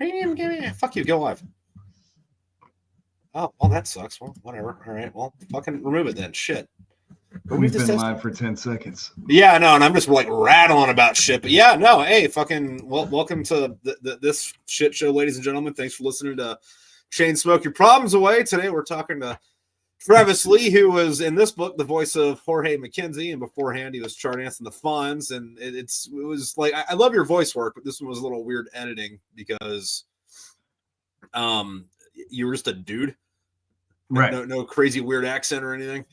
Premium gaming? Fuck you, go live. Oh, well, that sucks. Well, whatever. All right, well, fucking remove it then. Shit. We've been live for 10 seconds. Yeah, no, and I'm just like rattling about shit. But yeah, no, hey, fucking welcome to this shit show, ladies and gentlemen. Thanks for listening to Chainsmoke Your Problems Away. Today we're talking to Travis Lee, who was in this book the voice of Jorge McKenzie, and beforehand he was Chardance and the Fonz. And it was like I love your voice work, but this one was a little weird editing because you were just a dude, right? No crazy weird accent or anything.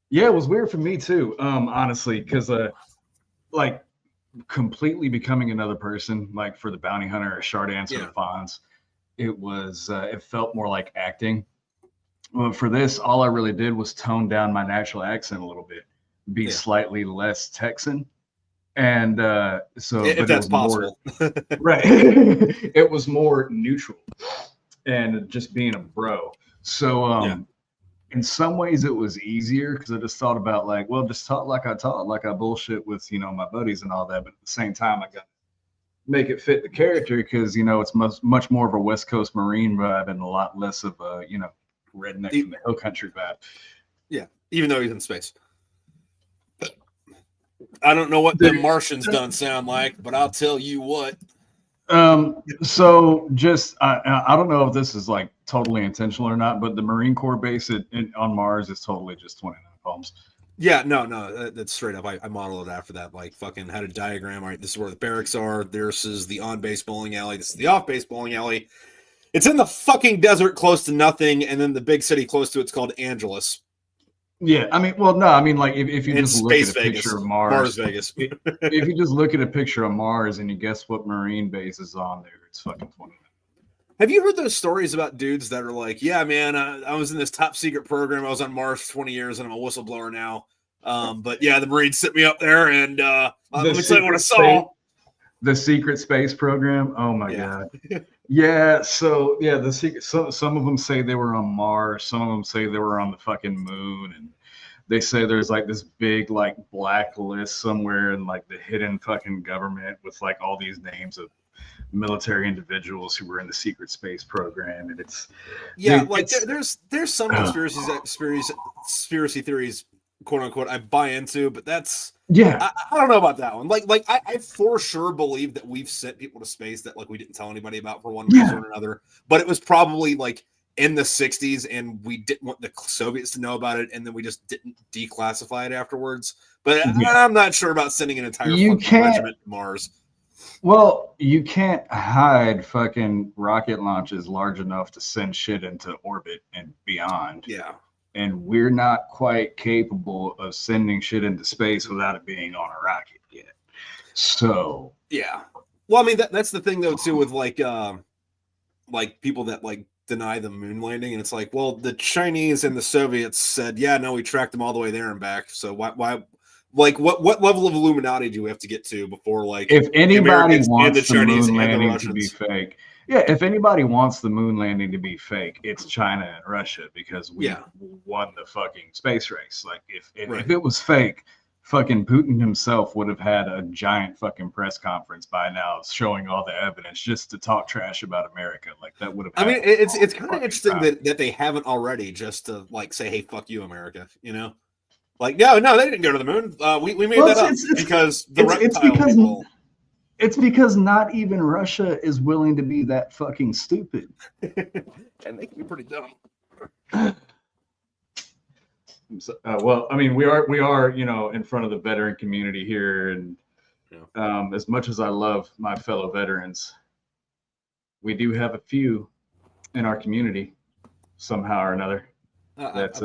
Yeah, it was weird for me too, honestly, because like completely becoming another person, like for the bounty hunter or Chardance or the Fonz, it felt more like acting. Well, for this, all I really did was tone down my natural accent a little bit, be slightly less Texan, and so if that's possible, right? It was more neutral and just being a bro. So in some ways it was easier because I just thought about like, well, just talk like I talk, like I bullshit with, my buddies and all that. But at the same time, I got to make it fit the character because, it's much more of a West Coast Marine vibe and a lot less of a, redneck from the hill country vibe. Yeah, even though he's in space. I don't know what the Martians done sound like, but I'll tell you what. So just I don't know if this is like totally intentional or not, but the Marine Corps base on Mars is totally just 29 poems. Yeah, no, that's straight up. I modeled it after that. Like fucking had a diagram. All right, this is where the barracks are. This is the on-base bowling alley. This is the off-base bowling alley. It's in the fucking desert, close to nothing, and then the big city close to it's called Angeles. Yeah, I mean, well, no, I mean, like if you just look at a Vegas. picture of Mars, Vegas. If you just look at a picture of Mars and you guess what Marine base is on there, it's fucking 29. Have you heard those stories about dudes that are like, yeah, man, I was in this top secret program. I was on Mars for 20 years and I'm a whistleblower now. But yeah, the Marines set me up there and let me tell you what I saw. The secret space program. Oh my God. Yeah. So yeah, the secret. Some of them say they were on Mars. Some of them say they were on the fucking moon, and they say there's like this big like blacklist somewhere in like the hidden fucking government with like all these names of military individuals who were in the secret space program, and it's there's some conspiracy theories, quote unquote, I buy into, but that's I don't know about that one. Like I for sure believe that we've sent people to space that like we didn't tell anybody about for one reason or another, but it was probably like in the 60s and we didn't want the Soviets to know about it, and then we just didn't declassify it afterwards. But I'm not sure about sending an entire regiment to Mars. Well, you can't hide fucking rocket launches large enough to send shit into orbit and beyond. Yeah. And we're not quite capable of sending shit into space without it being on a rocket yet. So yeah. Well, I mean that's the thing though too with like people that like deny the moon landing, and it's like, well, the Chinese and the Soviets said, yeah, no, we tracked them all the way there and back. So why like what level of Illuminati do we have to get to before like if anybody wants the moon landing to be fake? Yeah, if anybody wants the moon landing to be fake, it's China and Russia because we won the fucking space race. Like if it was fake, fucking Putin himself would have had a giant fucking press conference by now showing all the evidence just to talk trash about America. Like that would have I mean, it's kind of interesting that they haven't already, just to like say, hey, fuck you, America, Like, no, they didn't go to the moon. We made that up because the reptile people. It's because not even Russia is willing to be that fucking stupid. And they can be pretty dumb. Well, I mean, we are, in front of the veteran community here. And as much as I love my fellow veterans, we do have a few in our community somehow or another. That's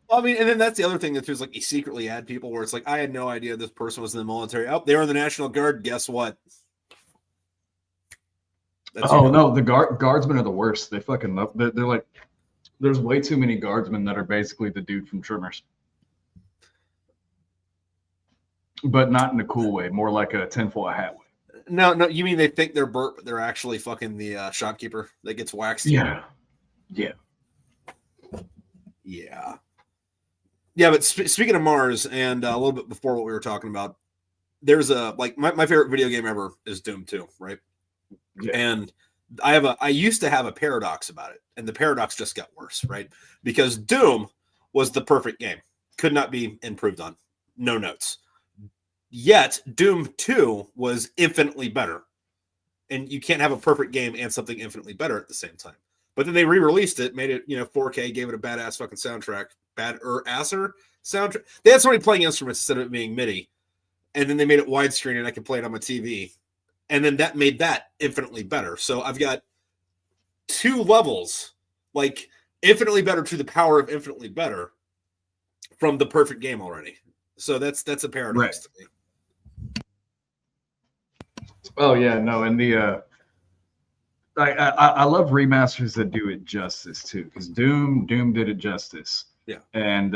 Well, I mean, and then that's the other thing that there's like you secretly add people where it's like, I had no idea this person was in the military. Oh, they were in the National Guard. Guess what? No, the guardsmen are the worst. They fucking love. They're like, there's way too many guardsmen that are basically the dude from Trimmers, but not in a cool way. More like a tinfoil hat way. No, you mean they think they're Bert, but they're actually fucking the shopkeeper that gets waxed? Yeah. Yeah, but speaking of Mars, and a little bit before what we were talking about, there's a like my favorite video game ever is Doom 2, right? Yeah. And I used to have a paradox about it, and the paradox just got worse, right? Because Doom was the perfect game, could not be improved on, no notes. Yet Doom 2 was infinitely better, and you can't have a perfect game and something infinitely better at the same time. But then they re-released it, made it 4K, gave it a badass fucking soundtrack, asser soundtrack. They had somebody playing instruments instead of it being MIDI, and then they made it widescreen, and I could play it on my TV. And then that made that infinitely better. So I've got 2 levels, like infinitely better to the power of infinitely better from the perfect game already. So that's a paradox to me. Oh yeah, no, and the I love remasters that do it justice too, because Doom did it justice. Yeah. And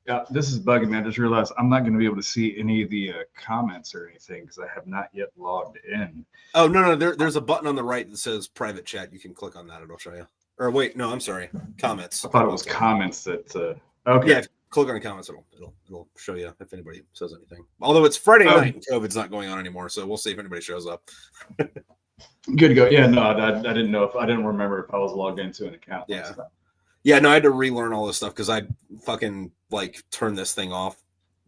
yeah, this is bugging me. I just realized I'm not going to be able to see any of the comments or anything because I have not yet logged in. Oh no, there's a button on the right that says private chat. You can click on that; it'll show you. Or wait, no, I'm sorry, comments. I thought it was comments that. Okay. Yeah, click on the comments. It'll show you if anybody says anything. Although it's Friday night and COVID's not going on anymore, so we'll see if anybody shows up. Good to go. Yeah, no, I didn't know I didn't remember if I was logged into an account. Yeah. Yeah, no, I had to relearn all this stuff because I fucking like turn this thing off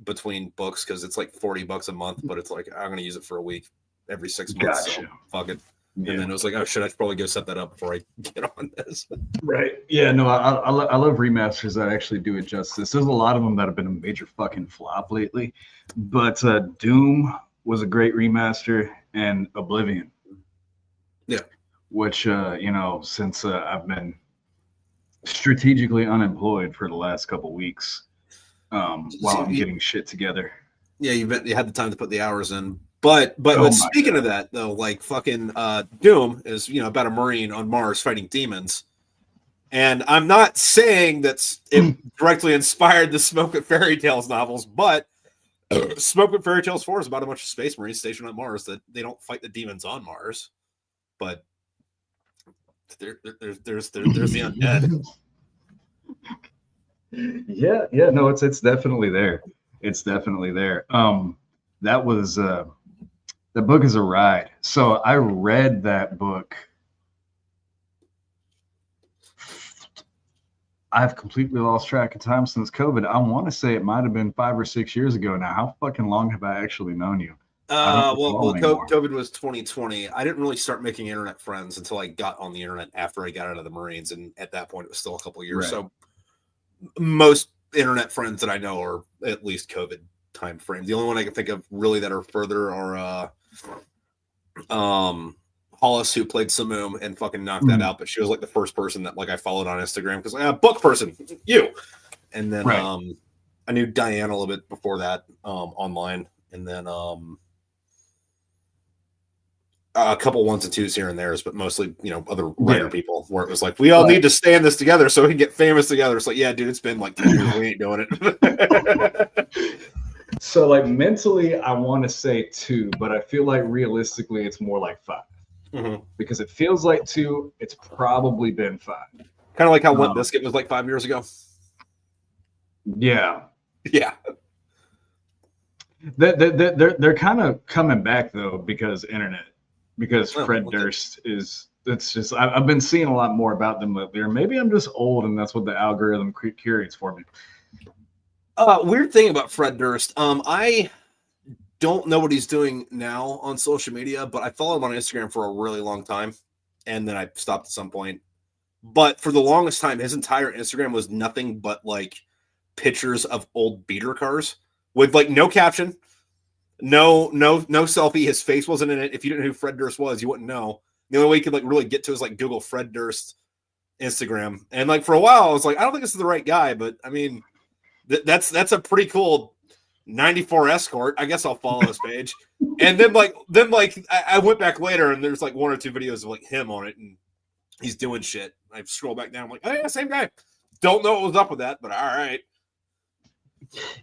between books because it's like $40 a month, but it's like I'm gonna use it for a week every 6 months. Gotcha. So fuck it. Yeah. And then it was like, oh shit, I should probably go set that up before I get on this. Right. Yeah, no, I love remasters that actually do it justice. There's a lot of them that have been a major fucking flop lately. But Doom was a great remaster, and Oblivion. Yeah. Which since I've been strategically unemployed for the last couple weeks while I'm getting shit together. Yeah, you had the time to put the hours in. But speaking of that though, like fucking Doom is about a Marine on Mars fighting demons, and I'm not saying that it directly inspired the Smokepit Fairytales novels, but Smokepit Fairytales 4 is about a bunch of space marines stationed on Mars that they don't fight the demons on Mars, but there's the undead. Yeah, no, it's definitely there. It's definitely there. That was the book is a ride. So I read that book. I've completely lost track of time since COVID. I want to say it might have been 5 or 6 years ago now. How fucking long have I actually known you? COVID was 2020. I didn't really start making internet friends until I got on the internet after I got out of the Marines, and at that point it was still a couple of years. Right. So most internet friends that I know are at least COVID time frame. The only one I can think of really that are further are Hollis, who played Samoom and fucking knocked that out, but she was like the first person that like I followed on Instagram because book person, you. And then I knew Diane a little bit before that online, and then a couple ones and twos here and there, but mostly, other writer people where it was like, we all need to stay in this together so we can get famous together. It's like, yeah, dude, it's been like 2 years. We ain't doing it. So like mentally, I want to say 2, but I feel like realistically, it's more like 5 because it feels like 2. It's probably been 5. Kind of like how Limp Bizkit was like 5 years ago. Yeah. Yeah. They're kind of coming back though because Fred Durst is. It's just I've been seeing a lot more about them lately, or maybe I'm just old and that's what the algorithm curates for me. Weird thing about Fred Durst. I don't know what he's doing now on social media, but I followed him on Instagram for a really long time, and then I stopped at some point. But for the longest time, his entire Instagram was nothing but like pictures of old beater cars with like no caption, no selfie. His face wasn't in it. If you didn't know who Fred Durst was, you wouldn't know. The only way you could like really get to is like Google Fred Durst Instagram, and like for a while I was like, I don't think this is the right guy, but I mean. That's a pretty cool 94 Escort. I guess I'll follow his page. And then I went back later and there's like 1 or 2 videos of like him on it and he's doing shit. I scroll back down. I'm like, oh yeah, same guy. Don't know what was up with that, but all right.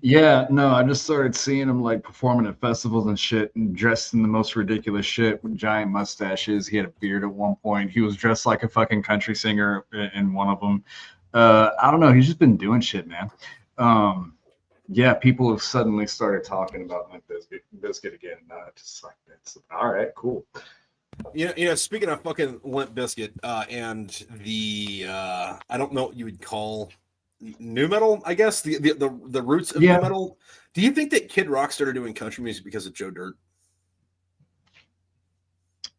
Yeah, no, I just started seeing him like performing at festivals and shit and dressed in the most ridiculous shit with giant mustaches. He had a beard at one point. He was dressed like a fucking country singer in one of them. I don't know. He's just been doing shit, man. yeah, people have suddenly started talking about Limp Bizkit again. And just like, that's all right, cool. Speaking of fucking Limp Bizkit, and the I don't know what you would call new metal, I guess the roots of new metal. Do you think that Kid Rock started doing country music because of Joe Dirt?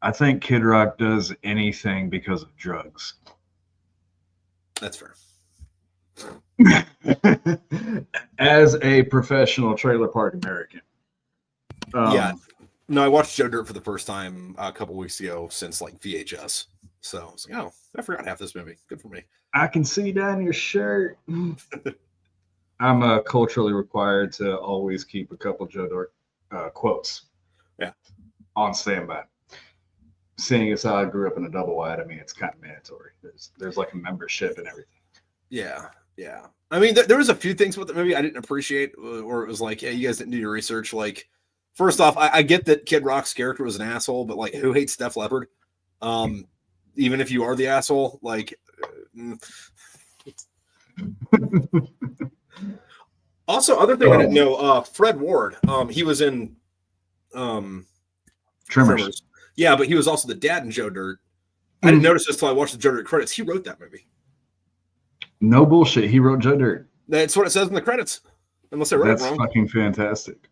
I think Kid Rock does anything because of drugs. That's fair. As a professional trailer park American. Yeah. No, I watched Joe Dirt for the first time a couple weeks ago since like VHS. So I was like, oh, I forgot half this movie. Good for me. I can see down your shirt. I'm culturally required to always keep a couple Joe Dirt quotes. Yeah. On standby. Seeing as how I grew up in a double wide, I mean, it's kind of mandatory. There's like a membership and everything. Yeah. Yeah. I mean, there was a few things about the movie I didn't appreciate, or it was like, yeah, you guys didn't do your research. Like, first off, I get that Kid Rock's character was an asshole, but like, who hates Def Leppard? Even if you are the asshole, like. Also, other thing I didn't know, Fred Ward, he was in Tremors. Yeah, but he was also the dad in Joe Dirt. I didn't notice this until I watched the Joe Dirt credits. He wrote that movie. No bullshit. He wrote Joe Dirt. That's what it says in the credits. Unless I wrote it wrong. That's fucking fantastic.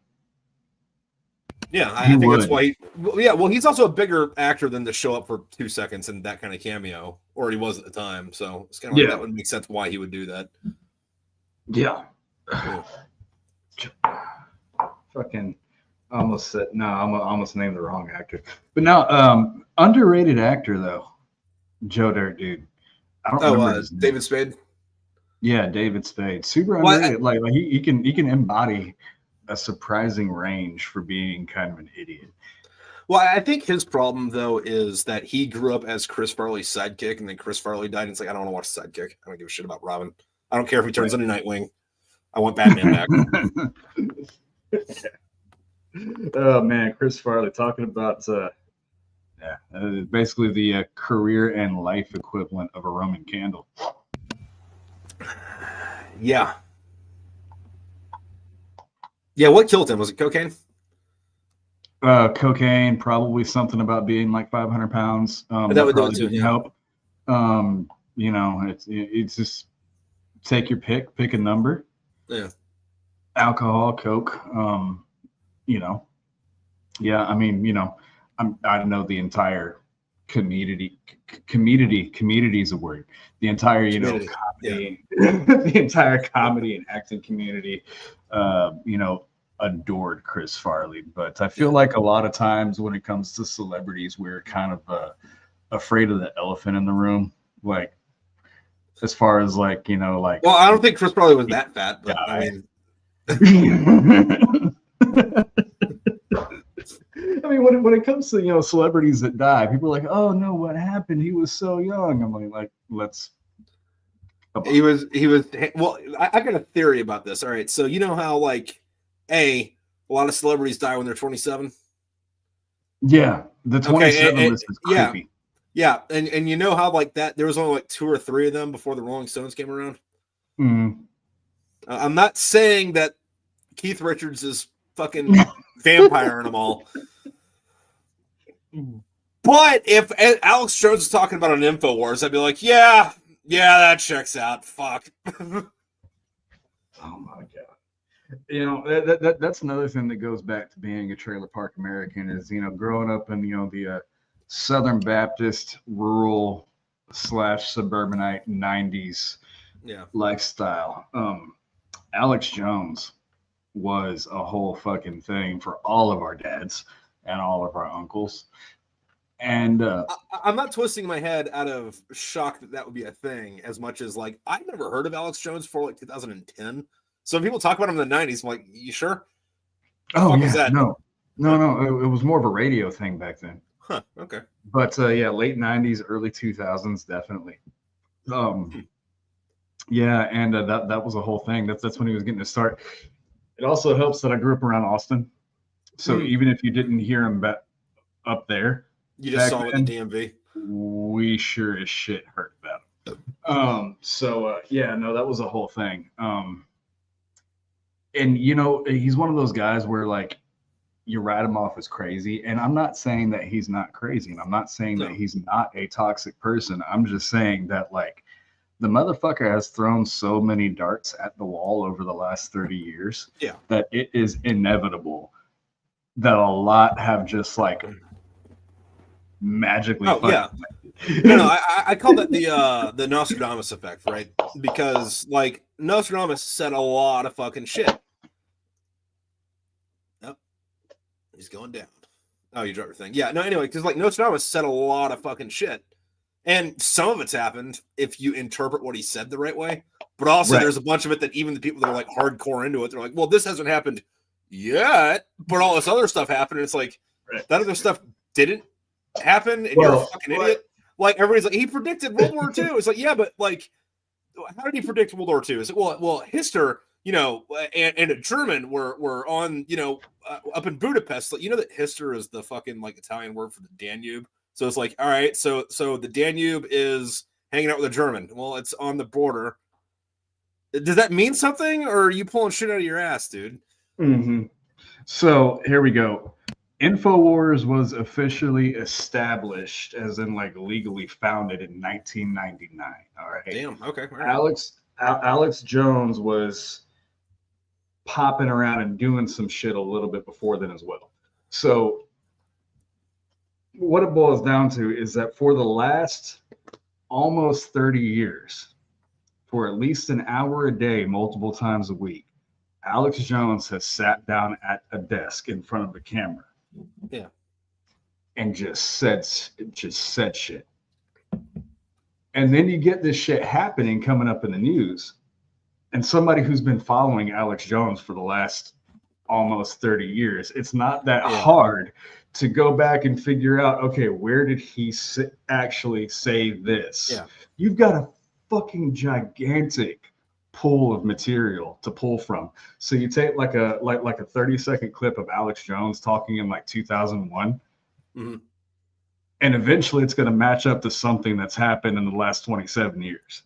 Yeah, I think that's why. Well, he's also a bigger actor than to show up for 2 seconds in that kind of cameo, or he was at the time. So it's kind of like that would make sense why he would do that. Yeah. Fucking almost said no. I almost named the wrong actor. But now, underrated actor though, Joe Dirt, dude. I don't remember his name. David Spade. Yeah, David Spade. Super underrated. Like he can embody a surprising range for being kind of an idiot. Well, I think his problem though is that he grew up as Chris Farley's sidekick, and then Chris Farley died, and it's like, I don't want to watch the sidekick. I don't give a shit about Robin. I don't care if he turns into Nightwing. I want Batman back. Oh man, Chris Farley talking about basically the career and life equivalent of a Roman candle. Yeah. Yeah, what killed him? Was it cocaine? Cocaine, probably something about being like 500 pounds. That would didn't help. It's just take your pick a number. Yeah. Alcohol, Coke. Yeah, I mean, I know the entire community is a word. The entire, comedy, the entire comedy and acting community, adored Chris Farley. But I feel like a lot of times when it comes to celebrities, we're kind of afraid of the elephant in the room. Like, as far as like, like. Well, I don't think Chris Farley was that fat, but I mean. I mean, when it comes to celebrities that die, people are like, "Oh no, what happened? He was so young." I'm like, let's. He was. Well, I got a theory about this. All right, so you know how like, a lot of celebrities die when they're 27. Yeah, the 27 list is creepy. Yeah, and you know how like that there was only like 2 or 3 of them before the Rolling Stones came around. Mm. I'm not saying that Keith Richards is fucking vampiring them all. But if Alex Jones is talking about an InfoWars, I'd be like, yeah, that checks out. Fuck. Oh my god. That's another thing that goes back to being a trailer park American is, growing up in, the Southern Baptist rural / suburbanite 90s lifestyle. Alex Jones was a whole fucking thing for all of our dads and all of our uncles. And I'm not twisting my head out of shock that would be a thing as much as like I've never heard of Alex Jones for like 2010. So when people talk about him in the 90s, I'm like, you sure? Oh yeah, no. It was more of a radio thing back then. Huh. Okay. But late 90s, early 2000s, definitely. Yeah, and that was a whole thing. That's when he was getting to start. It also helps that I grew up around Austin, so even if you didn't hear him up there, you just saw him in the DMV. We sure as shit heard about him. That was a whole thing. And you know, he's one of those guys where like you write him off as crazy. And I'm not saying that he's not crazy, and I'm not saying that he's not a toxic person. I'm just saying that like the motherfucker has thrown so many darts at the wall over the last 30 years that it is inevitable that a lot have just like magically I call that the Nostradamus effect, right? Because like Nostradamus said a lot of fucking shit. Oh, he's going down. Oh, you dropped your thing. Yeah, no, anyway, because like Nostradamus said a lot of fucking shit. And some of it's happened if you interpret what he said the right way. But also there's a bunch of it that even the people that are like hardcore into it, they're like, well, this hasn't happened yet, but all this other stuff happened. And it's like that other stuff didn't happen, and you're a fucking idiot. Like everybody's like, he predicted World War II. It's like, yeah, but like, how did he predict World War II? It's like, well, Hister, you know, and a German were on, you know, up in Budapest. You know that Hister is the fucking like Italian word for the Danube. So it's like, all right, so the Danube is hanging out with a German. Well, it's on the border. Does that mean something, or are you pulling shit out of your ass, dude? Mm-hmm. So here we go. InfoWars was officially established, as in like legally founded in 1999. All right. Damn. Okay. Right. Alex Jones was popping around and doing some shit a little bit before then as well. So what it boils down to is that for the last almost 30 years, for at least an hour a day, multiple times a week, Alex Jones has sat down at a desk in front of the camera. Yeah. And just said shit. And then you get this shit happening coming up in the news. And somebody who's been following Alex Jones for the last almost 30 years, it's not that hard to go back and figure out, okay, where did he actually say this? Yeah. You've got a fucking gigantic pool of material to pull from. So you take like a 30-second clip of Alex Jones talking in like 2001, and eventually it's going to match up to something that's happened in the last 27 years.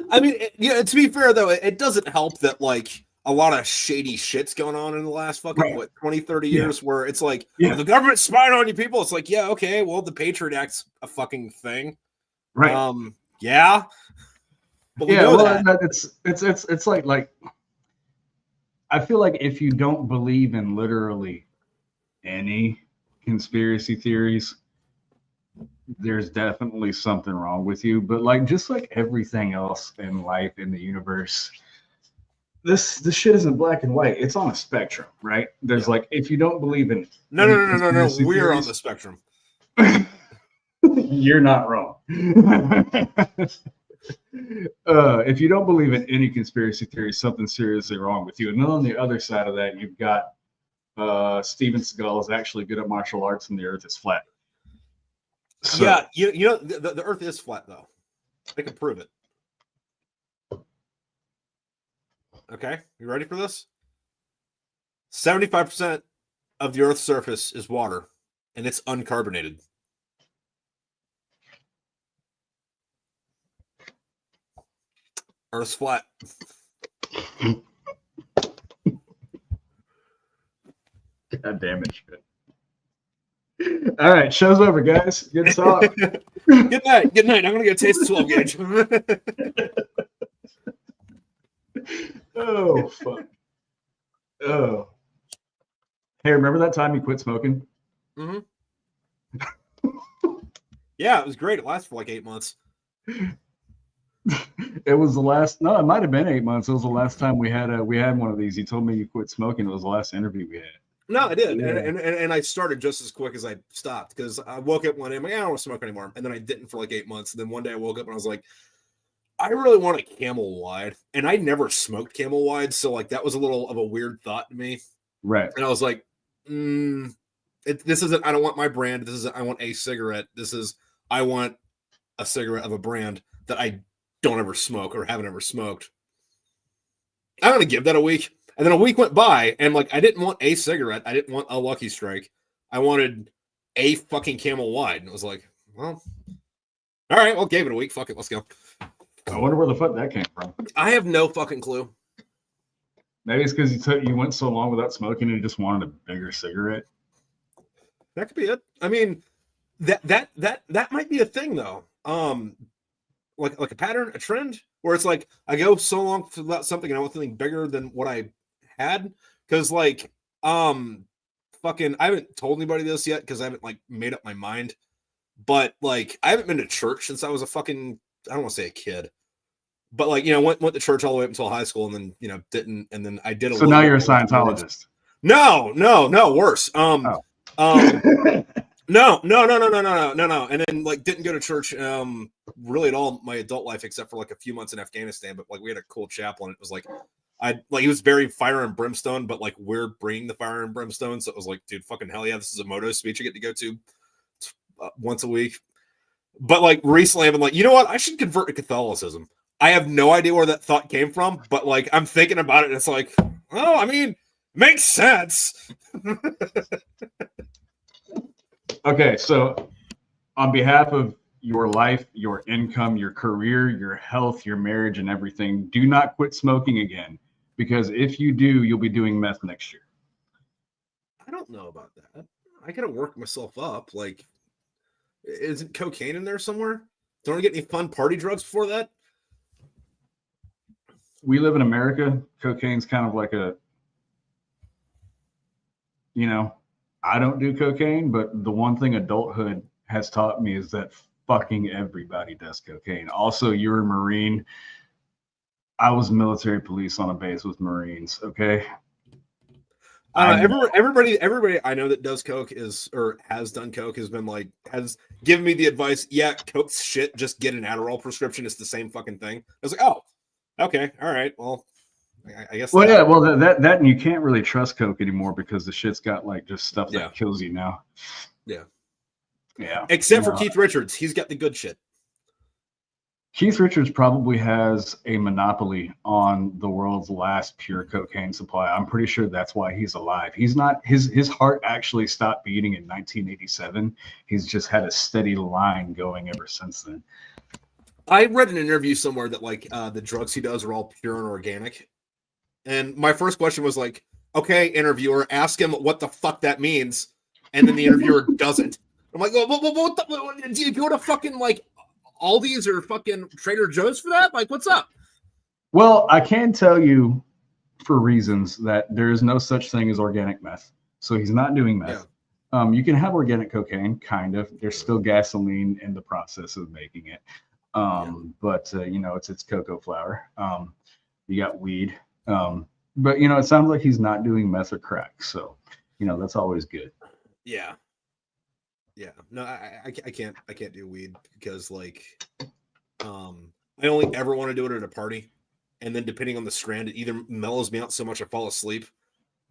I mean, to be fair though, it doesn't help that like a lot of shady shit's going on in the last fucking 20, 30 years where it's like the government's spying on you people. It's like, yeah, okay, well, the Patriot Act's a fucking thing. Right. Yeah. But it's like I feel like if you don't believe in literally any conspiracy theories, there's definitely something wrong with you. But like just like everything else in life, in the universe, this shit isn't black and white. It's on a spectrum, right? There's like, if you don't believe in no, we're on the spectrum. You're not wrong. If you don't believe in any conspiracy theory, something's seriously wrong with you. And then on the other side of that, you've got Steven Seagal is actually good at martial arts and the earth is flat. So, yeah, you know, the earth is flat, though. I can prove it. Okay, you ready for this? 75% of the earth's surface is water, and it's uncarbonated. Earth's flat. God damn it. All right, show's over, guys. Good talk. Good night. Good night. I'm going to go taste the 12 gauge. Oh, fuck. Oh. Hey, remember that time you quit smoking? Mm-hmm. Yeah, it was great. It lasted for like 8 months. It was the last. No, it might have been 8 months. It was the last time we had one of these. You told me you quit smoking. It was the last interview we had. No, I did, yeah. and I started just as quick as I stopped because I woke up one day. I'm like, I don't want to smoke anymore, and then I didn't for like 8 months. And then one day I woke up and I was like, I really want a Camel Wide, and I never smoked Camel Wide, so like that was a little of a weird thought to me. Right. And I was like, this isn't. I don't want my brand. This isn't. I want a cigarette. This is. I want a cigarette of a brand that I don't ever smoke or haven't ever smoked. I'm gonna give that a week. And then a week went by, and like I didn't want a cigarette. I didn't want a Lucky Strike. I wanted a fucking Camel Wide. And it was like, well, all right, well, gave it a week. Fuck it, let's go. I wonder where the fuck that came from. I have no fucking clue. Maybe it's because you went so long without smoking and you just wanted a bigger cigarette. That could be it. I mean, that might be a thing though. Like a pattern, a trend, where it's like I go so long without something and I want something bigger than what I had. Because like, fucking, I haven't told anybody this yet because I haven't like made up my mind. But like, I haven't been to church since I was a fucking, I don't want to say a kid, but like, went to church all the way up until high school, and then didn't, and then I did a. So now you're a Scientologist. No, worse. Oh. No. And then like didn't go to church really at all my adult life except for like a few months in Afghanistan. But like we had a cool chapel, and it was like he was very fire and brimstone, but like we're bringing the fire and brimstone, so it was like, dude, fucking hell yeah, this is a moto speech I get to go to once a week. But like recently, I've been like, you know what, I should convert to Catholicism. I have no idea where that thought came from, but like I'm thinking about it, and it's like, oh, I mean, makes sense. Okay, so on behalf of your life, your income, your career, your health, your marriage, and everything, do not quit smoking again. Because if you do, you'll be doing meth next year. I don't know about that. I gotta work myself up. Like, isn't cocaine in there somewhere? Don't I get any fun party drugs before that? We live in America. Cocaine's kind of like I don't do cocaine, but the one thing adulthood has taught me is that fucking everybody does cocaine. Also, you're a Marine. I was military police on a base with Marines. Okay. Everybody I know that does coke or has done coke has given me the advice. Yeah, coke's shit. Just get an Adderall prescription. It's the same fucking thing. I was like, oh, okay, all right. Well, I guess. Well, yeah. Well, that and you can't really trust coke anymore because the shit's got like just stuff that kills you now. Yeah. Yeah. Except for Keith Richards, he's got the good shit. Keith Richards probably has a monopoly on the world's last pure cocaine supply. I'm pretty sure that's why he's alive. He's not his heart actually stopped beating in 1987. He's just had a steady line going ever since then. I read an interview somewhere that like the drugs he does are all pure and organic. And my first question was like, okay, interviewer, ask him what the fuck that means. And then the interviewer doesn't. I'm like, well, do you go to fucking like Aldi's or fucking Trader Joe's for that? Like, what's up? Well, I can tell you for reasons that there is no such thing as organic meth. So he's not doing meth. Yeah. You can have organic cocaine, kind of. There's still gasoline in the process of making it. But it's cocoa flour. You got weed. But it sounds like he's not doing meth or crack. So, that's always good. Yeah. Yeah, no, I can't do weed because like, I only ever want to do it at a party, and then depending on the strand, it either mellows me out so much I fall asleep,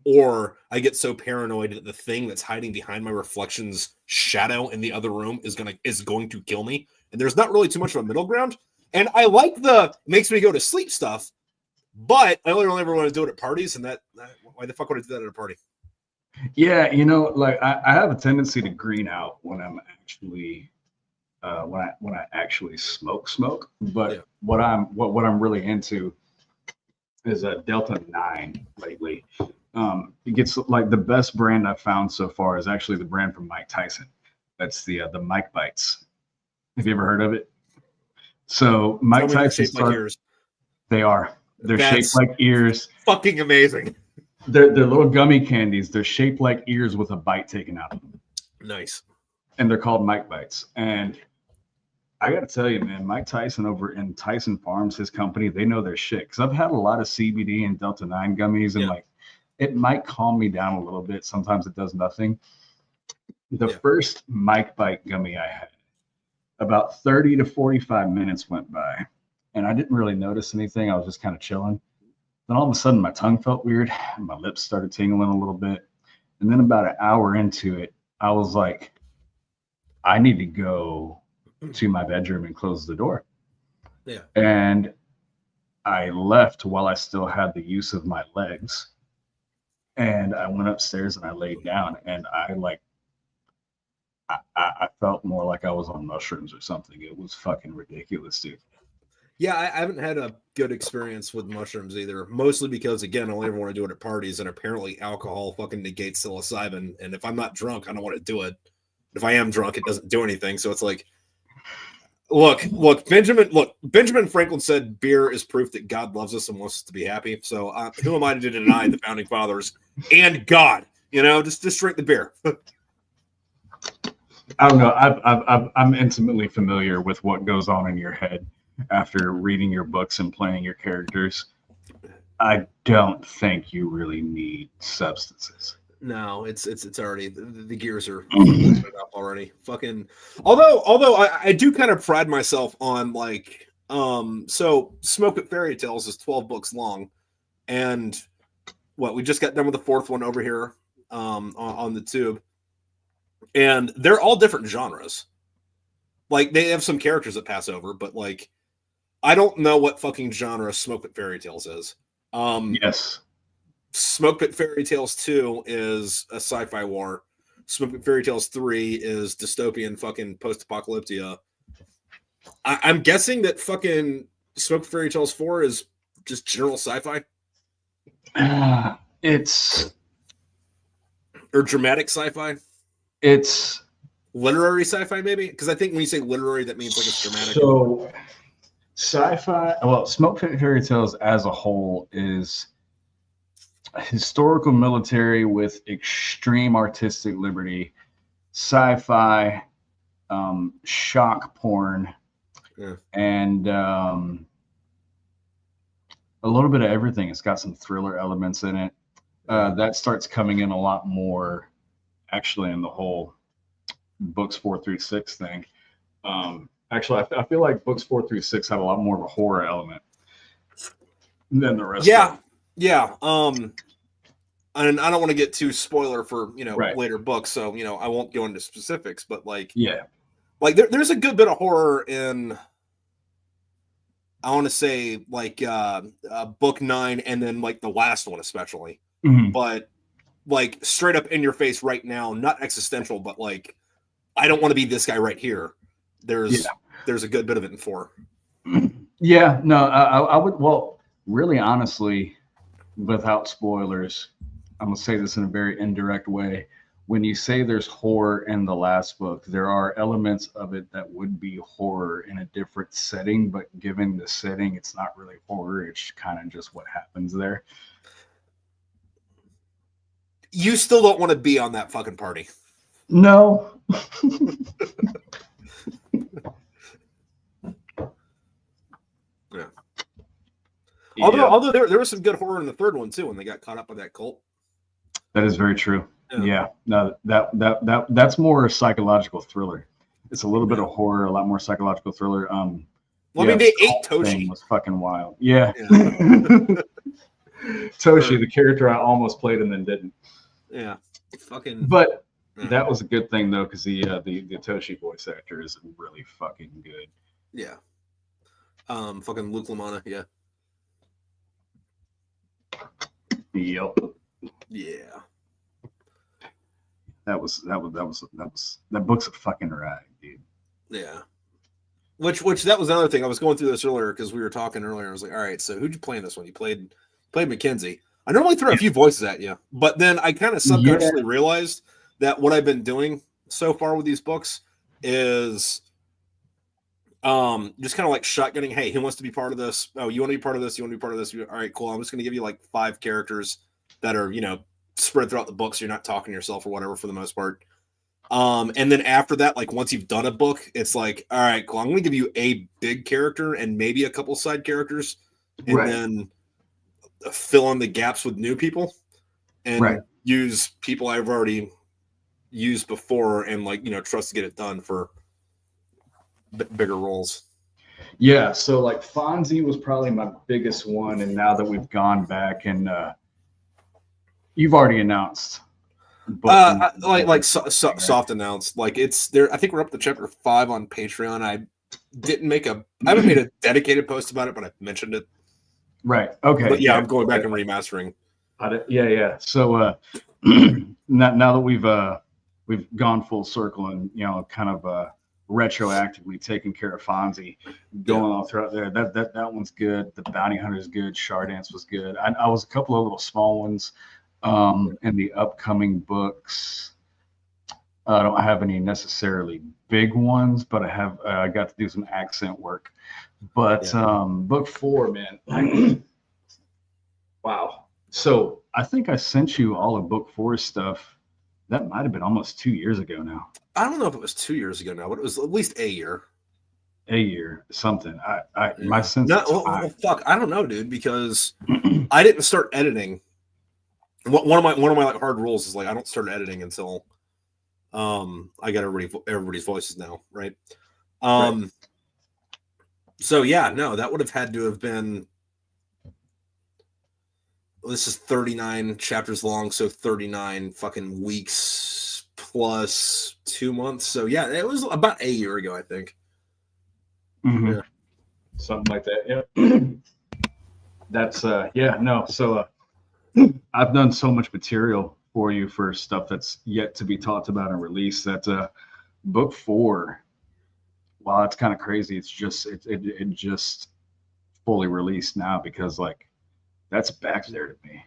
or I get so paranoid that the thing that's hiding behind my reflection's shadow in the other room is going to kill me. And there's not really too much of a middle ground. And I like the makes me go to sleep stuff, but I only ever want to do it at parties, and that why the fuck would I do that at a party? Yeah, like I have a tendency to green out when I'm actually when I actually smoke. But what I'm really into is a Delta 9 lately. It gets like the best brand I've found so far is actually the brand from Mike Tyson. That's the Mike Bites. Have you ever heard of it? So Mike Tyson shaped like ears. They are. They're shaped like ears. Fucking amazing. They're little gummy candies. They're shaped like ears with a bite taken out of them. Nice. And they're called Mike Bites. And I got to tell you, man, Mike Tyson over in Tyson Farms, his company, they know their shit. Because I've had a lot of CBD and Delta 9 gummies, and like it might calm me down a little bit. Sometimes it does nothing. The first Mike Bite gummy I had, about 30 to 45 minutes went by, and I didn't really notice anything. I was just kind of chilling. Then all of a sudden, my tongue felt weird, and my lips started tingling a little bit. And then about an hour into it, I was like, I need to go to my bedroom and close the door. Yeah. And I left while I still had the use of my legs. And I went upstairs and I laid down, and I felt more like I was on mushrooms or something. It was fucking ridiculous, dude. Yeah, I haven't had a good experience with mushrooms either. Mostly because, again, I only ever want to do it at parties, and apparently alcohol fucking negates psilocybin. And if I'm not drunk, I don't want to do it. If I am drunk, it doesn't do anything. So it's like, look, Benjamin Franklin said beer is proof that God loves us and wants us to be happy. So who am I to deny the founding fathers and God? You know, just drink the beer. I don't know. I'm intimately familiar with what goes on in your head after reading your books and playing your characters. I don't think you really need substances. No, it's already the gears are up already. Fucking although I do kind of pride myself on like so Smokepit Fairytales is 12 books long, and what we just got done with the fourth one over here on the tube, and they're all different genres. Like they have some characters that pass over, but like I don't know what fucking genre Smokepit Fairytales is. Yes. Smokepit Fairytales 2 is a sci-fi war. Smokepit Fairytales 3 is dystopian fucking post-apocalyptia. I'm guessing that fucking Smokepit Fairytales 4 is just general sci-fi. It's or dramatic sci-fi. It's literary sci-fi, maybe, because I think when you say literary, that means like it's dramatic. So sci-fi. Well, Smokepit Fairytales as a whole is historical military with extreme artistic liberty, sci-fi, shock porn, and a little bit of everything. It's got some thriller elements in it. That starts coming in a lot more, actually, in the whole books 4 through 6 thing. Actually, I feel like books 4 through 6 have a lot more of a horror element than the rest. Yeah. And I don't want to get too spoiler for later books, so I won't go into specifics. But like there's a good bit of horror in. I want to say like book 9, and then like the last one especially. Mm-hmm. But like straight up in your face right now, not existential, but like I don't want to be this guy right here. There's a good bit of it in 4. Yeah, no, I would. Well, really, honestly, without spoilers, I'm gonna say this in a very indirect way. When you say there's horror in the last book, there are elements of it that would be horror in a different setting, but given the setting, it's not really horror. It's kind of just what happens there. You still don't want to be on that fucking party. No. Yeah. Although there was some good horror in the 3rd one too, when they got caught up by that cult. That is very true. Yeah. No, that's more a psychological thriller. It's a little bit of horror, a lot more psychological thriller. Well, I mean, they ate Toshi. Was fucking wild. Yeah. Toshi, the character I almost played and then didn't. Yeah. Fucking. But that was a good thing though, because the Toshi voice actor is really fucking good. Yeah. Fucking Luke LaManna. Yeah. Yep. Yeah. That book's a fucking ride, dude. Yeah. Which that was another thing. I was going through this earlier because we were talking earlier. I was like, all right, so who'd you play in this one? You played McKenzie. I normally throw a few voices at you, but then I kind of subconsciously realized that what I've been doing so far with these books is just kind of like shotgunning. Hey, who wants to be part of this? Oh, you want to be part of this? You want to be part of this? All right, cool. I'm just going to give you like 5 characters that are, spread throughout the book, so you're not talking to yourself or whatever for the most part. And then after that, like once you've done a book, it's like, all right, cool. I'm going to give you a big character and maybe a couple side characters, and then fill in the gaps with new people and use people I've already used before and trust to get it done for bigger roles. Yeah. So like Fonzie was probably my biggest one. And now that we've gone back and you've already announced. Soft announced, like it's there. I think we're up to chapter 5 on Patreon. I haven't made a dedicated post about it, but I mentioned it. Right. Okay. But yeah, I'm going back and remastering. Yeah. So now that we've gone full circle and kind of retroactively taking care of Fonzie, going all throughout there. That one's good. The Bounty Hunter's good. Chardance was good. I was a couple of little small ones in the upcoming books. I don't have any necessarily big ones, but I got to do some accent work. But book 4, man. Wow. So I think I sent you all of book 4's stuff. That might have been almost 2 years ago now. I don't know if it was 2 years ago now, but it was at least a year. A year, something. My sense of time. Well, fuck, I don't know, dude, because I didn't start editing. One of my like hard rules is like I don't start editing until I got everybody's voices now, right? Right. So yeah, no, that would have had to have been. This is 39 chapters long, so 39 fucking weeks plus 2 months. So yeah, it was about a year ago, I think. Mm-hmm. Yeah. Something like that. Yeah. That's no. So I've done so much material for you for stuff that's yet to be talked about and released. That book 4. Wow, it's kind of crazy. It's just it just fully released now because like. That's back there to me.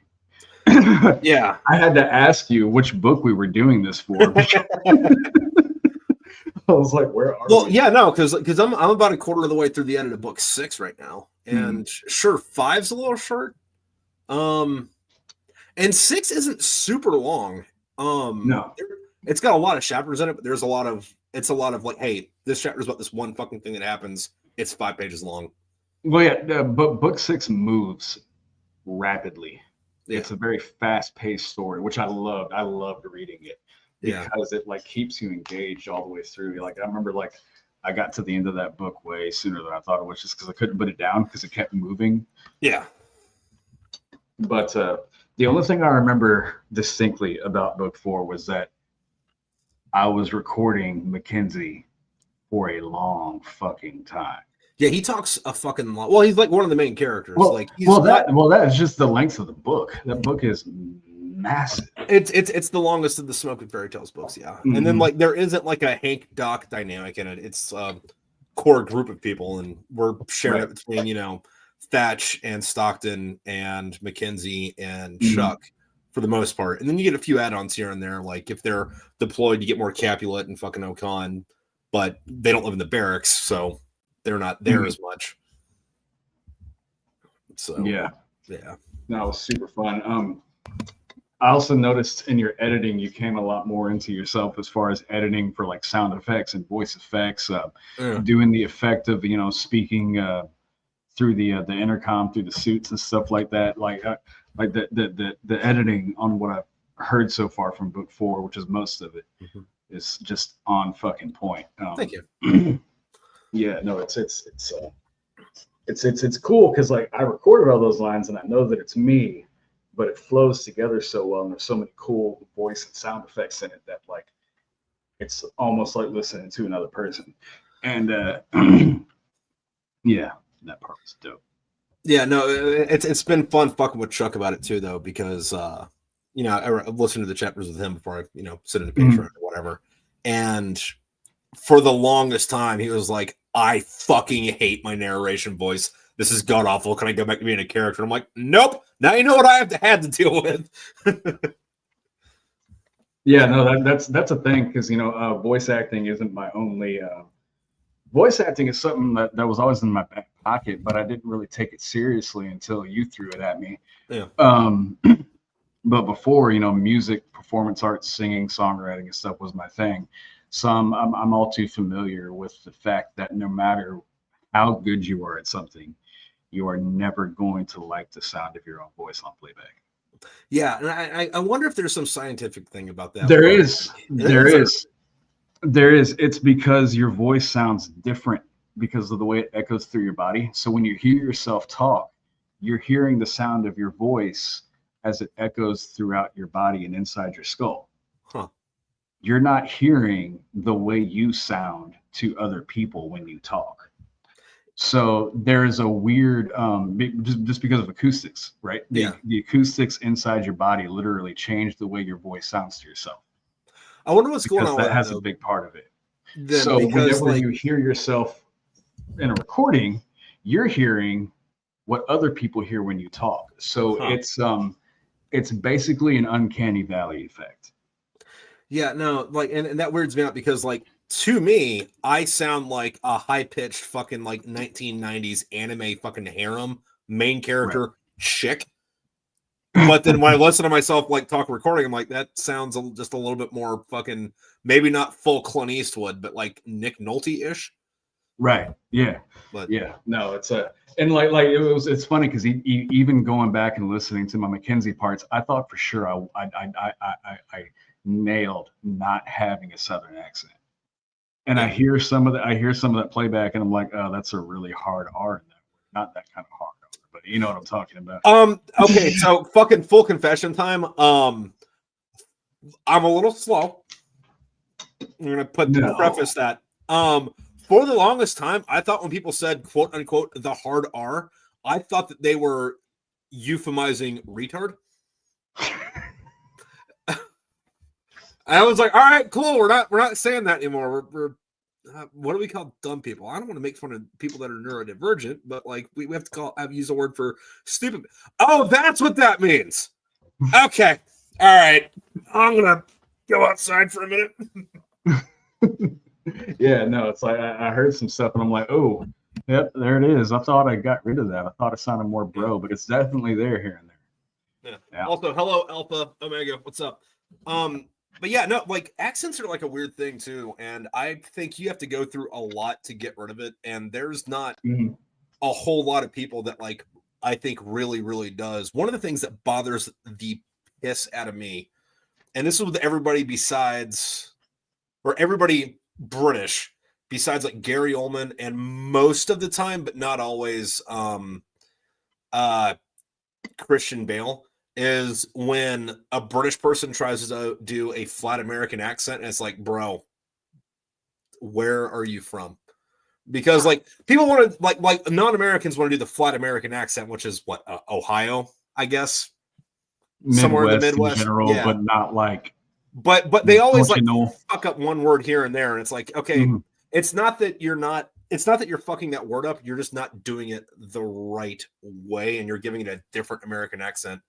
Yeah. I had to ask you which book we were doing this for. I was like, where are we? Well, yeah, no, because I'm about a quarter of the way through the end of book 6 right now. And sure, 5's a little short. And 6 isn't super long. No. It's got a lot of chapters in it, but it's a lot of like, hey, this chapter's about this one fucking thing that happens. It's 5 pages long. Well, yeah, but book 6 moves rapidly. Yeah. It's a very fast-paced story, which I loved. I loved reading it because it like keeps you engaged all the way through. Like I remember, like I got to the end of that book way sooner than I thought it was, just because I couldn't put it down because it kept moving. Yeah. But the only thing I remember distinctly about book 4 was that I was recording McKenzie for a long fucking time. Yeah, he talks a fucking lot. Well, he's like one of the main characters. Well, like that is just the length of the book. That book is massive. It's the longest of the Smokepit Fairytales books, yeah. Mm-hmm. And then like there isn't like a Hank Doc dynamic in it. It's a core group of people, and we're sharing it between Thatch and Stockton and McKenzie and Chuck for the most part. And then you get a few add-ons here and there, like if they're deployed, you get more Capulet and fucking Ocon, but they don't live in the barracks, so they're not there as much. So yeah. No, it was super fun. I also noticed in your editing, you came a lot more into yourself as far as editing for like sound effects and voice effects, doing the effect of speaking through the intercom, through the suits and stuff like that. Like the editing on what I've heard so far from book 4, which is most of it, is just on fucking point. Thank you. Yeah, no, it's cool because like I recorded all those lines and I know that it's me, but it flows together so well and there's so many cool voice and sound effects in it that like it's almost like listening to another person. And yeah, that part was dope. Yeah, no, it's been fun fucking with Chuck about it too, though, because I've listened to the chapters with him before I sit in the Patreon or whatever, and for the longest time he was like, I fucking hate my narration voice. This is god awful. Can I go back to being a character? I'm like, nope. Now you know what I had to deal with. Yeah, no, that's a thing because voice acting isn't my only. Voice acting is something that was always in my back pocket, but I didn't really take it seriously until you threw it at me. Yeah. But before, music, performance arts, singing, songwriting, and stuff was my thing. So I'm all too familiar with the fact that no matter how good you are at something, you are never going to like the sound of your own voice on playback. Yeah, and I wonder if there's some scientific thing about that. There is. It's because your voice sounds different because of the way it echoes through your body. So when you hear yourself talk, you're hearing the sound of your voice as it echoes throughout your body and inside your skull. Huh. You're not hearing the way you sound to other people when you talk. So there's a weird, just because of acoustics, right? The acoustics inside your body literally change the way your voice sounds to yourself. I wonder what's going on. That has a big part of it. So because whenever you hear yourself in a recording, you're hearing what other people hear when you talk. So it's basically an uncanny valley effect. Yeah, no, like, and that weirds me out because, like, to me, I sound like a high-pitched fucking, like, 1990s anime fucking harem main character chick. But then when I listen to myself, like, talk recording, I'm like, that sounds just a little bit more fucking, maybe not full Clint Eastwood, but, like, Nick Nolte-ish. Right. Yeah. But yeah. No, it's and it's funny because even going back and listening to my McKenzie parts, I thought for sure I nailed not having a Southern accent. And I hear some of that playback, and I'm like, oh, that's a really hard R in that word. Not that kind of hard R, but you know what I'm talking about. Okay, so fucking full confession time. I'm a little slow. I'm gonna preface that. For the longest time, I thought when people said quote unquote the hard R, I thought that they were euphemizing retard. I was like, all right, cool. We're not saying that anymore. We're what do we call dumb people? I don't want to make fun of people that are neurodivergent, but like we have to use a word for stupid. Oh, that's what that means. Okay. All right. I'm gonna go outside for a minute. Yeah, no, it's like I heard some stuff and I'm like, oh, yep, there it is. I thought I got rid of that. I thought it sounded more bro, but it's definitely there here and there. Yeah. Also, hello, Alpha Omega. What's up? But yeah, no, like accents are like a weird thing too, and I think you have to go through a lot to get rid of it. And there's not a whole lot of people that like I think really, really does. One of the things that bothers the piss out of me, and this is with everybody everybody British besides like Gary Oldman, and most of the time, but not always, Christian Bale, is when a British person tries to do a flat American accent, and it's like, bro, where are you from? Because like people want to like non-Americans want to do the flat American accent, which is what Ohio, I guess, somewhere in the Midwest, in general, but not like. But they always like fuck up one word here and there, and it's like, okay, it's not that you're fucking that word up. You're just not doing it the right way, and you're giving it a different American accent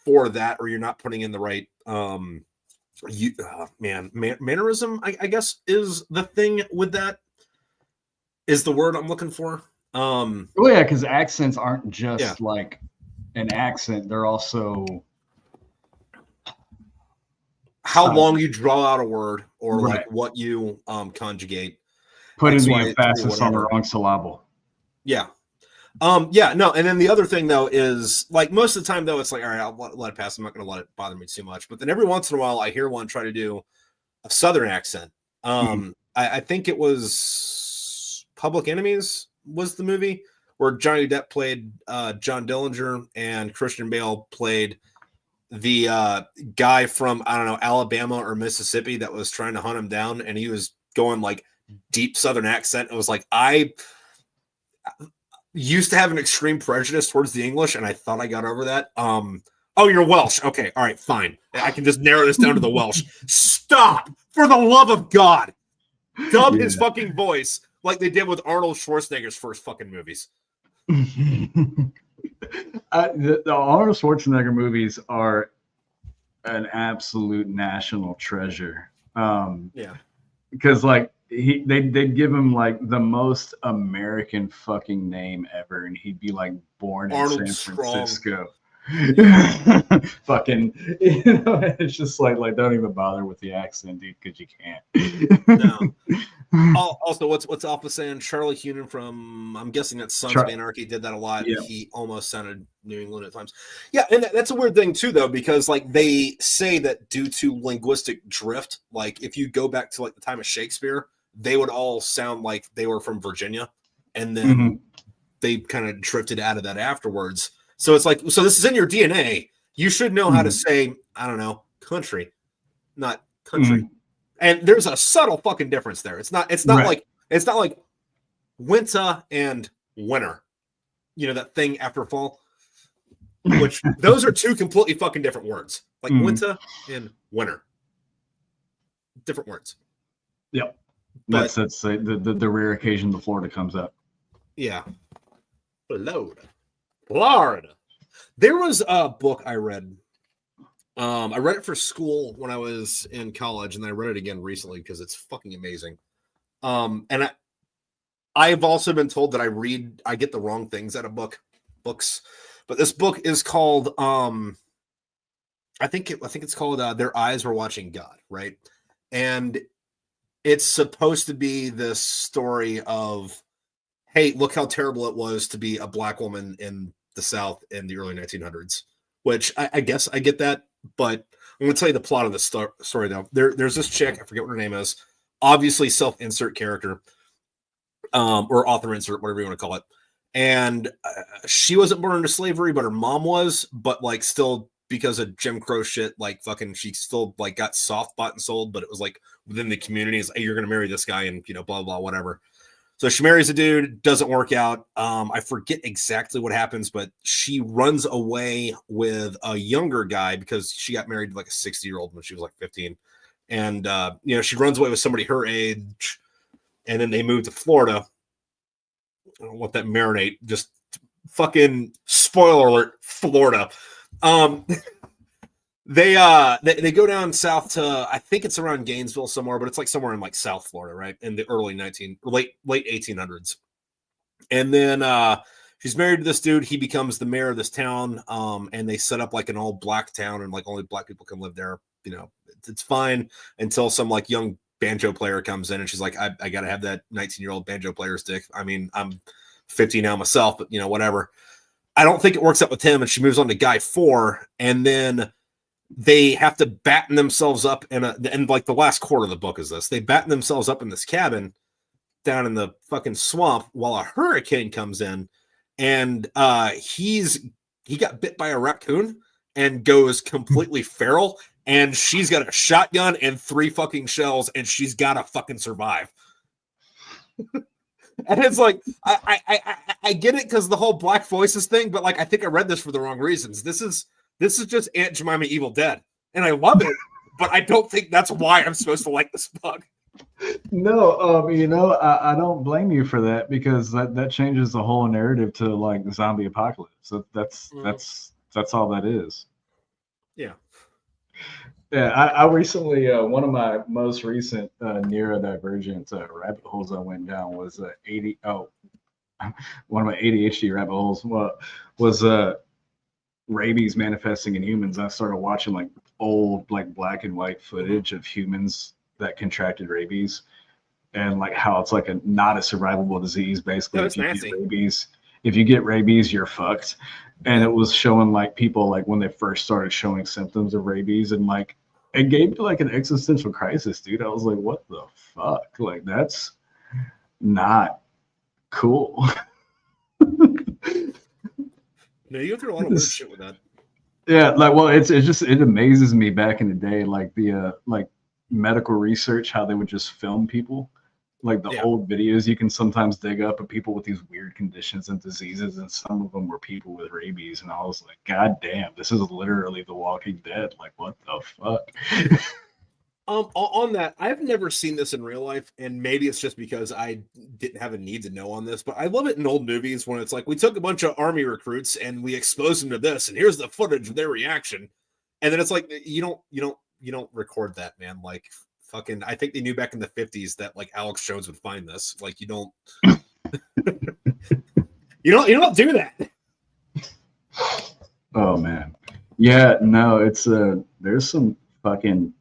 for that, or you're not putting in the right mannerism. I guess is the thing with that. Is the word I'm looking for. Well, yeah, because accents aren't just like an accent; they're also how long you draw out a word, or like what you conjugate. Putting the emphasis on the wrong syllable. Yeah. No, and then the other thing though is like most of the time though, it's like, all right, I'll let it pass. I'm not gonna let it bother me too much. But then every once in a while I hear one try to do a Southern accent. I think it was Public Enemies was the movie where Johnny Depp played John Dillinger and Christian Bale played the guy from, I don't know, Alabama or Mississippi that was trying to hunt him down, and he was going like deep Southern accent. It was like, I used to have an extreme prejudice towards the English, and I thought I got over that. Oh, you're Welsh. Okay, all right, fine. I can just narrow this down to the Welsh. Stop! For the love of God! Dub his fucking voice like they did with Arnold Schwarzenegger's first fucking movies. The Arnold Schwarzenegger movies are an absolute national treasure. Because like they'd give him like the most American fucking name ever, and he'd be like born Arnold in San Francisco. Fucking, it's just like don't even bother with the accent, dude, because you can't. No. Also, what's Alpha saying? Charlie Hunnam from, I'm guessing that Sons of Anarchy did that a lot. Yeah. He almost sounded New England at times. Yeah, and that's a weird thing too, though, because like they say that due to linguistic drift, like if you go back to like the time of Shakespeare, they would all sound like they were from Virginia, and then they kind of drifted out of that afterwards. So it's like, so this is in your DNA. You should know how to say, I don't know, country, not country. And there's a subtle fucking difference there. It's not like winter and winter. You know, that thing after fall, which those are two completely fucking different words. Like winter and winter. Different words. Yep. But that's the rare occasion the Florida comes up. Yeah. Florida. There was a book I read. I read it for school when I was in college, and then I read it again recently because it's fucking amazing. And I've also been told that I get the wrong things out of books, but this book is called I think it's called Their Eyes Were Watching God, right? And it's supposed to be this story of, hey, look how terrible it was to be a black woman in the South in the early 1900s, which I guess I get that, but I'm going to tell you the plot of the story now. There's this chick, I forget what her name is, obviously self-insert character, or author insert, whatever you want to call it. And she wasn't born into slavery, but her mom was, but like still because of Jim Crow shit, like fucking, she still like got soft bought and sold, but it was like within the community, it's like, hey, you're going to marry this guy and, you know, blah, blah, whatever. So she marries a dude, doesn't work out. I forget exactly what happens, but she runs away with a younger guy because she got married to like a 60-year-old when she was like 15. And, you know, she runs away with somebody her age, and then they move to Florida. I don't want that marinate. Just fucking spoiler alert, Florida. They go down south to, I think it's around Gainesville somewhere, but it's like somewhere in like South Florida, right? In the late 1800s. And then she's married to this dude. He becomes the mayor of this town. And they set up like an all black town, and like only black people can live there. You know, it's fine until some like young banjo player comes in, and she's like, I gotta have that 19-year-old banjo player's dick. I mean, I'm 50 now myself, but you know, whatever. I don't think it works out with him, and she moves on to guy 4, and then they have to batten themselves up and like the last quarter of the book is this. They batten themselves up in this cabin down in the fucking swamp while a hurricane comes in, and he got bit by a raccoon and goes completely feral, and she's got a shotgun and 3 fucking shells, and she's gotta fucking survive. And it's like, I get it because the whole Black Voices thing, but like I think I read this for the wrong reasons. This is just Aunt Jemima Evil Dead, and I love it, but I don't think that's why I'm supposed to like this book. No, you know, I don't blame you for that, because that changes the whole narrative to like the zombie apocalypse. So that's all that is. Yeah. Yeah, I recently, one of my most recent neurodivergent rabbit holes I went down was one of my ADHD rabbit holes was rabies manifesting in humans. I started watching like old like black and white footage of humans that contracted rabies, and like how it's like not a survivable disease. Basically, if you get rabies, you're fucked. And it was showing like people like when they first started showing symptoms of rabies, and like it gave me like an existential crisis, dude. I was like, what the fuck? Like that's not cool. No, you go through a lot of weird shit with that. Yeah, like, well, it amazes me back in the day, like the like medical research, how they would just film people, like the old videos you can sometimes dig up of people with these weird conditions and diseases, and some of them were people with rabies, and I was like, God damn, this is literally The Walking Dead. Like, what the fuck? On that, I've never seen this in real life, and maybe it's just because I didn't have a need to know on this, but I love it in old movies when it's like, we took a bunch of army recruits and we exposed them to this, and here's the footage of their reaction. And then it's like, you don't record that, man. Like fucking, I think they knew back in the 50s that like Alex Jones would find this. Like you don't you don't do that. Oh man. Yeah, no, it's there's some fucking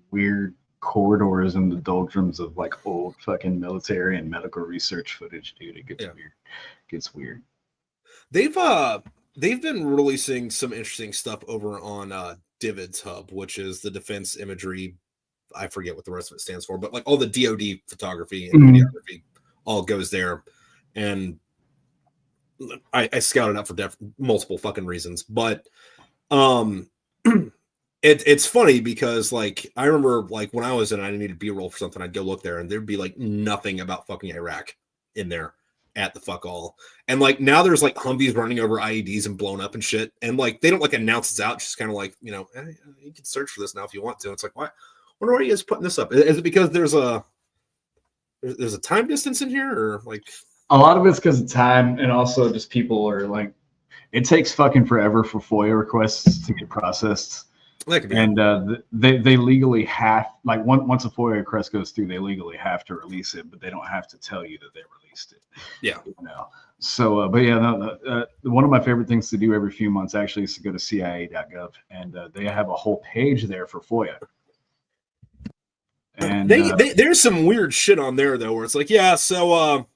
weird corridors in the doldrums of like old fucking military and medical research footage, dude. It gets weird. It gets weird. They've been releasing some interesting stuff over on Divid's Hub, which is the defense imagery. I forget what the rest of it stands for, but like all the DoD photography and videography all goes there. And I scouted up for multiple fucking reasons, but it's funny because like I remember like when I was in, I needed B-roll for something, I'd go look there and there'd be like nothing about fucking Iraq in there at the fuck all. And like now there's like Humvees running over IEDs and blown up and shit, and like they don't like announce it's out, just kind of like, you know, you can search for this now if you want to. It's like, why? Wonder why you guys putting this up? Is it because there's a there's a time distance in here, or like a lot of it's because of time, and also just people are like, it takes fucking forever for FOIA requests to get processed. that could be And they legally have, like, once a FOIA request goes through, they legally have to release it, but they don't have to tell you that they released it. Yeah. You know? So, but yeah, one of my favorite things to do every few months actually is to go to CIA.gov, and they have a whole page there for FOIA. And there's some weird shit on there though, where it's like, yeah, so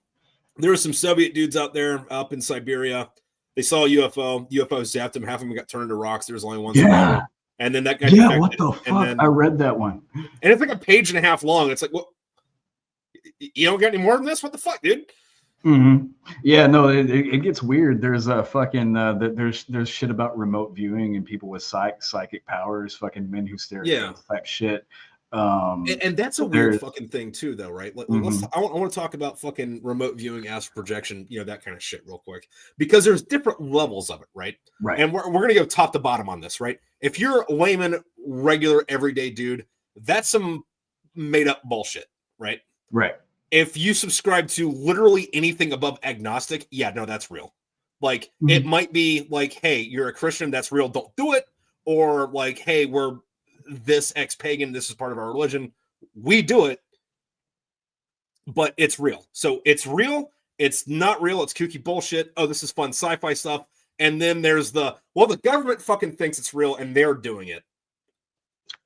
there were some Soviet dudes out there up in Siberia. They saw a UFO. UFO zapped them. Half of them got turned into rocks. There was only one survivor. And then that guy. Yeah, what the fuck? I read that one. And it's like a page and a half long. It's like, what? You don't get any more than this? What the fuck, dude? Mm-hmm. Yeah, no, it gets weird. There's a fucking there's shit about remote viewing and people with psychic powers, fucking men who stare at type shit. And that's a weird fucking thing too, though, right? Like, I want to talk about fucking remote viewing, astral projection, that kind of shit, real quick, because there's different levels of it, right? Right. And we're gonna go top to bottom on this, right? If you're a layman, regular, everyday dude, that's some made up bullshit, right? Right. If you subscribe to literally anything above agnostic, yeah, no, that's real. Like, it might be like, hey, you're a Christian, that's real, don't do it. Or like, hey, we're this ex-pagan, this is part of our religion, we do it, but it's real. So it's real, it's not real, it's kooky bullshit. Oh, this is fun sci-fi stuff. And then there's the government fucking thinks it's real and they're doing it.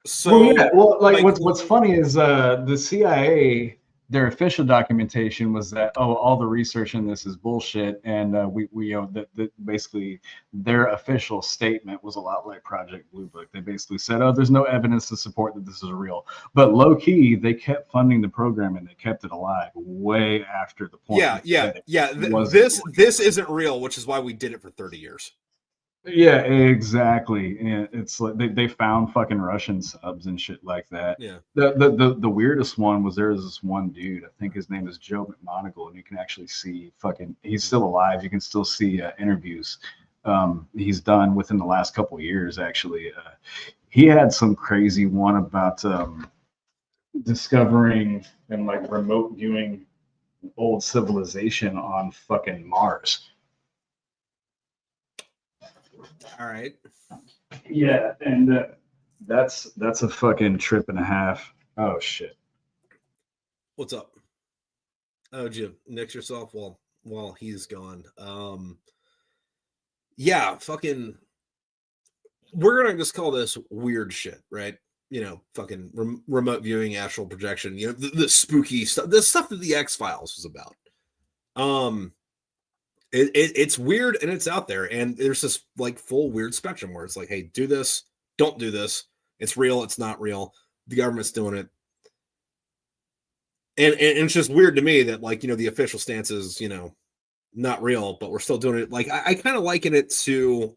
So what's funny is the CIA, their official documentation was that, all the research in this is bullshit, and we that basically their official statement was a lot like Project Blue Book. They basically said, there's no evidence to support that this is real, but low key they kept funding the program and they kept it alive way after the point. This isn't real, which is why we did it for 30 years. Yeah, exactly. And it's like they found fucking Russian subs and shit like that. Yeah. The weirdest one was, there was this one dude, I think his name is Joe McMoneagle, and you can actually see he's still alive. You can still see interviews he's done within the last couple of years. Actually, he had some crazy one about discovering and like remote viewing old civilization on fucking Mars. All right. Yeah, and that's a fucking trip and a half. Oh shit. What's up? Oh, Jim, nix yourself while he's gone. Yeah, fucking. We're gonna just call this weird shit, right? Fucking remote viewing, astral projection. The spooky stuff, the stuff that the X-Files was about. It's weird and it's out there, and there's this like full weird spectrum where it's like, hey, do this, don't do this. It's real, it's not real. The government's doing it, and it's just weird to me that like the official stance is not real, but we're still doing it. Like I kind of liken it to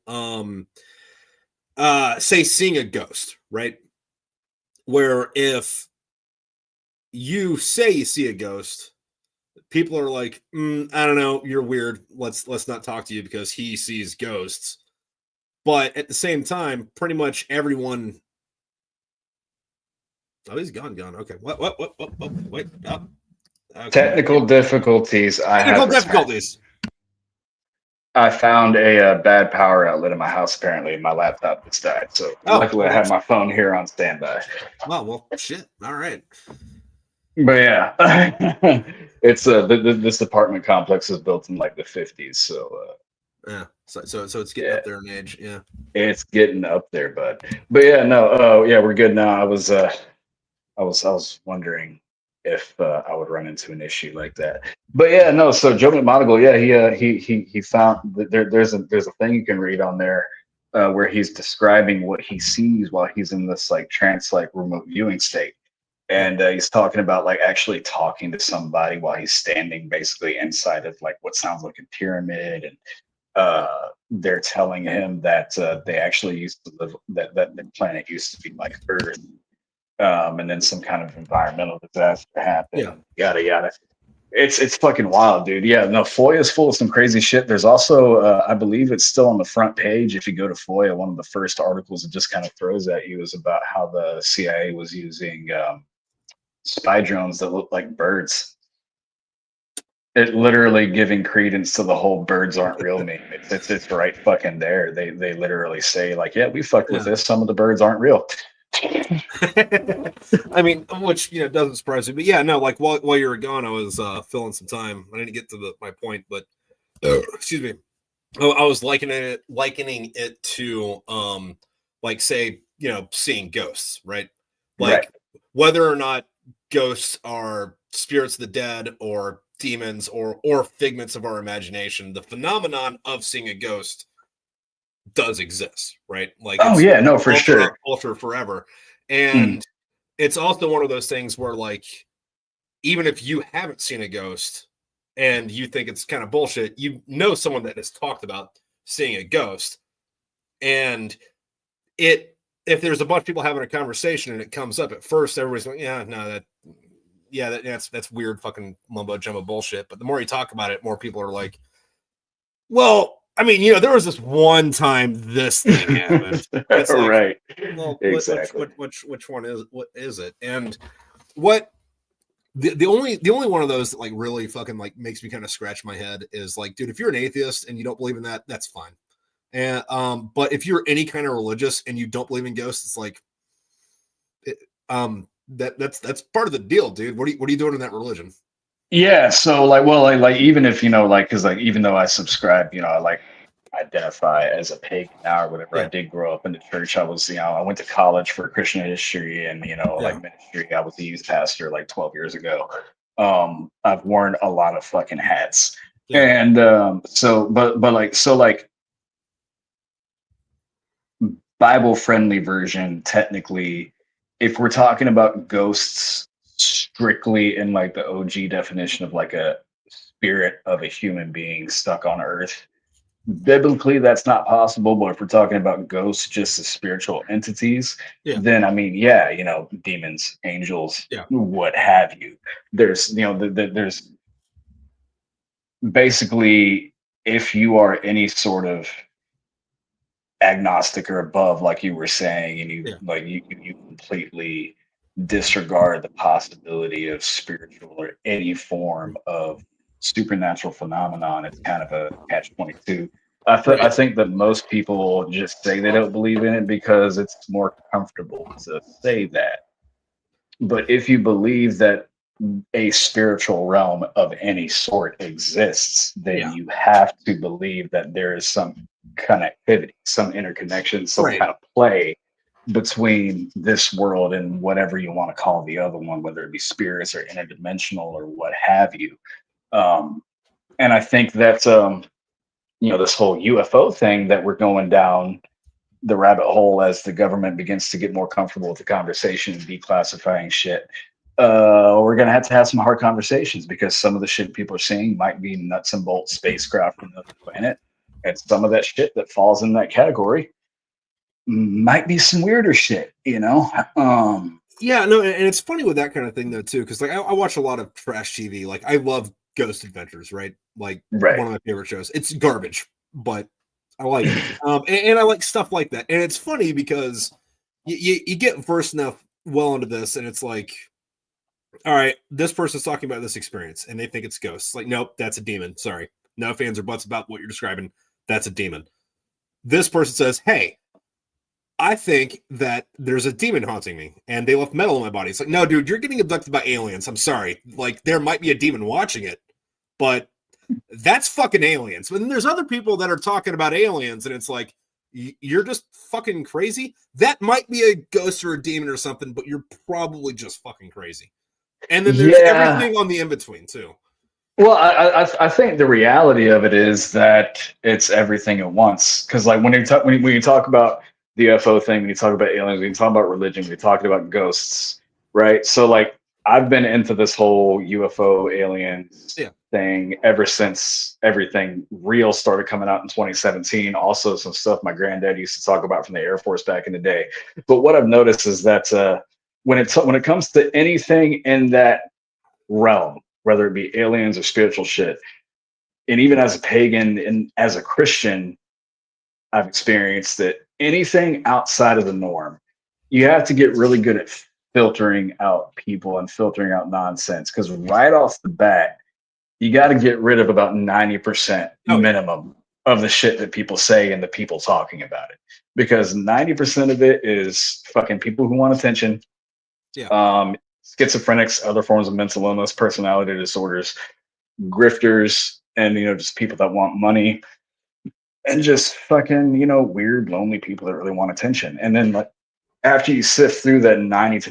say seeing a ghost, right? Where if you say you see a ghost, people are like, I don't know, you're weird. Let's not talk to you because he sees ghosts. But at the same time, pretty much everyone. Oh, he's gone. Okay. What? Wait. Oh. Okay. Technical difficulties. Difficulties. I found a bad power outlet in my house. Apparently, my laptop just died. So luckily, I have my phone here on standby. Oh well, shit. All right. But yeah, it's this apartment complex was built in like the 50s. So yeah, so it's getting up there in age. Yeah, it's getting up there, bud. But yeah, no, yeah, we're good now. I was wondering if I would run into an issue like that. But yeah, no. So Joe McMoneagle, yeah, he found that there's a thing you can read on there where he's describing what he sees while he's in this like trance, like remote viewing state. And he's talking about like actually talking to somebody while he's standing basically inside of like what sounds like a pyramid. And they're telling him that they actually used to live, that the planet used to be like Earth. And then some kind of environmental disaster happened. Yeah. Yada, yada. It's fucking wild, dude. Yeah, no, FOIA is full of some crazy shit. There's also, I believe it's still on the front page. If you go to FOIA, one of the first articles it just kind of throws at you is about how the CIA was using spy drones that look like birds it literally giving credence to the whole birds aren't real meme. It's right fucking there. They literally say like, yeah, we fucked with Yeah. this. Some of the birds aren't real. I mean, which doesn't surprise me, but yeah, no, like while you were gone, I was filling some time. I didn't get to my point, but excuse me. I was likening it to like say seeing ghosts, right? Like Right. whether or not ghosts are spirits of the dead or demons or figments of our imagination, the phenomenon of seeing a ghost does exist, right? Like Oh it's yeah, no, for all throughout sure. culture forever. Mm. And it's also one of those things where like even if you haven't seen a ghost and you think it's kind of bullshit, someone that has talked about seeing a ghost. And if there's a bunch of people having a conversation and it comes up at first, everybody's going, yeah, no, that's weird fucking mumbo jumbo bullshit. But the more you talk about it, more people are like, well, I mean, there was this one time this thing happened. And it's like, Right. well, Exactly. which one is it? And what the only one of those that like really fucking like makes me kind of scratch my head is like, dude, if you're an atheist and you don't believe in that, that's fine. And but if you're any kind of religious and you don't believe in ghosts, it's like, that's part of the deal, dude. What are you doing in that religion? Yeah, so like, well, like even if like, because like even though I subscribe, I like identify as a pagan now or whatever. I Yeah, did grow up in the church. I was, I went to college for Christian history and yeah, like ministry. I was a youth pastor like 12 years ago. I've worn a lot of fucking hats, yeah, and but like Bible friendly version technically, if we're talking about ghosts strictly in like the OG definition of like a spirit of a human being stuck on earth, biblically that's not possible. But if we're talking about ghosts just as spiritual entities, yeah, then I mean, yeah, demons, angels, yeah, what have you. There's there's basically, if you are any sort of agnostic or above, like you were saying, and you yeah. like you completely disregard the possibility of spiritual or any form of supernatural phenomenon, it's kind of a catch 22. I Right. think that most people just say they don't believe in it because it's more comfortable to say that. But if you believe that a spiritual realm of any sort exists, then Yeah. you have to believe that there is some connectivity, some interconnection, some Right. kind of play between this world and whatever you want to call the other one, whether it be spirits or interdimensional or what have you. Um, and I think that this whole UFO thing that we're going down the rabbit hole as the government begins to get more comfortable with the conversation and declassifying shit. We're gonna have to have some hard conversations because some of the shit people are saying might be nuts and bolts spacecraft from another planet, and some of that shit that falls in that category might be some weirder shit. Yeah, no, and it's funny with that kind of thing though too, because like I watch a lot of trash TV. Like I love Ghost Adventures, right? Like Right. one of my favorite shows. It's garbage, but I like it. And I like stuff like that. And it's funny because you get versed enough well into this, and it's like, all right, this person's talking about this experience, and they think it's ghosts. Like, nope, that's a demon. Sorry, no fans or buts about what you're describing. That's a demon. This person says, hey, I think that there's a demon haunting me and they left metal in my body. It's like, no, dude, you're getting abducted by aliens. I'm sorry. Like, there might be a demon watching it, but that's fucking aliens. But then there's other people that are talking about aliens, and it's like, you're just fucking crazy. That might be a ghost or a demon or something, but you're probably just fucking crazy. And then there's Yeah. everything on the in between, too. Well, I think the reality of it is that it's everything at once. Because like when you talk about the UFO thing, when you talk about aliens, when you talk about religion, when you talking about ghosts, right? So like I've been into this whole UFO aliens Yeah. thing ever since everything real started coming out in 2017. Also, some stuff my granddad used to talk about from the Air Force back in the day. But what I've noticed is that when it comes to anything in that realm, whether it be aliens or spiritual shit. And even as a pagan and as a Christian, I've experienced that anything outside of the norm, you have to get really good at filtering out people and filtering out nonsense. Because right off the bat, you got to get rid of about 90% minimum of the shit that people say and the people talking about it, because 90% of it is fucking people who want attention. Schizophrenics, other forms of mental illness, personality disorders, grifters, and just people that want money, and just fucking weird, lonely people that really want attention. And then like after you sift through that 90 to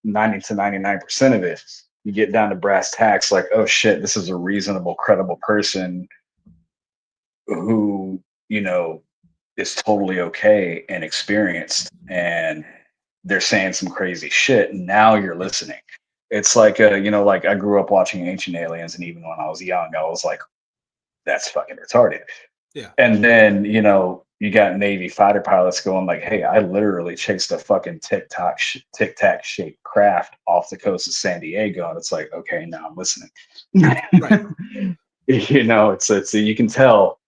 99% of it, you get down to brass tacks, like, oh shit, this is a reasonable, credible person who is totally okay and experienced, and they're saying some crazy shit, and now you're listening. It's like like I grew up watching Ancient Aliens, and even when I was young, I was like, that's fucking retarded. Yeah. And then you got Navy fighter pilots going like, hey, I literally chased a fucking tic tac shaped craft off the coast of San Diego, and it's like, okay, now I'm listening. Right. It's you can tell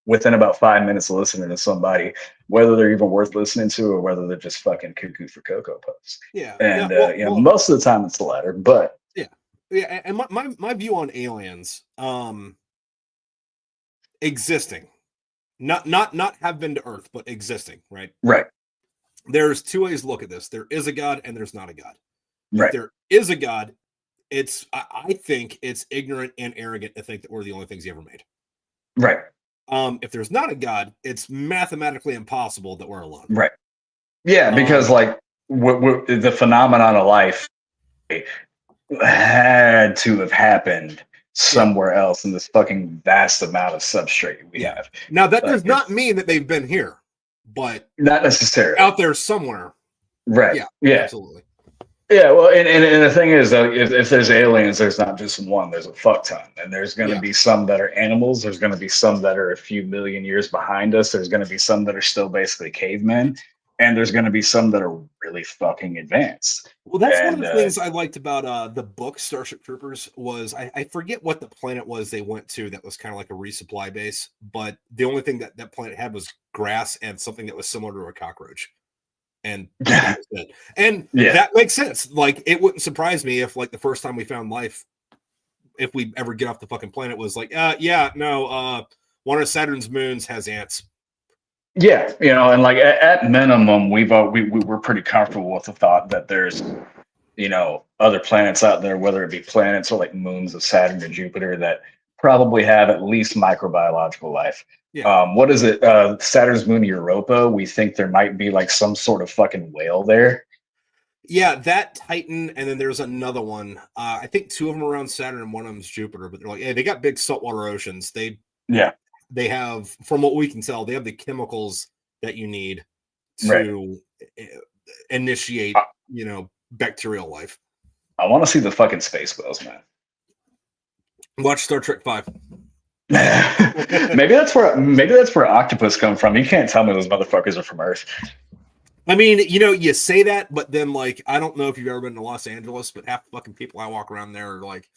within about 5 minutes of listening to somebody whether they're even worth listening to or whether they're just fucking cuckoo for Cocoa Puffs. Yeah. And most of the time it's the latter, but yeah. And my view on aliens, existing, not have been to Earth, but existing, right? Right. There's two ways to look at this. There is a God and there's not a God. Right. If there is a God, I think it's ignorant and arrogant to think that we're the only things he ever made. Right. If there's not a God, it's mathematically impossible that we're alone. Right. Yeah, because like the phenomenon of life had to have happened somewhere else in this fucking vast amount of substrate we have. Now that does not mean that they've been here, but not necessarily out there somewhere. Right. Yeah. Absolutely. Yeah, well, and the thing is that if there's aliens, there's not just one, there's a fuck ton. And there's going to be some that are animals. There's going to be some that are a few million years behind us. There's going to be some that are still basically cavemen. And there's going to be some that are really fucking advanced. Well, that's one of the things I liked about the book Starship Troopers was I forget what the planet was they went to that was kind of like a resupply base. But the only thing that planet had was grass and something that was similar to a cockroach. And that was it. And that makes sense. Like, it wouldn't surprise me if, like, the first time we found life, if we ever get off the fucking planet, was like, one of Saturn's moons has ants. Yeah, and like at minimum, we're pretty comfortable with the thought that there's, other planets out there, whether it be planets or like moons of Saturn or Jupiter, that probably have at least microbiological life. Yeah. What is it? Saturn's moon Europa. We think there might be like some sort of fucking whale there. Yeah, that Titan, and then there's another one. I think two of them are around Saturn and one of them's Jupiter. But they're like, hey, they got big saltwater oceans. They have, from what we can tell, they have the chemicals that you need to initiate, bacterial life. I want to see the fucking space whales, man. Watch Star Trek V. maybe that's where octopus come from. You can't tell me those motherfuckers are from Earth. I mean, you say that, but then, like, I don't know if you've ever been to Los Angeles, but half the fucking people I walk around there are like,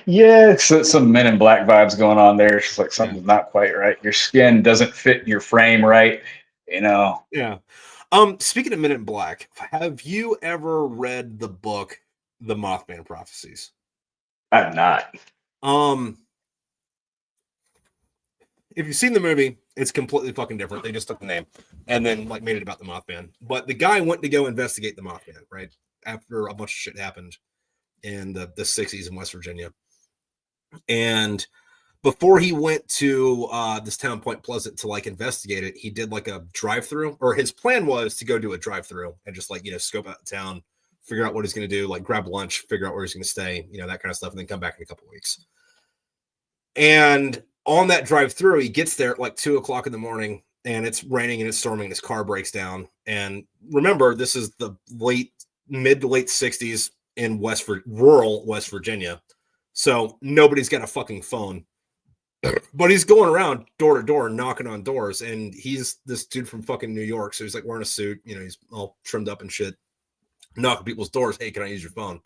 yeah, it's some Men in Black vibes going on there. It's just like something's not quite right. Your skin doesn't fit your frame right, Yeah. Speaking of Men in Black, have you ever read the book The Mothman Prophecies? I've not. If you've seen the movie, it's completely fucking different. They just took the name and then like made it about the Mothman. But the guy went to go investigate the Mothman, right? After a bunch of shit happened in the 60s in West Virginia. And before he went to this town, Point Pleasant, to like investigate it, he did like a drive-through, or his plan was to go do a drive-through and just like, scope out the town, figure out what he's going to do, like grab lunch, figure out where he's going to stay, that kind of stuff, and then come back in a couple of weeks. And on that drive-through, he gets there at like 2:00 in the morning, and it's raining and it's storming. His car breaks down. And remember, this is the mid to late 60s in rural West Virginia. So nobody's got a fucking phone. But he's going around door to door, knocking on doors, and he's this dude from fucking New York. So he's like wearing a suit, he's all trimmed up and shit, knocking people's doors. Hey, can I use your phone?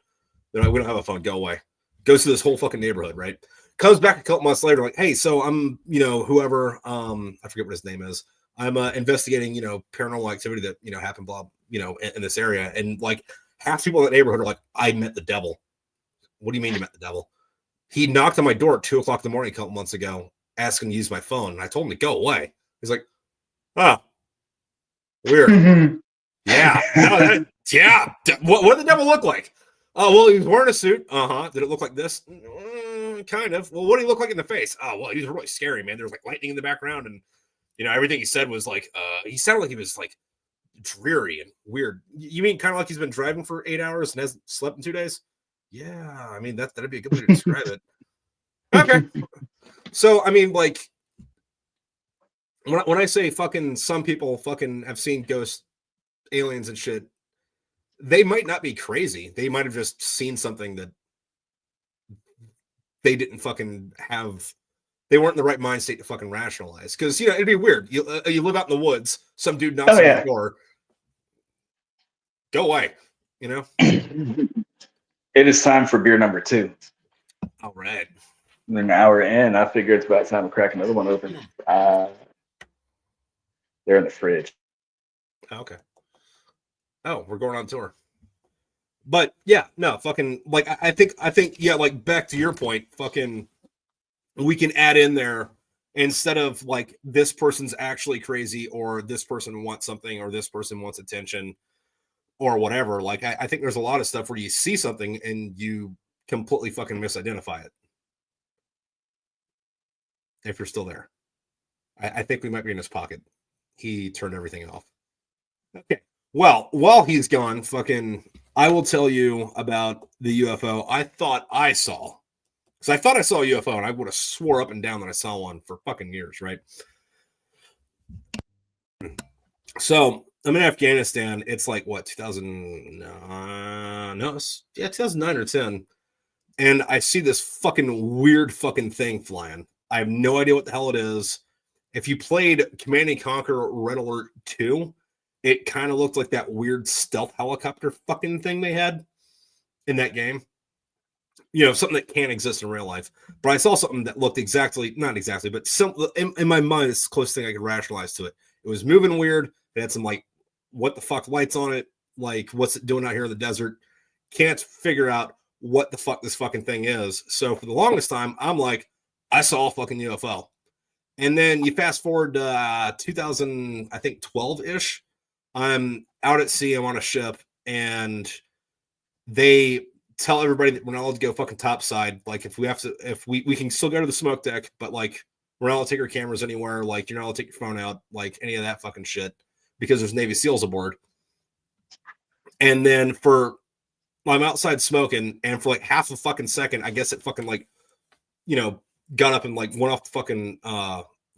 They're like, we don't have a phone. Go away. Goes to this whole fucking neighborhood, right? Comes back a couple months later, like, hey, so I'm, whoever, I forget what his name is. I'm investigating, paranormal activity that, happened, blah. in this area. And like half people in the neighborhood are like, I met the devil. What do you mean you met the devil? He knocked on my door at 2:00 in the morning a couple months ago, asking to use my phone. And I told him to go away. He's like, oh, weird. Yeah. Yeah. What did the devil look like? Oh, well, he was wearing a suit. Uh-huh. Did it look like this? Kind of. Well, what did he look like in the face? Oh, well, he was really scary, man. There was like lightning in the background, and everything he said was like, he sounded like he was like dreary and weird. You mean kind of like he's been driving for 8 hours and hasn't slept in 2 days? Yeah, I mean that'd be a good way to describe it. Okay. So I mean, like when I say fucking some people fucking have seen ghosts, aliens and shit, they might not be crazy. They might have just seen something that they didn't fucking have. They weren't in the right mind state to fucking rationalize. Because it'd be weird. You live out in the woods, some dude knocks on your door. Go away. It is time for beer number 2. All right. An hour in, I figure it's about time to crack another one open. They're in the fridge. Okay. Oh, we're going on tour. But yeah, no, fucking like I think yeah, like back to your point, fucking we can add in there instead of like this person's actually crazy or this person wants something or this person wants attention or whatever. Like I think there's a lot of stuff where you see something and you completely fucking misidentify it. If you're still there. I think we might be in his pocket. He turned everything off. Okay. Well, while he's gone, fucking, I will tell you about the UFO I thought I saw. Because I thought I saw a UFO, and I would have swore up and down that I saw one for fucking years, right? So, I'm in Afghanistan. It's like, what, 2009? No, 2009 or 10. And I see this fucking weird fucking thing flying. I have no idea what the hell it is. If you played Command & Conquer Red Alert 2, it kind of looked like that weird stealth helicopter fucking thing they had in that game. Something that can't exist in real life. But I saw something that looked not exactly, but in my mind, it's the closest thing I could rationalize to it. It was moving weird. It had some, like, what the fuck lights on it? Like, what's it doing out here in the desert? Can't figure out what the fuck this fucking thing is. So for the longest time, I'm like, I saw a fucking UFO. And then you fast forward to 2000, I think 12-ish. I'm out at sea. I'm on a ship, and they tell everybody that we're not allowed to go fucking topside. Like if we can still go to the smoke deck, but like we're not allowed to take our cameras anywhere. Like you're not allowed to take your phone out, like any of that fucking shit, because there's Navy SEALs aboard. And then I'm outside smoking, and for like half a fucking second, I guess it fucking like, got up and like went off the fucking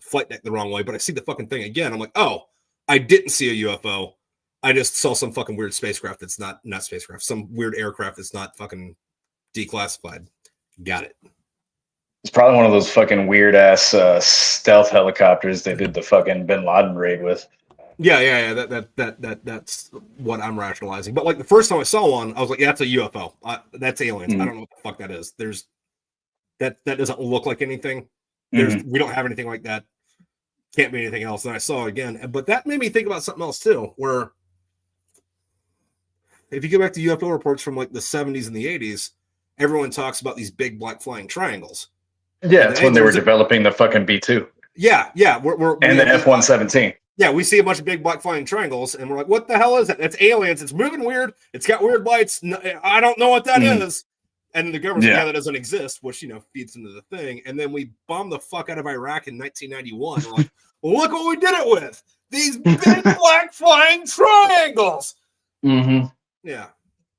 flight deck the wrong way. But I see the fucking thing again. I'm like, oh, I didn't see a UFO. I just saw some fucking weird spacecraft that's not spacecraft, some weird aircraft that's not fucking declassified. Got it. It's probably one of those fucking weird ass stealth helicopters they did the fucking Bin Laden raid with. Yeah. That's what I'm rationalizing. But like the first time I saw one, I was like, yeah, that's a UFO. That's aliens. I don't know what the fuck that is. That doesn't look like anything. We don't have anything like that. Can't be anything else. And I saw it again. But that made me think about something else too, where if you go back to UFO reports from like the 70s and the 80s, everyone talks about these big black flying triangles. Yeah, it's when they were developing the fucking B-2. Yeah. And the F-117. Yeah, we see a bunch of big black flying triangles, and we're like, what the hell is it? It's aliens. It's moving weird. It's got weird lights. I don't know what that is. And the government, that doesn't exist, which, feeds into the thing. And then we bombed the fuck out of Iraq in 1991. We're like, well, look what we did it with. These big black flying triangles. Mm-hmm. Yeah.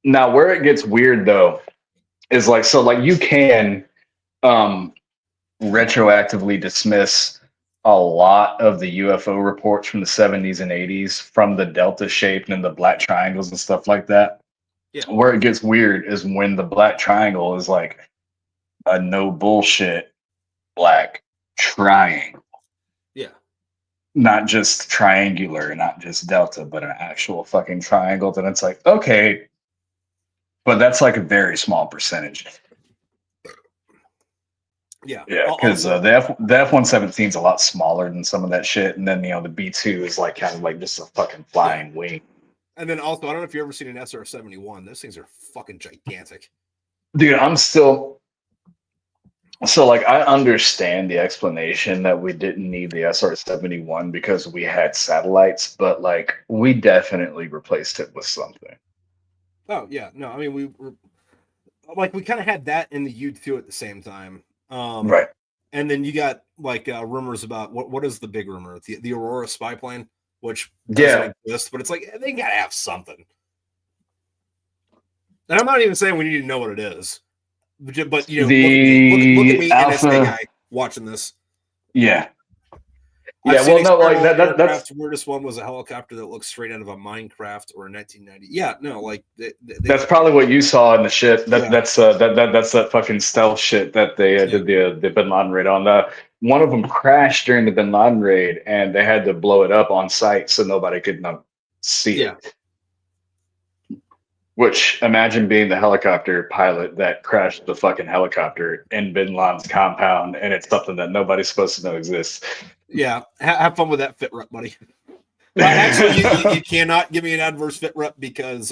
Now, where it gets weird, though, is like, so like you can retroactively dismiss a lot of the UFO reports from the 70s and 80s from the delta shape and the black triangles and stuff like that. Yeah. Where it gets weird is when the black triangle is like a no bullshit black triangle. Yeah. Not just triangular, not just delta, but an actual fucking triangle. Then it's like, okay, but that's like a very small percentage. Yeah. Yeah, because the F-117 is a lot smaller than some of that shit. And then, the B-2 is like kind of like just a fucking flying wing. And then also, I don't know if you've ever seen an SR-71. Those things are fucking gigantic. Dude, I'm still. So, like, I understand the explanation that we didn't need the SR-71 because we had satellites, but, like, we definitely replaced it with something. Oh, yeah. No, I mean, we were like, we kind of had that in the U-2 at the same time. Right. And then you got, like, rumors about what is the big rumor? The Aurora spy plane, which doesn't exist, but it's like, they got to have something. And I'm not even saying we need to know what it is. But you know, look at me, Alpha, NSA guy, watching this. Yeah. I've Well, no, like that's the weirdest one was a helicopter that looks straight out of a Minecraft or a 1990. Yeah, no, like that's probably what you saw in the shit. That's that fucking stealth shit that they did the Bin Laden raid on. One of them crashed during the Bin Laden raid, and they had to blow it up on site so nobody could see it. Which, imagine being the helicopter pilot that crashed the fucking helicopter in Bin Laden's compound, and it's something that nobody's supposed to know exists. Yeah, have fun with that fit rep, buddy. Actually, you cannot give me an adverse fit rep because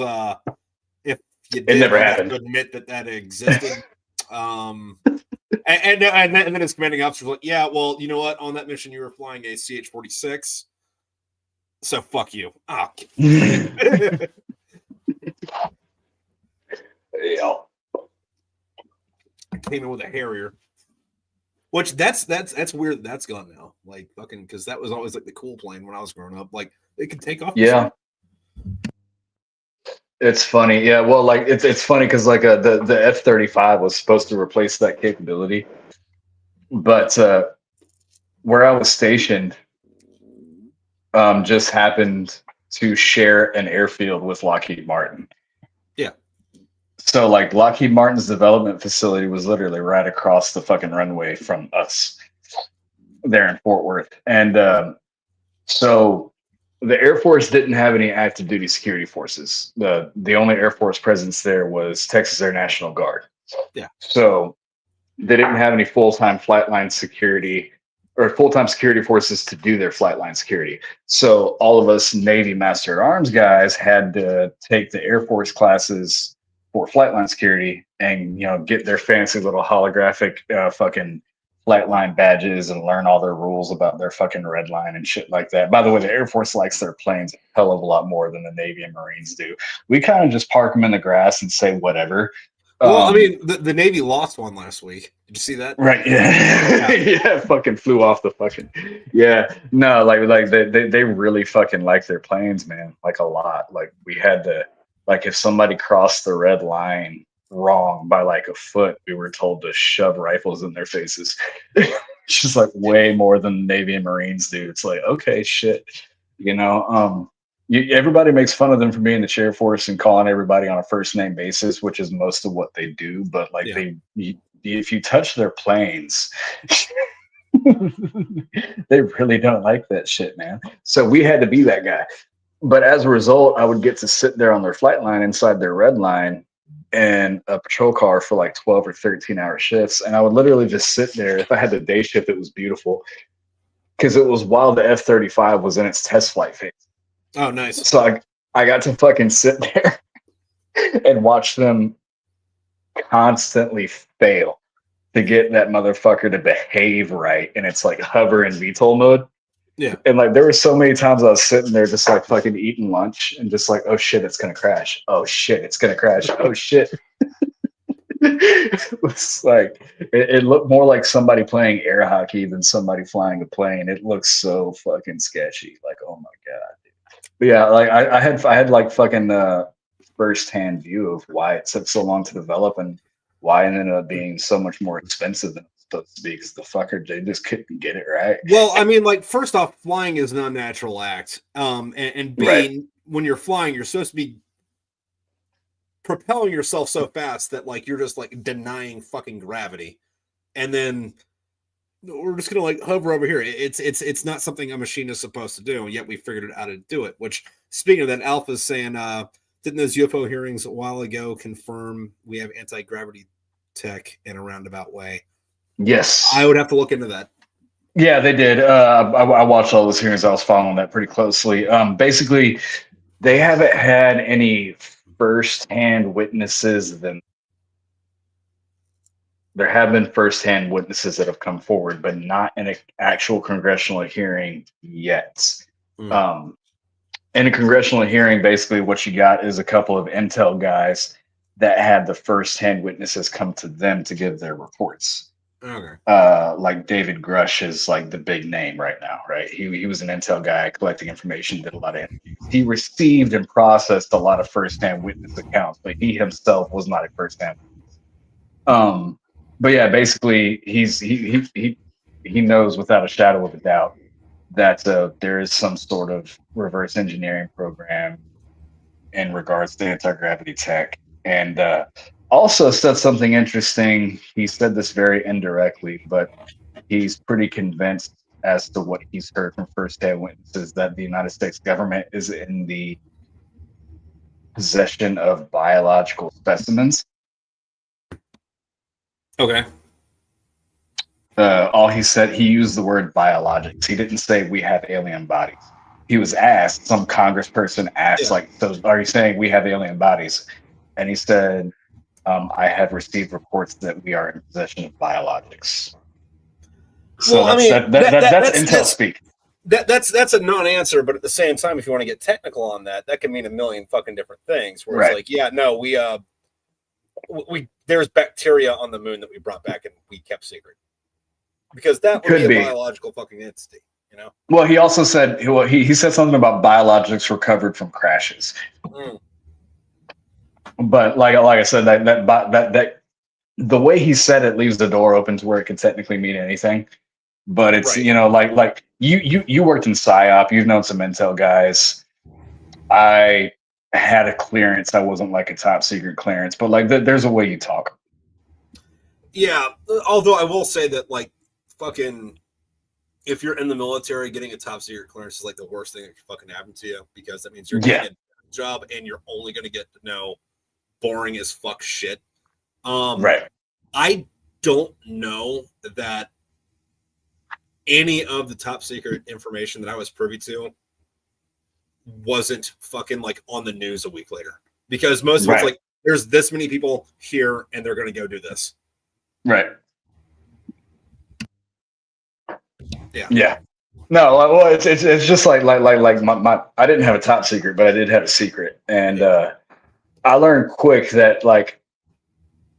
if you did, it never you happened. have to admit that existed. And then his commanding officer was like, "Yeah, well, you know what? On that mission, you were flying a CH-46, so fuck you." Oh. Yeah. I came in with a Harrier, which that's weird. That's gone now. Like fucking, because that was always like the cool plane when I was growing up. Like it could take off. Yeah. It's funny. Yeah. Well, like it's funny because like the F-35 was supposed to replace that capability, but where I was stationed just happened to share an airfield with Lockheed Martin. Yeah. So like Lockheed Martin's development facility was literally right across the fucking runway from us there in Fort Worth. And so the Air Force didn't have any active duty security forces. The only Air Force presence there was Texas Air National Guard. Yeah. So they didn't have any full-time flight line security or full-time security forces to do their flight line security. So all of us Navy Master at Arms guys had to take the Air Force classes for flight line security and, you know, get their fancy little holographic fucking flight line badges and learn all their rules about their fucking red line and shit like that. By the way, the Air Force likes their planes a hell of a lot more than the Navy and Marines do. We kind of just park them in the grass and say whatever. Well, I mean, the Navy lost one last week. Did you see that? Right. Yeah. Yeah. Fucking flew off the fucking. Yeah. No, like they really fucking like their planes, man. Like a lot. Like we had to, like if somebody crossed the red line wrong by like a foot, we were told to shove rifles in their faces. It's just like way more than the Navy and Marines do. It's like, okay, shit. You know, everybody makes fun of them for being the chair force and calling everybody on a first name basis, which is most of what they do. But like if you touch their planes, they really don't like that shit, man. So we had to be that guy. But as a result, I would get to sit there on their flight line inside their red line and a patrol car for like 12 or 13-hour shifts. And I would literally just sit there. If I had the day shift, it was beautiful because it was while the F-35 was in its test flight phase. Oh, nice. So I got to fucking sit there and watch them constantly fail to get that motherfucker to behave right. And it's like hover and VTOL mode. Yeah. And like there were so many times I was sitting there just like fucking eating lunch and just like, oh shit, it's gonna crash. Oh shit, it's gonna crash. Oh shit. It was like it looked more like somebody playing air hockey than somebody flying a plane. It looks so fucking sketchy. Like, oh my god. But yeah, like I had like fucking first-hand view of why it took so long to develop and why it ended up being so much more expensive than it's supposed to be because the fucker they just couldn't get it right. Well, I mean, like first off, flying is an unnatural act. And B, Right. when you're flying, you're supposed to be propelling yourself so fast that like you're just like denying fucking gravity. And then we're just gonna like hover over here. It's not something a machine is supposed to do, and yet we figured out how to do it. Which, speaking of that, Alpha's saying, didn't those UFO hearings a while ago confirm we have anti-gravity tech in a roundabout way? Yes. I would have to look into that. Yeah, they did. I watched all those hearings. I was following that pretty closely. Basically, They haven't had any first-hand witnesses. There have been first-hand witnesses that have come forward, but not in an actual congressional hearing yet. Mm. In a congressional hearing, basically what you got is a couple of intel guys that had the first-hand witnesses come to them to give their reports. Okay. Like David Grush is like the big name right now, right? He was an intel guy collecting information, did a lot of interviews. He received and processed a lot of first-hand witness accounts, but he himself was not a first-hand witness. But yeah, basically he knows without a shadow of a doubt that there is some sort of reverse engineering program in regards to anti-gravity tech. And also said something interesting. He said this very indirectly, but he's pretty convinced as to what he's heard from first-hand witnesses that the United States government is in the possession of biological specimens. Okay. All he said, he used the word biologics. He didn't say we have alien bodies. He was asked, some congressperson asked, like, so are you saying we have alien bodies? And he said, I have received reports that we are in possession of biologics. So Well, that's intel speak. That's a non-answer, but at the same time, if you want to get technical on that, that can mean a million fucking different things. Where it's like, yeah, no, we there's bacteria on the moon that we brought back and we kept secret because that would be a biological fucking entity, you know. Well, he also said he said something about biologics recovered from crashes. But like I said, that the way he said it leaves the door open to where it can technically mean anything. But it's Right. you know like you worked in PSYOP, you've known some intel guys. I had a clearance. I wasn't like a top secret clearance, but like there's a way you talk. Yeah, although I will say that like fucking if you're in the military, getting a top secret clearance is like the worst thing that could fucking happen to you because that means you're getting a job and you're only going to get to know boring as fuck shit. Right. I don't know that any of the top secret information that I was privy to wasn't fucking like on the news a week later because most of it's like there's this many people here and they're going to go do this. Right. Yeah. No, well, it's just like my I didn't have a top secret, but I did have a secret, and I learned quick that like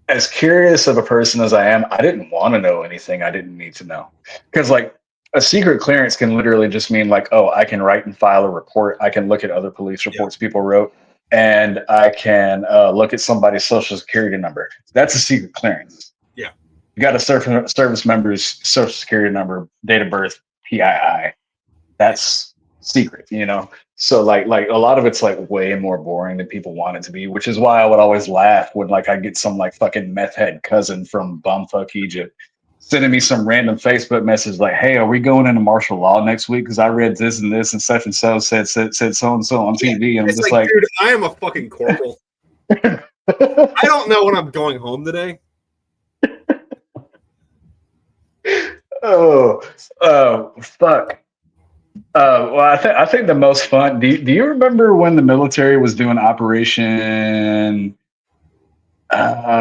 as curious of a person as I am, I didn't want to know anything I didn't need to know because like a secret clearance can literally just mean like, oh, I can write and file a report, I can look at other police reports people wrote, and I can look at somebody's social security number. That's a secret clearance. You got a service member's social security number, date of birth, PII. That's secret, you know? So like a lot of it's like way more boring than people want it to be, which is why I would always laugh when like I get some like fucking meth head cousin from bumfuck Egypt sending me some random Facebook message like, hey, are we going into martial law next week? Because I read this and such and so said so and so on TV. And I'm just like, dude, I am a fucking corporal. I don't know when I'm going home today. Fuck. Well, I think the most fun. Do you remember when the military was doing Operation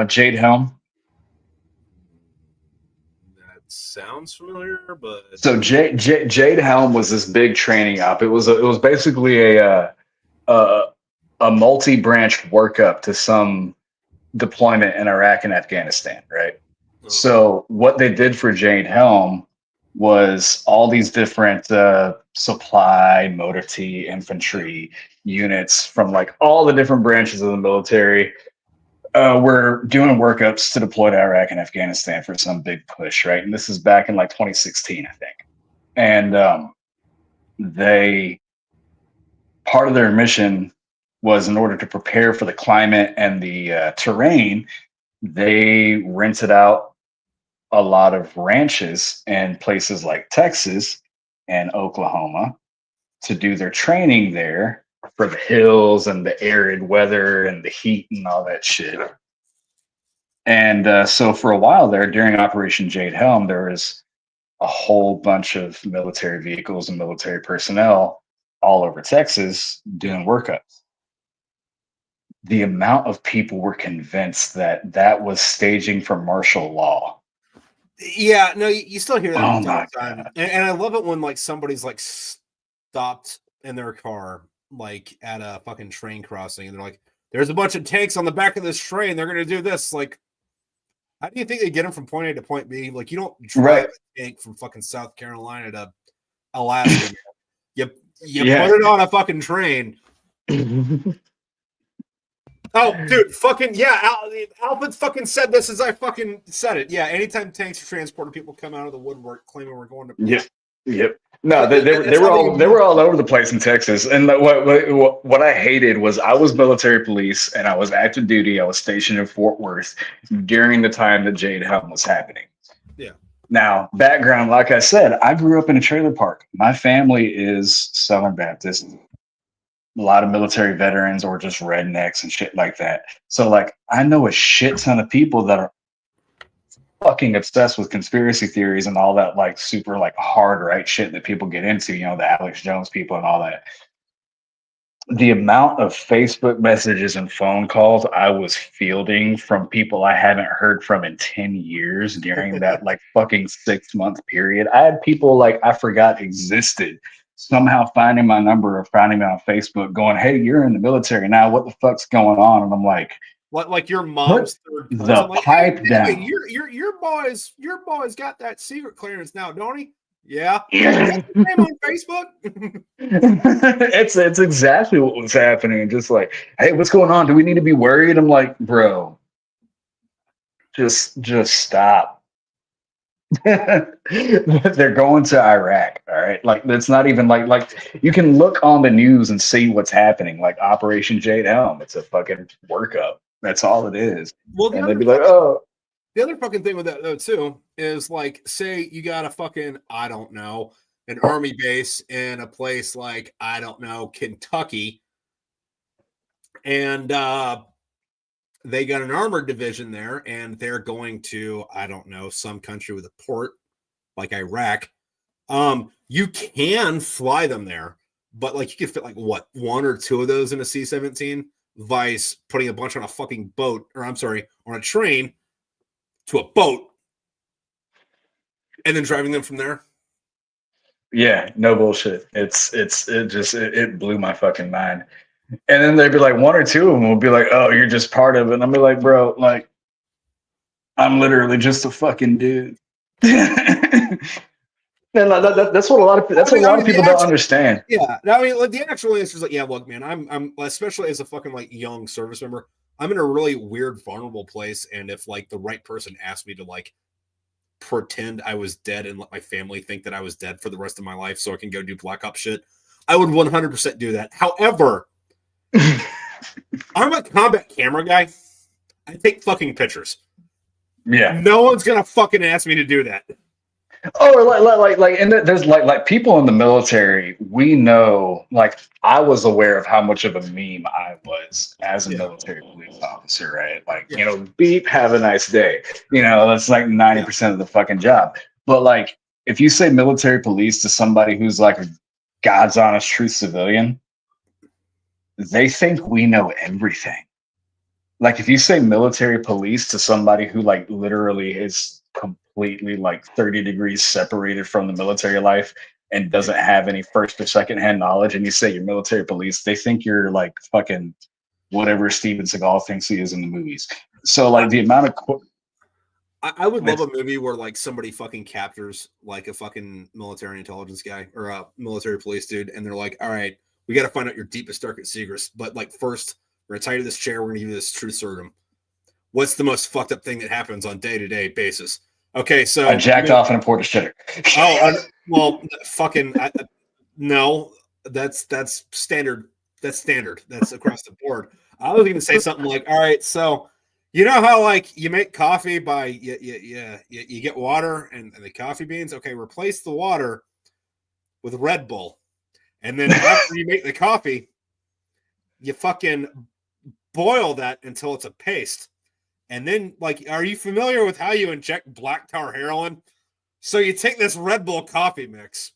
Jade Helm? That sounds familiar, but so Jade Helm was this big training op. It was basically a multi-branch workup to some deployment in Iraq and Afghanistan, right? So what they did for Jade Helm was all these different supply, motor T, infantry units from like all the different branches of the military were doing workups to deploy to Iraq and Afghanistan for some big push, right? And this is back in like 2016, I think. And part of their mission was in order to prepare for the climate and the terrain, they rented out a lot of ranches in places like Texas and Oklahoma to do their training there for the hills and the arid weather and the heat and all that shit. And so for a while there, during Operation Jade Helm, there was a whole bunch of military vehicles and military personnel all over Texas doing workups. The amount of people were convinced that that was staging for martial law. Yeah, no, you still hear that Oh from time my to time. God. And I love it when like somebody's like stopped in their car, like at a fucking train crossing, and they're like, there's a bunch of tanks on the back of this train, they're gonna do this. Like, how do you think they get them from point A to point B? Like, you don't drive Right. a tank from fucking South Carolina to Alaska. you Yeah. put it on a fucking train. Oh, dude, fucking yeah. Alfred fucking said this as I fucking said it. Yeah, anytime tanks are transported, people come out of the woodwork claiming we're going to. Yep. Yep. No, But they were all over the place in Texas. And what I hated was I was military police and I was active duty. I was stationed in Fort Worth during the time that Jade Helm was happening. Yeah. Now, background, like I said, I grew up in a trailer park. My family is Southern Baptist. A lot of military veterans or just rednecks and shit like that. So like I know a shit ton of people that are fucking obsessed with conspiracy theories and all that like super like hard right shit that people get into, you know, the Alex Jones people and all that. The amount of Facebook messages and phone calls I was fielding from people I haven't heard from in 10 years during that like fucking 6-month period. I had people like I forgot existed somehow finding my number or finding me on Facebook going, hey, you're in the military now. What the fuck's going on? And I'm like your put mom's third cousin. the Like, hey, pipe down. your boy's got that secret clearance now, don't he? Yeah. Yeah. What's his name on Facebook? It's exactly what was happening. Just like, hey, what's going on? Do we need to be worried? I'm like, bro, just stop. They're going to Iraq. All right. Like that's not even like you can look on the news and see what's happening, like Operation Jade Helm. It's a fucking workup. That's all it is. Well, And they'd be like, oh, the other fucking thing with that though too is like, say you got a fucking, I don't know, an army base in a place like, I don't know, Kentucky, and they got an armored division there, and they're going to, I don't know, some country with a port like Iraq. You can fly them there, but like you could fit like what, one or two of those in a C-17, vice putting a bunch on a fucking boat, or I'm sorry, on a train to a boat and then driving them from there. yeah, no bullshit. It blew my fucking mind. And then they'd be like, one or two of them will be like, oh, you're just part of it. And I'll be like, bro, like, I'm literally just a fucking dude. And that's what a lot of people don't understand. Yeah, I mean, like the actual answer is like, yeah, look, man, I'm especially as a fucking like young service member, I'm in a really weird, vulnerable place, and if like the right person asked me to like pretend I was dead and let my family think that I was dead for the rest of my life so I can go do black ops shit, I would 100% do that. However, I'm a combat camera guy. I take fucking pictures. Yeah. No one's gonna fucking ask me to do that. Oh, and there's like people in the military. We know, like, I was aware of how much of a meme I was as a military police officer, right? Like, you know, beep, have a nice day. You know, that's like 90% of the fucking job. But like, if you say military police to somebody who's like a God's honest truth civilian, they think we know everything. Like, if you say military police to somebody who like literally is completely like 30 degrees separated from the military life and doesn't have any first or second hand knowledge, and you say you're military police, they think you're like fucking whatever Steven Seagal thinks he is in the movies. So like the amount of I would love a movie where like somebody fucking captures like a fucking military intelligence guy or a military police dude, and they're like, all right, we got to find out your deepest, darkest secrets, but like first we're gonna tie you to this chair, we're gonna give you this truth serum. What's the most fucked up thing that happens on day-to-day basis? Okay, so I jacked off in a porta shitter. Well, fucking no, that's standard. That's standard. That's across the board. I was going to say something like, all right, so you know how like you make coffee by you get water and the coffee beans. Okay, replace the water with Red Bull, and then after you make the coffee, you fucking boil that until it's a paste. And then, like, are you familiar with how you inject black tar heroin? So you take this Red Bull coffee mix,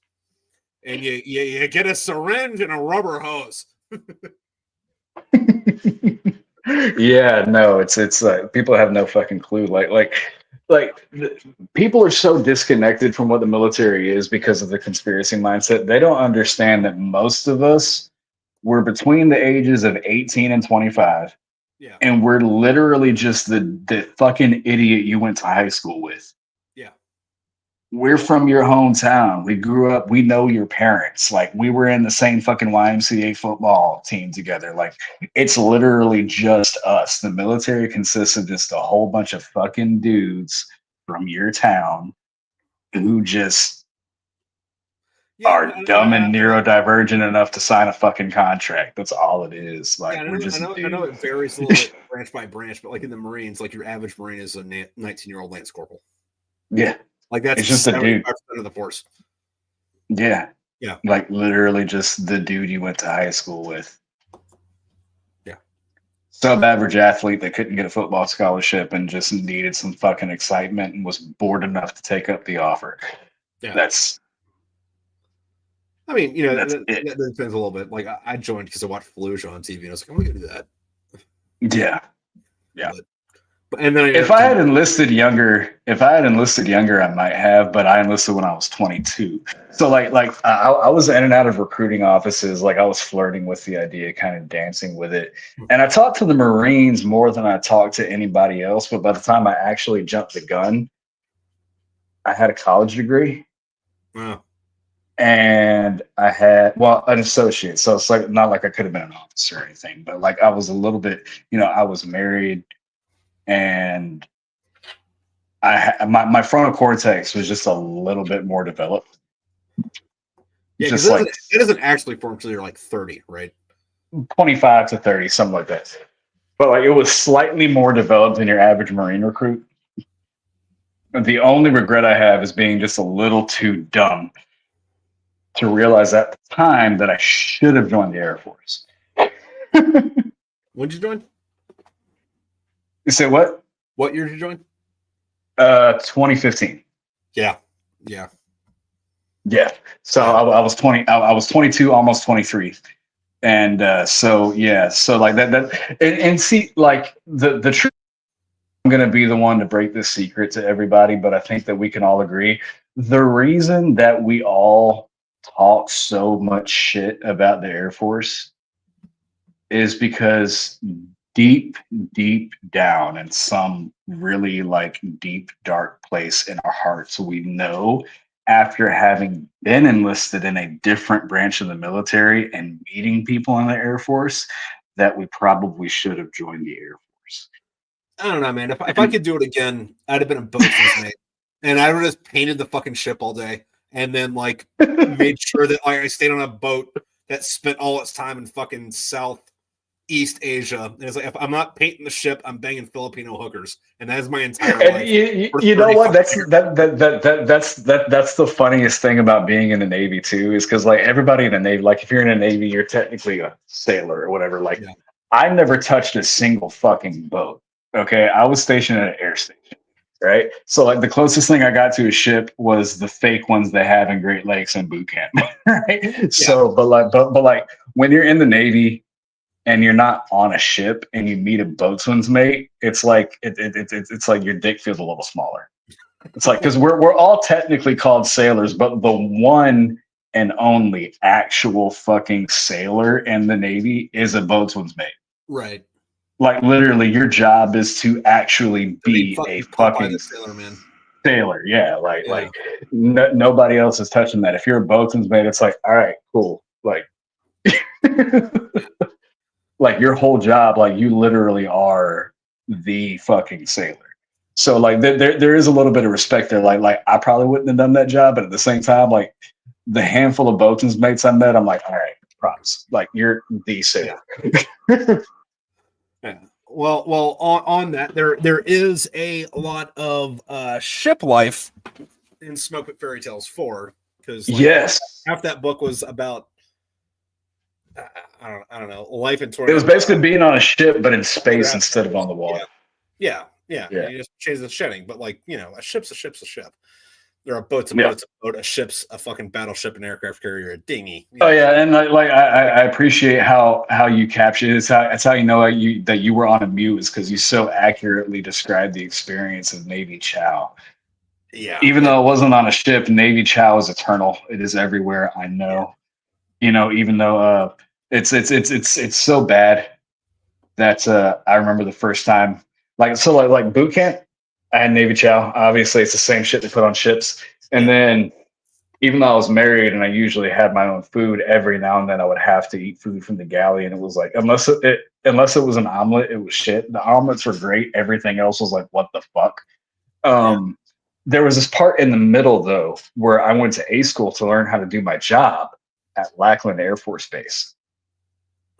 and you get a syringe and a rubber hose. Yeah, no, it's like people have no fucking clue. People are so disconnected from what the military is because of the conspiracy mindset. They don't understand that most of us were between the ages of 18 and 25, Yeah. and we're literally just the fucking idiot you went to high school with. Yeah. We're from your hometown. We grew up, we know your parents. Like, we were in the same fucking YMCA football team together. Like, it's literally just us. The military consists of just a whole bunch of fucking dudes from your town who just are dumb and neurodivergent enough to sign a fucking contract. That's all it is. Like, yeah, we're just I dudes. know it varies a little bit branch by branch, but like in the Marines, like your average Marine is a 19-year-old Lance Corporal. Yeah. Like that's It's just a dude. 75% of the force. Yeah. Yeah. Like literally just the dude you went to high school with. Yeah. Sub-average athlete that couldn't get a football scholarship and just needed some fucking excitement and was bored enough to take up the offer. Yeah. That's I mean, you know, that's that it. depends a little bit. Like I joined because I watched Fallujah on TV and I was like, I'm gonna do that. Yeah. Yeah. But and then if I had enlisted younger, I might have, but I enlisted when I was 22. So I was in and out of recruiting offices. Like I was flirting with the idea, kind of dancing with it. And I talked to the Marines more than I talked to anybody else. But by the time I actually jumped the gun, I had a college degree. Wow. And I had, well, an associate. So it's like, not like I could have been an officer or anything, but like I was a little bit, I was married. And my frontal cortex was just a little bit more developed. Yeah, just like it doesn't actually form until you're like 30, right? 25 to 30, something like that. But like it was slightly more developed than your average Marine recruit. The only regret I have is being just a little too dumb to realize at the time that I should have joined the Air Force. When did you join? You say what? What year did you join? 2015. Yeah. So I was 20. I was 22, almost 23, and so like that and see, like the truth. I'm gonna be the one to break this secret to everybody, but I think that we can all agree the reason that we all talk so much shit about the Air Force is because deep down in some really like deep dark place in our hearts we know, after having been enlisted in a different branch of the military and meeting people in the Air Force, that we probably should have joined the Air Force. I don't know, man. If I could do it again, I'd have been a boatswain's mate, and I would have just painted the fucking ship all day, and then like made sure that I stayed on a boat that spent all its time in fucking Southeast Asia. And it's like, if I'm not painting the ship, I'm banging Filipino hookers, and that is my entire life. You know what? That's the funniest thing about being in the Navy too, is because like everybody in the Navy, like if you're in the Navy, you're technically a sailor or whatever. Like I never touched a single fucking boat. Okay, I was stationed at an air station, right? So like the closest thing I got to a ship was the fake ones they have in Great Lakes and boot camp, right? Yeah. So, but like when you're in the Navy and you're not on a ship and you meet a boatswain's mate, it's like it's like your dick feels a little smaller. It's like, because we're all technically called sailors, but the one and only actual fucking sailor in the Navy is a boatswain's mate. Right. Like literally, your job is to actually be a fucking sailor, man. Sailor, yeah. Like nobody else is touching that. If you're a boatswain's mate, it's like, all right, cool. Like, like your whole job, like you literally are the fucking sailor. So like there is a little bit of respect there. Like I probably wouldn't have done that job, but at the same time, like the handful of boatswain's mates I met, I'm like, all right, props. Like you're the sailor. Yeah. Yeah. Well, on that, there is a lot of ship life in Smokepit Fairytales IV, because half that book was about I don't know, life in tornado. It was basically being on a ship, but in space instead of on the water. Yeah. You just change the shedding, but like a ship's a ship. There are boats and Yeah. boats, a ship's a fucking battleship, an aircraft carrier, a dinghy. Oh yeah, and I appreciate how you captured it. It's how you know that you were on a mute is because you so accurately described the experience of Navy Chow. Yeah. Even though it wasn't on a ship, Navy Chow is eternal. It is everywhere. I know. You know, even though it's so bad that I remember the first time like boot camp, I had Navy Chow. Obviously, it's the same shit they put on ships, and then even though I was married and I usually had my own food, every now and then I would have to eat food from the galley, and it was like unless it was an omelet, it was shit. The omelets were great. Everything else was like, what the fuck? There was this part in the middle though where I went to A school to learn how to do my job at Lackland Air Force Base.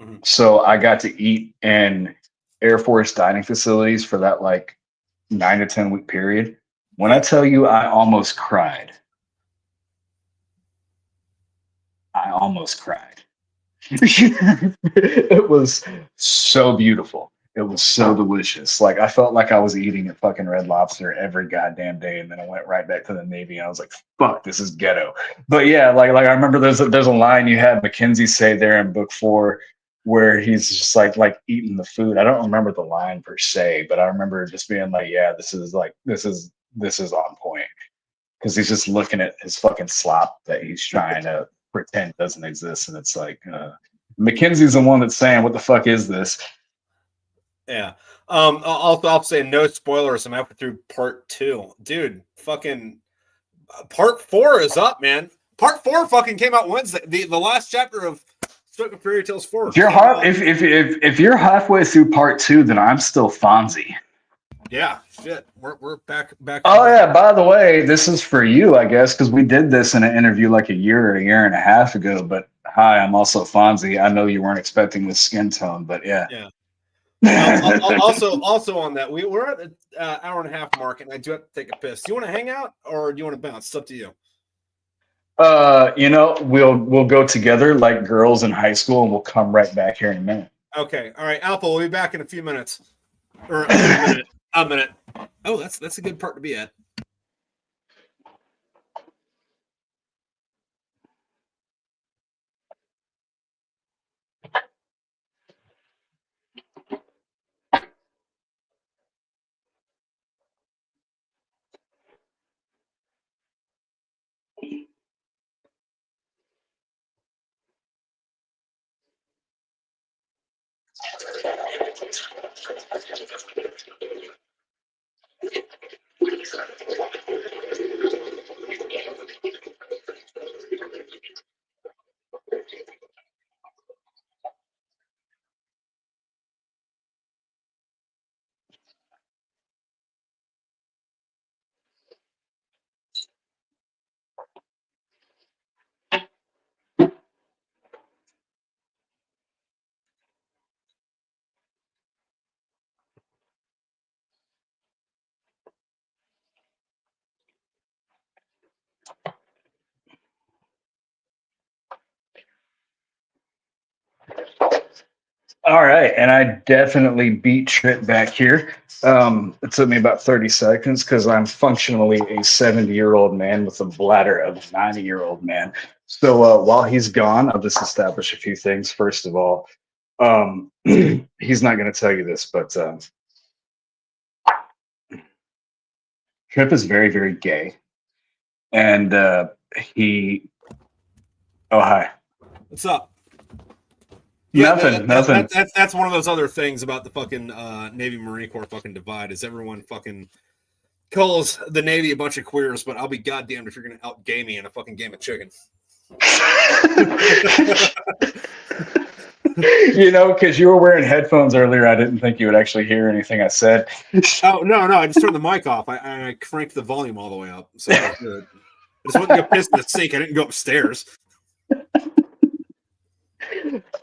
Mm-hmm. So I got to eat in Air Force dining facilities for that like 9 to 10 week period. When I tell you I almost cried. I almost cried. It was so beautiful. It was so delicious. Like I felt like I was eating at fucking Red Lobster every goddamn day, and then I went right back to the Navy, and I was like, "Fuck, this is ghetto." But yeah, like I remember there's a line you had McKenzie say there in book 4, where he's just like eating the food. I don't remember the line per se, but I remember just being like, "Yeah, this is on point," because he's just looking at his fucking slop that he's trying to pretend doesn't exist, and it's like McKenzie's the one that's saying, "What the fuck is this?" Yeah. I'll say no spoilers. I'm halfway through part 2, dude. Fucking part 4 is up, man. Part 4 fucking came out Wednesday. The last chapter of Smokepit Fairytales 4. If you're halfway through part 2, then I'm still Fonzie. Yeah, shit. We're back. Oh yeah. By the way, this is for you, I guess, because we did this in an interview like a year and a half ago. But hi, I'm also Fonzie. I know you weren't expecting this skin tone, but yeah. Yeah. Also on that, we're at the hour and a half mark, and I do have to take a piss. Do you want to hang out or do you want to bounce? It's up to you. We'll go together like girls in high school, and we'll come right back here in a minute. Okay. All right, Alpha. We'll be back in a few minutes. Or a minute. Oh, that's a good part to be at. All right, and I definitely beat Trip back here. It took me about 30 seconds because I'm functionally a 70-year-old man with a bladder of a 90-year-old man. So while he's gone, I'll just establish a few things. First of all, he's not going to tell you this, but Trip is very, very gay. And he... Oh, hi. What's up? Nothing. That's one of those other things about the fucking Navy Marine Corps fucking divide is everyone fucking calls the Navy a bunch of queers, but I'll be goddamned if you're gonna out gay me in a fucking game of chicken. Because you were wearing headphones earlier, I didn't think you would actually hear anything I said. Oh no, I just turned the mic off. I cranked the volume all the way up, so I just went to go piss in the sink. I didn't go upstairs.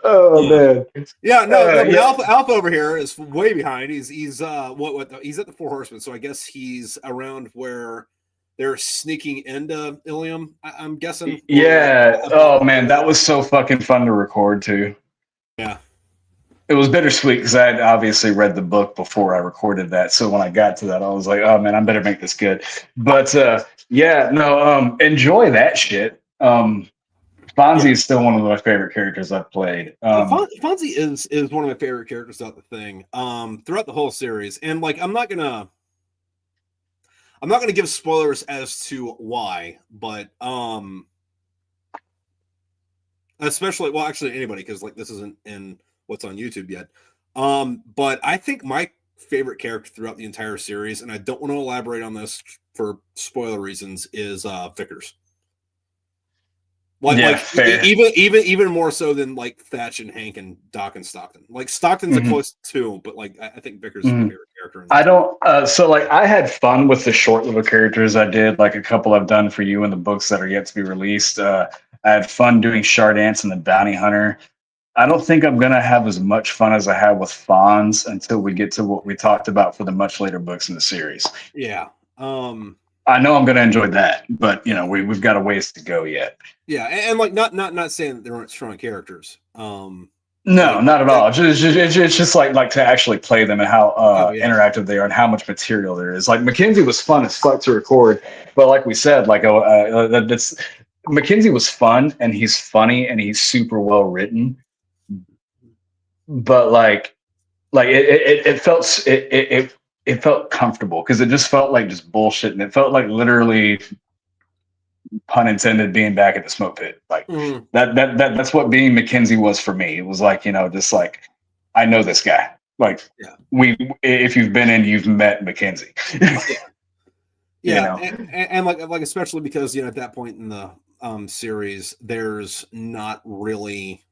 Oh man. Yeah, Alpha over here is way behind. He's what he's at the Four Horsemen, so I guess he's around where they're sneaking into Ilium, I'm guessing. Yeah. Oh man, that was so fucking fun to record too. Yeah. It was bittersweet because I had obviously read the book before I recorded that. So when I got to that, I was like, oh man, I better make this good. But Yeah, no, enjoy that shit. Fonzie is still one of my favorite characters I've played. Fonzie is one of my favorite characters throughout the thing, throughout the whole series. And like, I'm not gonna give spoilers as to why, but especially, well, actually anybody, because like this isn't in what's on YouTube yet. But I think my favorite character throughout the entire series, and I don't want to elaborate on this for spoiler reasons, is Vickers. Like fair. even more so than like Thatch and Hank and Doc and Stockton. Like Stockton's a close too, but like I think Vickers is my favorite character. I don't. So like I had fun with the short little characters I did. Like a couple I've done for you in the books that are yet to be released. I had fun doing Chardance and the Bounty Hunter. I don't think I'm gonna have as much fun as I had with Fonz until we get to what we talked about for the much later books in the series. Yeah. I know I'm gonna enjoy that, but you know we've got a ways to go yet. Yeah, and like not saying that there aren't strong characters. No, not at all. It's just like to actually play them and how interactive they are and how much material there is. Like McKenzie was fun as fuck to record, but like we said, like that's McKenzie was fun and he's funny and he's super well written. But like it felt comfortable because it just felt like just bullshit and it felt like literally, pun intended, being back at the smoke pit. Like that's what being McKenzie was for me. It was like, you know, just like I know this guy. Like if you've been in, you've met McKenzie. Yeah, you know? and like especially because you know at that point in the series, there's not really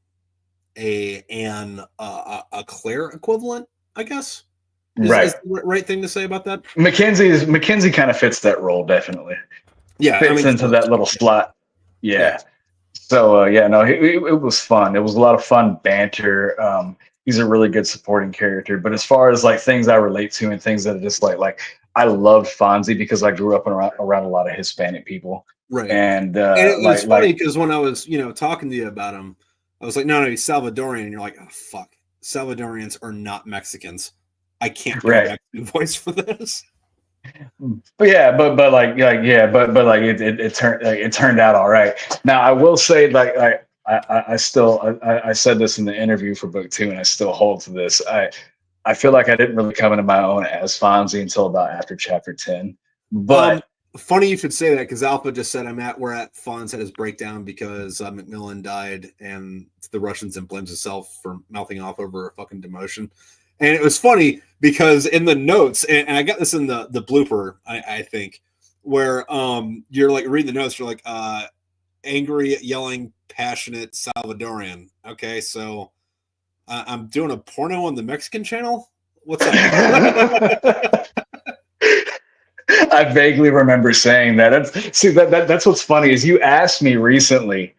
a Claire equivalent, I guess. Is the right thing to say about that? McKenzie kind of fits that role, definitely. Yeah, fits into that little slot. Yeah. So it was fun. It was a lot of fun banter. He's a really good supporting character. But as far as like things I relate to and things that are just like I love Fonzie because I grew up around a lot of Hispanic people. Right. And it was funny because when I was talking to you about him, I was like, no, he's Salvadorian. And you're like, oh fuck, Salvadorians are not Mexicans. I can't do a Mexican voice for this. But it turned out all right. Now I will say, like, I said this in the interview for book 2, and I still hold to this. I feel like I didn't really come into my own as Fonzie until about after chapter 10. But funny you should say that because Alpha just said we're at Fonz had his breakdown because Macmillan died and the Russians and blames himself for mouthing off over a fucking demotion. And it was funny because in the notes, and I got this in the blooper, I think, where you're like reading the notes, you're like angry, yelling, passionate Salvadorian. Okay, so I'm doing a porno on the Mexican channel. What's up? I vaguely remember saying that. That's what's funny is you asked me recently.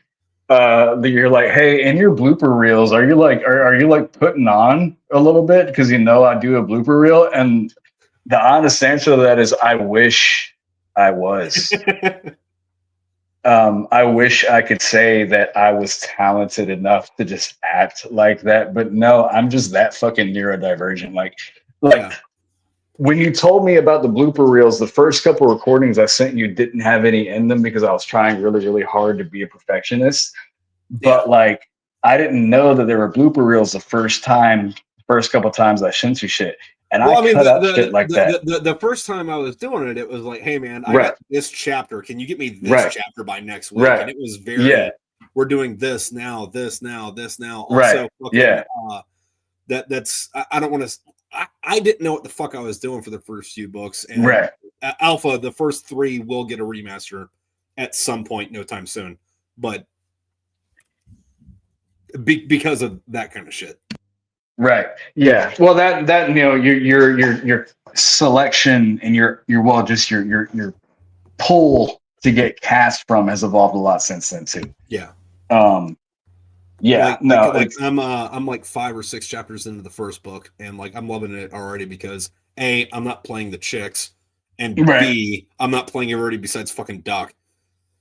You're like, hey, in your blooper reels, are you like putting on a little bit because you know I do a blooper reel? And the honest answer to that is I wish I was. I wish I could say that I was talented enough to just act like that, but no, I'm just that fucking neurodivergent. Like. When you told me about the blooper reels, the first couple recordings I sent you didn't have any in them because I was trying really, really hard to be a perfectionist. But like, I didn't know that there were blooper reels the first couple times I sent you shit. And I cut out shit like that. The first time I was doing it, it was like, hey man, I got this chapter. Can you get me this chapter by next week? And it was very, we're doing this now, this now, this now. Also, that's, I don't want to, I didn't know what the fuck I was doing for the first few books. And Alpha, the first 3 will get a remaster at some point, no time soon. But because of that kind of shit. Right. Yeah. Well, that you know, your selection and your pull to get cast from has evolved a lot since then too. Yeah. Yeah, I'm like 5 or 6 chapters into the first book, and like I'm loving it already because A, I'm not playing the chicks, and B, I'm not playing everybody besides fucking Doc.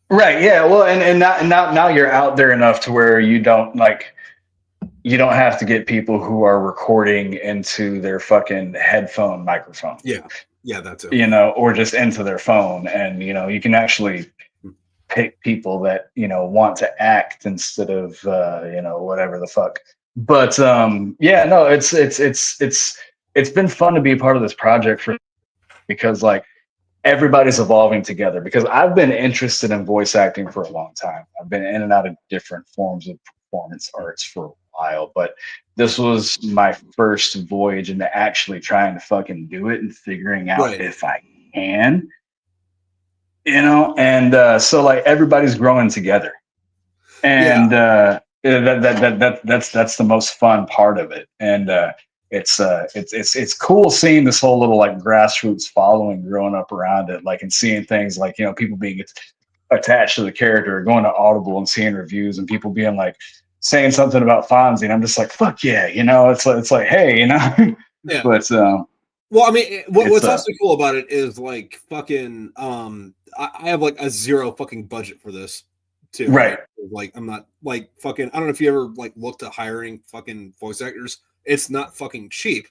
Right. Yeah. Well, and now you're out there enough to where you don't have to get people who are recording into their fucking headphone microphone. Yeah. Yeah, that too. You know, or just into their phone. And, you know, you can actually pick people that, you know, want to act instead of, you know, whatever the fuck. But yeah, no, it's been fun to be a part of this project because like everybody's evolving together, because I've been interested in voice acting for a long time. I've been in and out of different forms of performance arts for a while, but this was my first voyage into actually trying to fucking do it and figuring out Right. if I can, you know. And so like everybody's growing together, and that's the most fun part of it. And it's cool seeing this whole little like grassroots following growing up around it, like, and seeing things like, you know, people being attached to the character, going to Audible and seeing reviews and people being like saying something about Fonzie, and I'm just like, fuck yeah, you know. It's like, hey, you know. Yeah. But well, I mean, what's also cool about it is like fucking I have like a zero fucking budget for this too. right. Like I'm not like fucking, I don't know if you ever like looked at hiring fucking voice actors. It's not fucking cheap.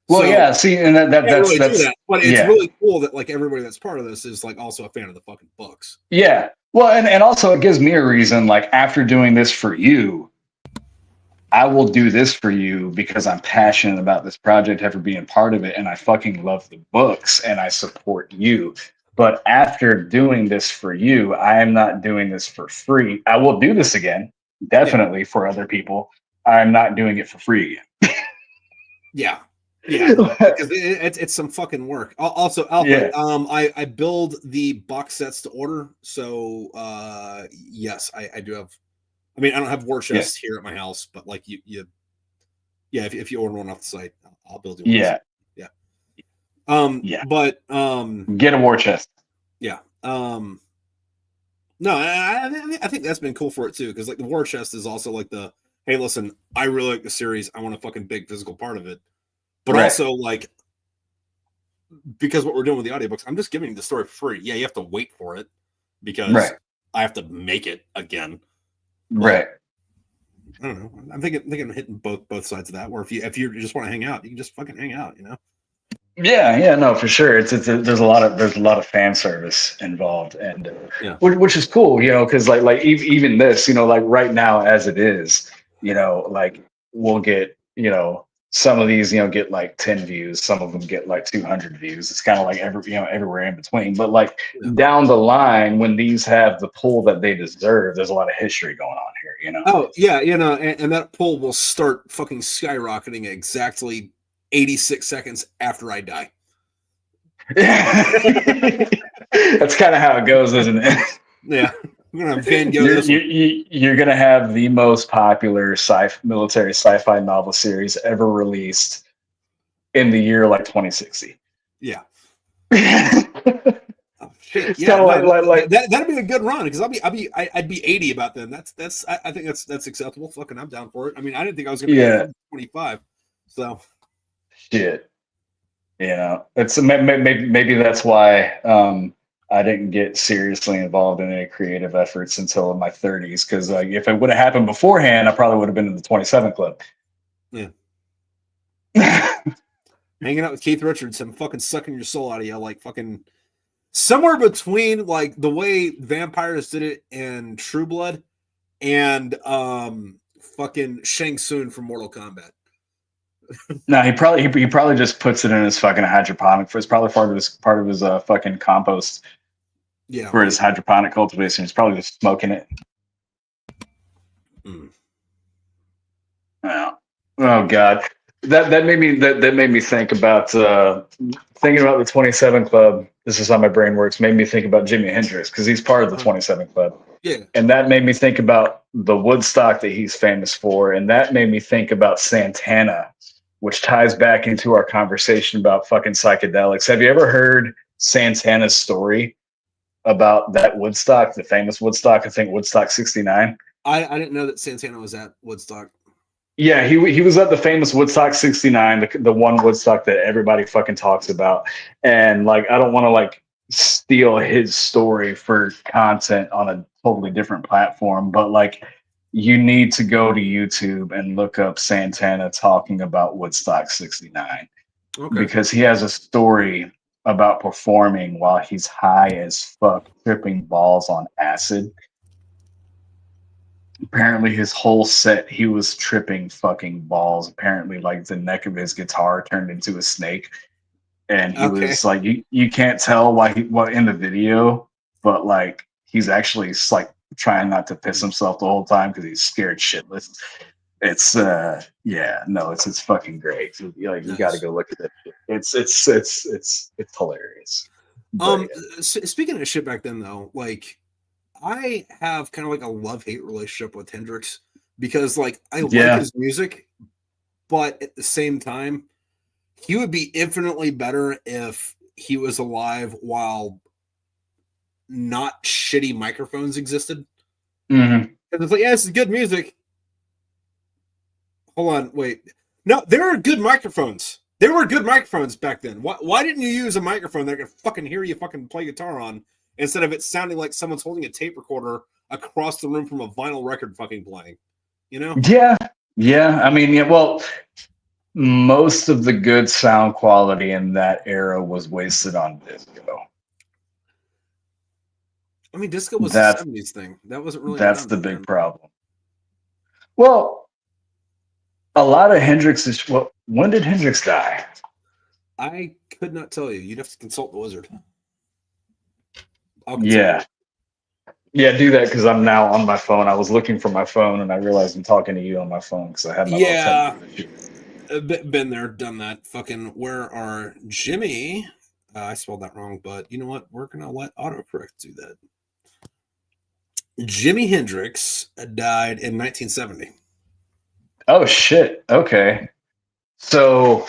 Well, So, yeah, see, and that's really do that, but it's yeah. really cool that like everybody that's part of this is like also a fan of the fucking books. Yeah. Well, and also it gives me a reason, like, after doing this for you, I will do this for you because I'm passionate about this project, ever being part of it, and I fucking love the books and I support you. But after doing this for you, I am not doing this for free. I will do this again, definitely, for other people. I'm not doing it for free again. Yeah. Yeah, because it's some fucking work. Also, Alpha, I build the box sets to order. So yes, I do have. I mean, I don't have war chests here at my house, but like you if you order one off the site, I'll build you one. Yeah. But get a war chest. Yeah. No, I think that's been cool for it too, because like the war chest is also like the, hey, listen, I really like the series. I want a fucking big physical part of it. But also, like, because what we're doing with the audiobooks, I'm just giving you the story for free. Yeah, you have to wait for it because I have to make it again. But, I don't know. I'm thinking of hitting both sides of that. Where if you just want to hang out, you can just fucking hang out, you know? Yeah, no, for sure. There's a lot of fan service involved, and which is cool, you know, because like even this, you know, like right now as it is, you know, like we'll get, you know, some of these, you know, get like 10 views, some of them get like 200 views. It's kind of like everywhere in between. But like down the line, when these have the pull that they deserve, there's a lot of history going on here, you know? Oh yeah, you know, and that pull will start fucking skyrocketing exactly 86 seconds after I die. That's kind of how it goes, isn't it? Yeah. We're gonna Van Gogh you're gonna have the most popular military sci-fi novel series ever released in the year like 2060. Yeah. Oh, shit. Yeah, like that'd be a good run, because I'd be 80 about then. I think that's acceptable. Fucking, I'm down for it. I mean, I didn't think I was gonna be 25. So shit. You know, it's maybe that's why I didn't get seriously involved in any creative efforts until in my 30s, because like if it would have happened beforehand, I probably would have been in the 27 Club. Yeah. Hanging out with Keith Richards and fucking sucking your soul out of you, like fucking somewhere between like the way vampires did it in True Blood and fucking Shang Tsung from Mortal Kombat. No, he probably just puts it in his fucking hydroponic. It's probably part of his fucking compost. Yeah, for his hydroponic cultivation. He's probably just smoking it. Yeah. Oh God, that made me think about thinking about the 27 Club. This is how my brain works. Made me think about Jimi Hendrix, because he's part of the 27 Club. Yeah. And that made me think about the Woodstock that he's famous for, and that made me think about Santana, which ties back into our conversation about fucking psychedelics. Have you ever heard Santana's story about that Woodstock, the famous Woodstock? I think Woodstock 69. I didn't know that Santana was at Woodstock. Yeah, he was at the famous Woodstock 69, the one Woodstock that everybody fucking talks about. And like, I don't want to like steal his story for content on a totally different platform, but like, you need to go to YouTube and look up Santana talking about Woodstock 69. Okay. Because he has a story about performing while he's high as fuck, tripping balls on acid. Apparently, his whole set, he was tripping fucking balls. Apparently, like the neck of his guitar turned into a snake, and he Okay. was like, you can't tell what in the video, but like he's actually like trying not to piss himself the whole time because he's scared shitless. It's it's fucking great. Like you got to Nice. go look at it. It's hilarious. But, Speaking of shit back then though, like I have kind of like a love-hate relationship with Hendrix because like I like his music, but at the same time, he would be infinitely better if he was alive while not shitty microphones existed. mhm. And it's like, yeah, this is good music. Hold on, wait. No, there are good microphones. There were good microphones back then. Why didn't you use a microphone that could fucking hear you fucking play guitar on instead of it sounding like someone's holding a tape recorder across the room from a vinyl record fucking playing? You know? Yeah. I mean, yeah. Well, most of the good sound quality in that era was wasted on disco. I mean, disco was That's a 70s thing. That wasn't really that's around the back big then. problem. Well, a lot of Hendrix is when did Hendrix die? I could not tell you. You'd have to consult the wizard. I'll consult Yeah. Yeah, do that because I'm now on my phone. I was looking for my phone and I realized I'm talking to you on my phone because I have my little technical issue. Been there, done that. Fucking, where are Jimmy? I spelled that wrong, but you know what? We're gonna let autocorrect do that. Jimi Hendrix died in 1970. Oh shit. Okay. So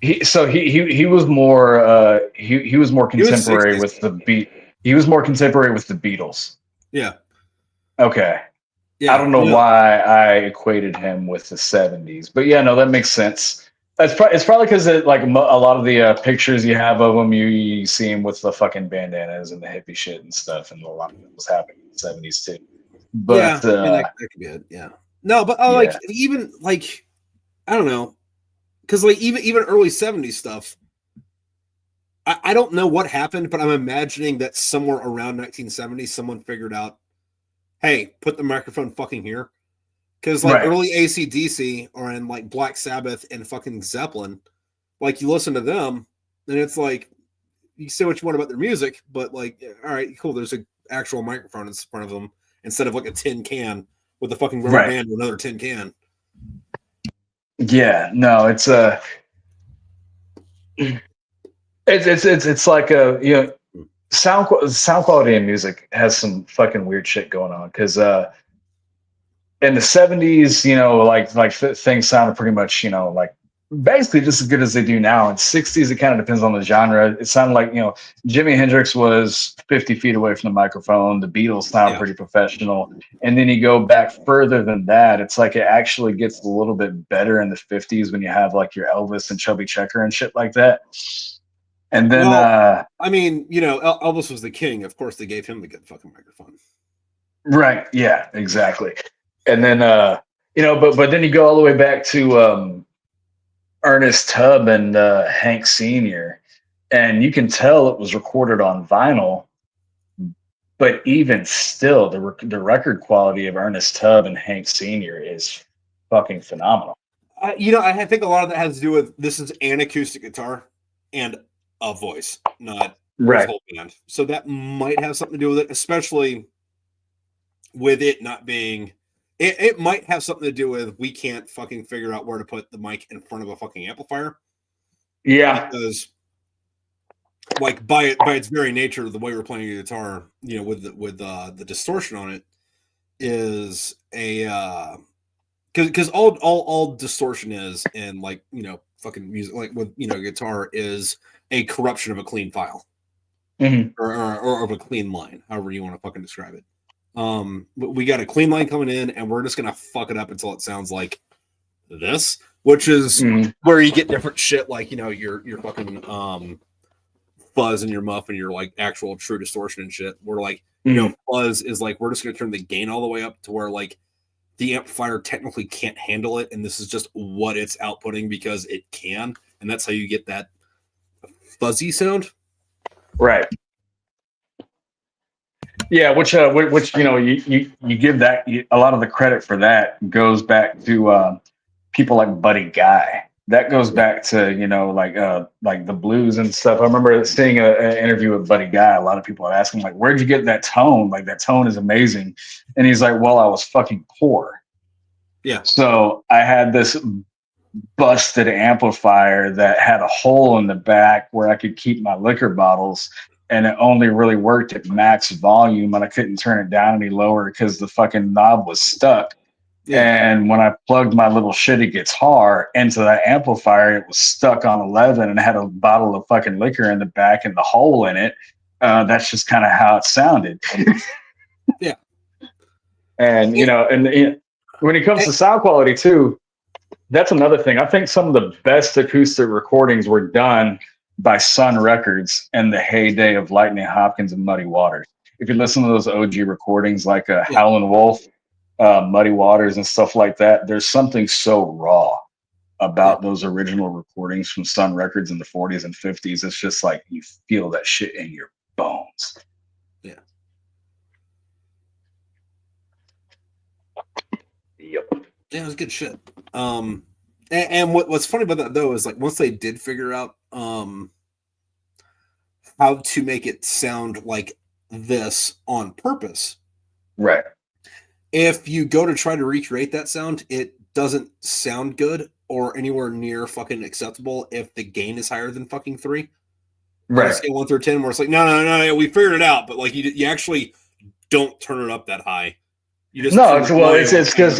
he was more he was more He was contemporary 60s. with the beat. He was more contemporary with the Beatles. Yeah. Okay. Yeah. I don't know why I equated him with the 70s, but yeah, no, that makes sense. It's probably because like a lot of the pictures you have of him, you see him with the fucking bandanas and the hippie shit and stuff, and a lot of it was happening in the 70s too. But I mean, that could be it. Yeah. No, but like yeah. even like I don't know, because like even early 70s stuff. I don't know what happened, but I'm imagining that somewhere around 1970, someone figured out, hey, put the microphone fucking here. Because like Right. early AC/DC or in like Black Sabbath and fucking Zeppelin, like you listen to them, and it's like you say what you want about their music, but like, all right, cool. There's an actual microphone in front of them instead of like a tin can with a fucking rubber band and another tin can. Yeah, no, it's like a sound quality in music has some fucking weird shit going on because in the 70s, things sounded pretty much, like basically just as good as they do now. In 60s, it kind of depends on the genre. It sounded like, Jimi Hendrix was 50 feet away from the microphone. The Beatles sound pretty professional. And then you go back further than that. It's like it actually gets a little bit better in the 50s when you have like your Elvis and Chubby Checker and shit like that. And then, I mean, Elvis was the king. Of course, they gave him the good fucking microphone. Right. Yeah, exactly. And then, but then you go all the way back to Ernest Tubb and Hank Sr., and you can tell it was recorded on vinyl. But even still, the record quality of Ernest Tubb and Hank Sr. is fucking phenomenal. I think a lot of that has to do with this is an acoustic guitar and a voice, not his whole band. So that might have something to do with it, especially with it not being. It might have something to do with we can't fucking figure out where to put the mic in front of a fucking amplifier. Yeah, because like by its very nature, the way we're playing a guitar, with the distortion on it is a because all distortion is in like fucking music, like with guitar, is a corruption of a clean file or of a clean line, however you want to fucking describe it. We got a clean line coming in, and we're just gonna fuck it up until it sounds like this, which is where you get different shit, like your fucking fuzz and your muff and your like actual true distortion and shit. Where like fuzz is like we're just gonna turn the gain all the way up to where like the amplifier technically can't handle it, and this is just what it's outputting because it can, and that's how you get that fuzzy sound. Right. Yeah, which you know, you give that a lot of the credit for that goes back to people like Buddy Guy. That goes back to, you know, like the blues and stuff. I remember seeing an interview with Buddy Guy. A lot of people had asked him, like, where'd you get that tone? Like, that tone is amazing. And he's like, well, I was fucking poor. Yeah. So I had this busted amplifier that had a hole in the back where I could keep my liquor bottles, and it only really worked at max volume, and I couldn't turn it down any lower because the fucking knob was stuck. Yeah. And when I plugged my little shitty guitar into that amplifier, it was stuck on 11 and had a bottle of fucking liquor in the back and the hole in it. That's just kind of how it sounded. Yeah. And, you know, and when it comes to sound quality too, that's another thing. I think some of the best acoustic recordings were done by Sun Records in the heyday of Lightning Hopkins and Muddy Waters. If you listen to those OG recordings like Howlin' Wolf, Muddy Waters and stuff like that, there's something so raw about those original recordings from Sun Records in the 40s and 50s. It's just like you feel that shit in your bones. Yeah. Yep. Yeah, it was good shit. And what's funny about that though is like once they did figure out how to make it sound like this on purpose, right? If you go to try to recreate that sound, it doesn't sound good or anywhere near fucking acceptable if the gain is higher than fucking 3. Right. Scale 1 through 10, where it's like, no, we figured it out, but like you actually don't turn it up that high. You just it's because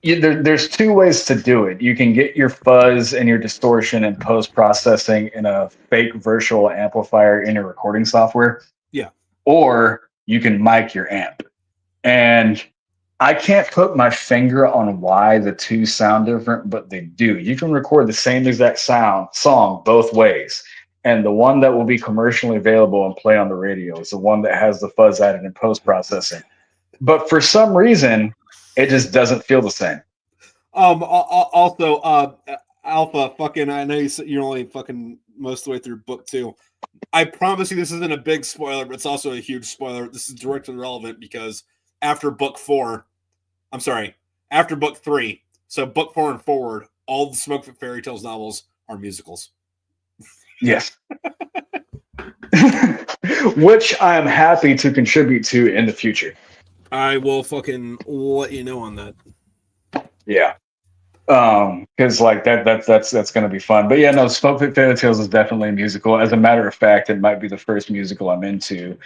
there's two ways to do it. You can get your fuzz and your distortion and post processing in a fake virtual amplifier in your recording software. Yeah. Or you can mic your amp. And I can't put my finger on why the two sound different, but they do. You can record the same exact song both ways. And the one that will be commercially available and play on the radio is the one that has the fuzz added in post processing. But for some reason, it just doesn't feel the same. Also, Alpha, fucking, I know you're only fucking most of the way through book 2. I promise you this isn't a big spoiler, but it's also a huge spoiler. This is directly relevant because after book 3, so book 4 and forward, all the Smokepit Fairytales novels are musicals. Yes. Which I am happy to contribute to in the future. I will fucking let you know on that. Yeah. Because like that's gonna be fun. But yeah, no, Smokepit Fairytales is definitely a musical. As a matter of fact, it might be the first musical I'm into.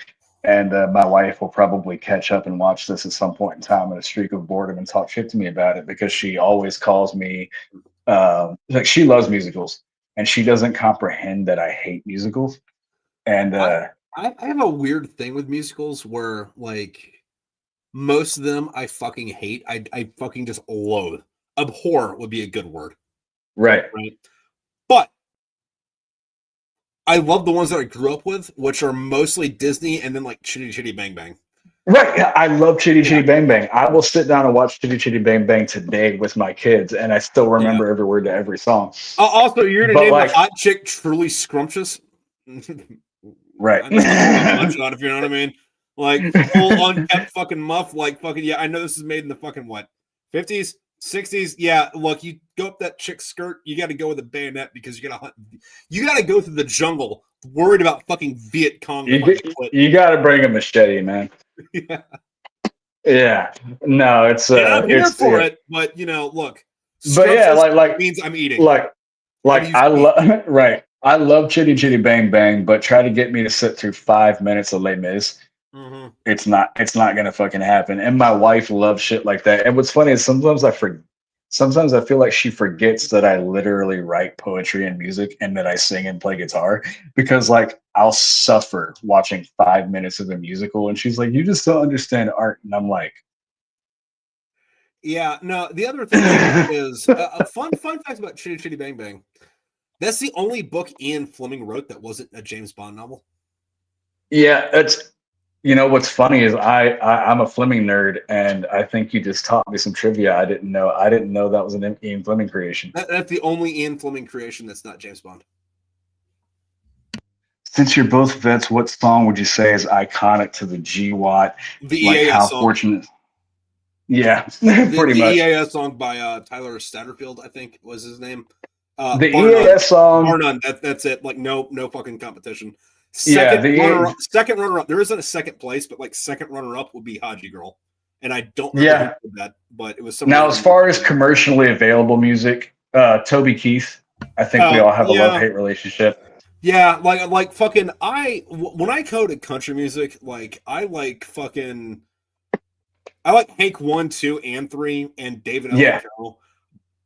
And my wife will probably catch up and watch this at some point in time in a streak of boredom and talk shit to me about it because she always calls me like she loves musicals and she doesn't comprehend that I hate musicals. And I have a weird thing with musicals where like most of them I fucking hate. I fucking just loathe. Abhor would be a good word. Right. But I love the ones that I grew up with, which are mostly Disney and then like Chitty Chitty Bang Bang. Right. I love Chitty Chitty Bang Bang. I will sit down and watch Chitty Chitty Bang Bang today with my kids, and I still remember every word to every song. Also, you're gonna name the hot chick Truly Scrumptious. Right. Much on, if you know what I mean. Like full unkept fucking muff, like fucking yeah. I know this is made in the fucking what 50s, 60s. Yeah, look, you go up that chick's skirt, you got to go with a bayonet because you got to go through the jungle worried about fucking Viet Cong. You got to bring a machete, man. Yeah. Yeah. No, it's I'm here for it, but you know, look. But yeah, like means I'm eating. Like I love right. I love Chitty Chitty Bang Bang, but try to get me to sit through 5 minutes of Les Mis. Mm-hmm. It's not gonna fucking happen. And my wife loves shit like that. And what's funny is sometimes I feel like she forgets that I literally write poetry and music and that I sing and play guitar because like I'll suffer watching 5 minutes of a musical and she's like, you just don't understand art. And I'm like, yeah, no, the other thing is a fun fact about Chitty Chitty Bang Bang. That's the only book Ian Fleming wrote that wasn't a James Bond novel. Yeah, it's you know what's funny is I'm a Fleming nerd, and I think you just taught me some trivia I didn't know. I didn't know that was an Ian Fleming creation. That's the only Ian Fleming creation that's not James Bond. Since you're both vets, what song would you say is iconic to the GWAT? The Like EAS how song. fortunate. Yeah, The pretty much. EAS song by Tyler Satterfield, I think was his name. The Bar none. EAS song. Bar none. That's it. Like no fucking competition. Yeah, Second runner up. There isn't a second place, but like second runner up would be Haji Girl, and I don't remember who did that, but it was some. Now, as far as commercially available music, Toby Keith. I think we all have a love-hate relationship. Yeah, like fucking when I coded country music, like I like Hank 1, 2, and 3 and David Ellen Coe.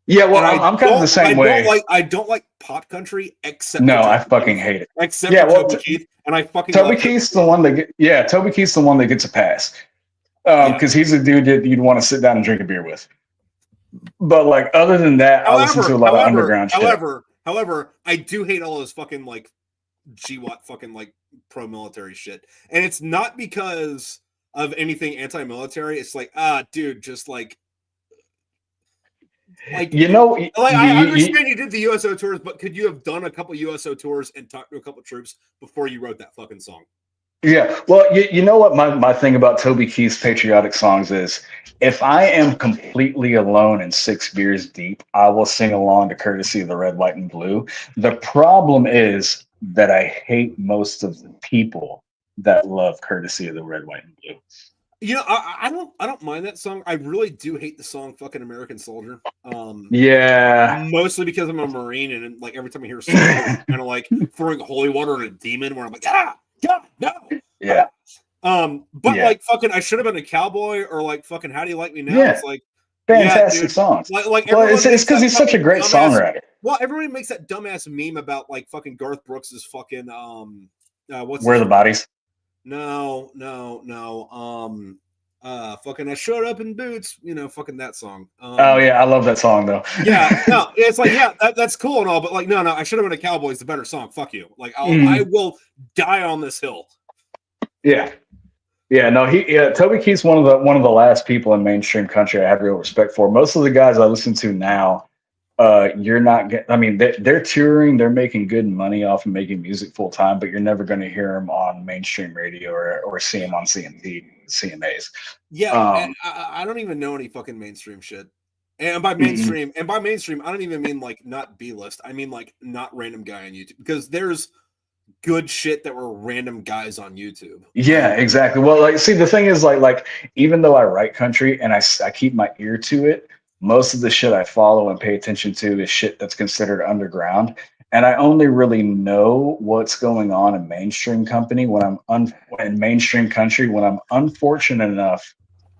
Yeah, well, I'm kind of the same way. I don't like pop country except I fucking hate it. Except for Toby Keith, and I fucking Toby Keith's the one that Toby Keith's the one that gets a pass. Because he's a dude that you'd want to sit down and drink a beer with. But like other than that, I listen to a lot of underground shit. However, I do hate all this fucking like GWAT fucking like pro-military shit. And it's not because of anything anti-military. It's like, dude, just like I understand you did the USO tours, but could you have done a couple USO tours and talked to a couple troops before you wrote that fucking song? Yeah, well, you know what my thing about Toby Keith's patriotic songs is, if I am completely alone and 6 beers deep, I will sing along to Courtesy of the Red, White, and Blue. The problem is that I hate most of the people that love Courtesy of the Red, White, and Blue. You know, I don't mind that song. I really do hate the song "Fucking American Soldier." Mostly because I'm a Marine, and like every time I hear a song, I'm kind of like throwing holy water on a demon, where I'm like, God, no. Yeah. Like fucking, I should have been a cowboy, or like fucking, how do you like me now? Yeah. It's like fantastic songs. Like it's because he's such a great songwriter. Well, everybody makes that dumbass meme about like fucking Garth Brooks's fucking Where are the Bodies? No. Fucking I showed up in boots, fucking that song. I love that song though. It's like, that's cool and all, but like, no, I should have been a cowboy. It's the better song. Fuck you. Like, I will die on this hill. Yeah. No, Toby Keith's one of the last people in mainstream country I have real respect for. Most of the guys I listen to now, you're not getting. I mean, they're touring, they're making good money off of making music full time, but you're never going to hear them on mainstream radio or see them on CMAs. Yeah, and I don't even know any fucking mainstream shit. And by mainstream, I don't even mean like not B-list. I mean like not random guy on YouTube, because there's good shit that were random guys on YouTube. Yeah, exactly. Well, like, see, the thing is, like even though I write country and I keep my ear to it, most of the shit I follow and pay attention to is shit that's considered underground. And I only really know what's going on in mainstream company when I'm in mainstream country when I'm unfortunate enough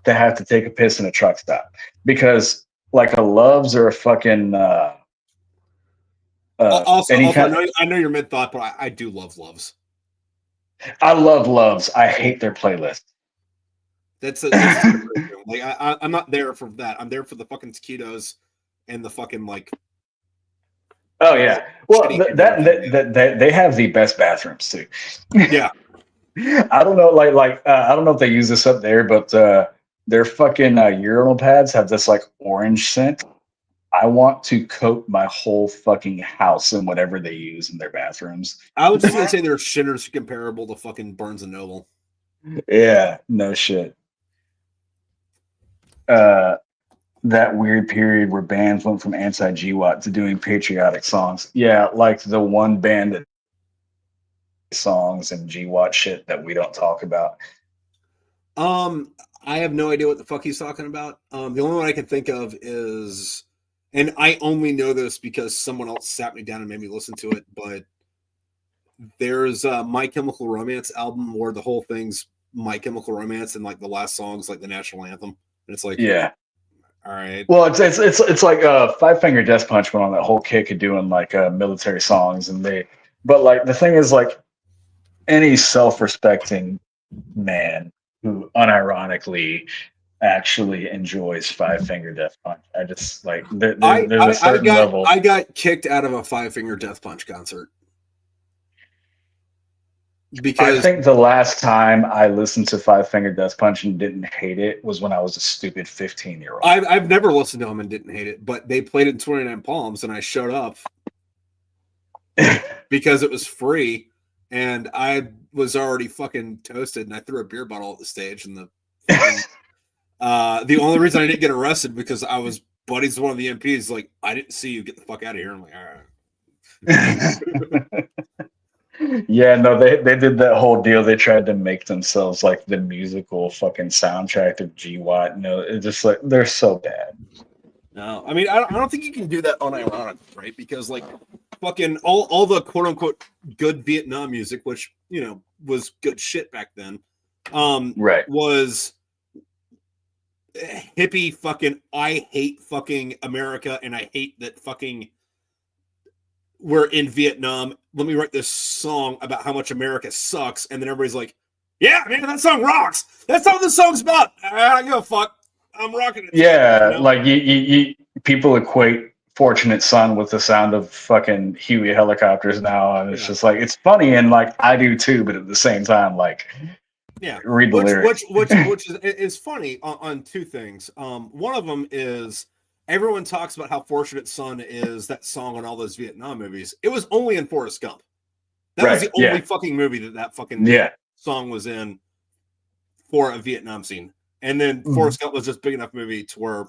to have to take a piss in a truck stop, because like a Loves or a fucking I know your mid thought, but I do love Loves. I love Loves. I hate their playlist. That's like I'm not there for that. I'm there for the fucking taquitos and the fucking like. Oh yeah, well that they have the best bathrooms too. Yeah, I don't know, I don't know if they use this up there, but their fucking urinal pads have this like orange scent. I want to coat my whole fucking house in whatever they use in their bathrooms. I would just say their shitters comparable to fucking Barnes and Noble. Yeah, no shit. That weird period where bands went from anti-GWAT to doing patriotic songs. Yeah, like the one band that songs and GWAT shit that we don't talk about. I have no idea what the fuck he's talking about. The only one I can think of is, and I only know this because someone else sat me down and made me listen to it, but there's My Chemical Romance album where the whole thing's My Chemical Romance and like the last song's like the national anthem. And it's like, yeah. All right. Well, it's like Five Finger Death Punch went on that whole kick of doing like military songs, but like the thing is, like any self-respecting man who unironically actually enjoys Five Finger Death Punch, I just like there's a certain level. I got kicked out of a Five Finger Death Punch concert. Because I think the last time I listened to Five Finger Death Punch and didn't hate it was when I was a stupid 15-year-old. I've never listened to them and didn't hate it, but they played it in 29 Palms and I showed up because it was free and I was already fucking toasted, and I threw a beer bottle at the stage, and the only reason I didn't get arrested because I was buddies with one of the MPs. Like, I didn't see you. Get the fuck out of here. I'm like, all right. Yeah, no, they did that whole deal. They tried to make themselves like the musical fucking soundtrack of GWAT. No, it's just like they're so bad. No, I mean, I don't think you can do that unironically, right? Because like fucking all the quote unquote good Vietnam music, which was good shit back then, Right. was hippie fucking I hate fucking America and I hate that fucking we're in Vietnam. Let me write this song about how much America sucks, and then everybody's like, "Yeah, man, that song rocks. That's all this song's about." I don't give a fuck. I'm rocking it. Yeah, like you people equate Fortunate Son with the sound of fucking Huey helicopters now, and it's just like it's funny, and like I do too, but at the same time, like read the lyrics. Which is funny on two things. One of them is everyone talks about how Fortunate Son is that song on all those Vietnam movies. It was only in Forrest Gump. That was the only fucking movie that fucking song was in for a Vietnam scene. And then Forrest Gump was just big enough movie to where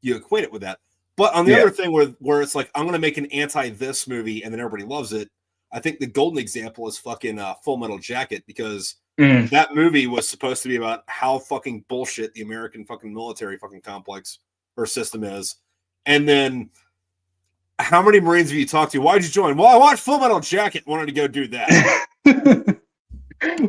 you equate it with that. But on the other thing where it's like, I'm going to make an anti-this movie and then everybody loves it. I think the golden example is fucking Full Metal Jacket, because that movie was supposed to be about how fucking bullshit the American fucking military fucking complex or system is. And then how many Marines have you talked to? Why'd you join? Well, I watched Full Metal Jacket, wanted to go do that.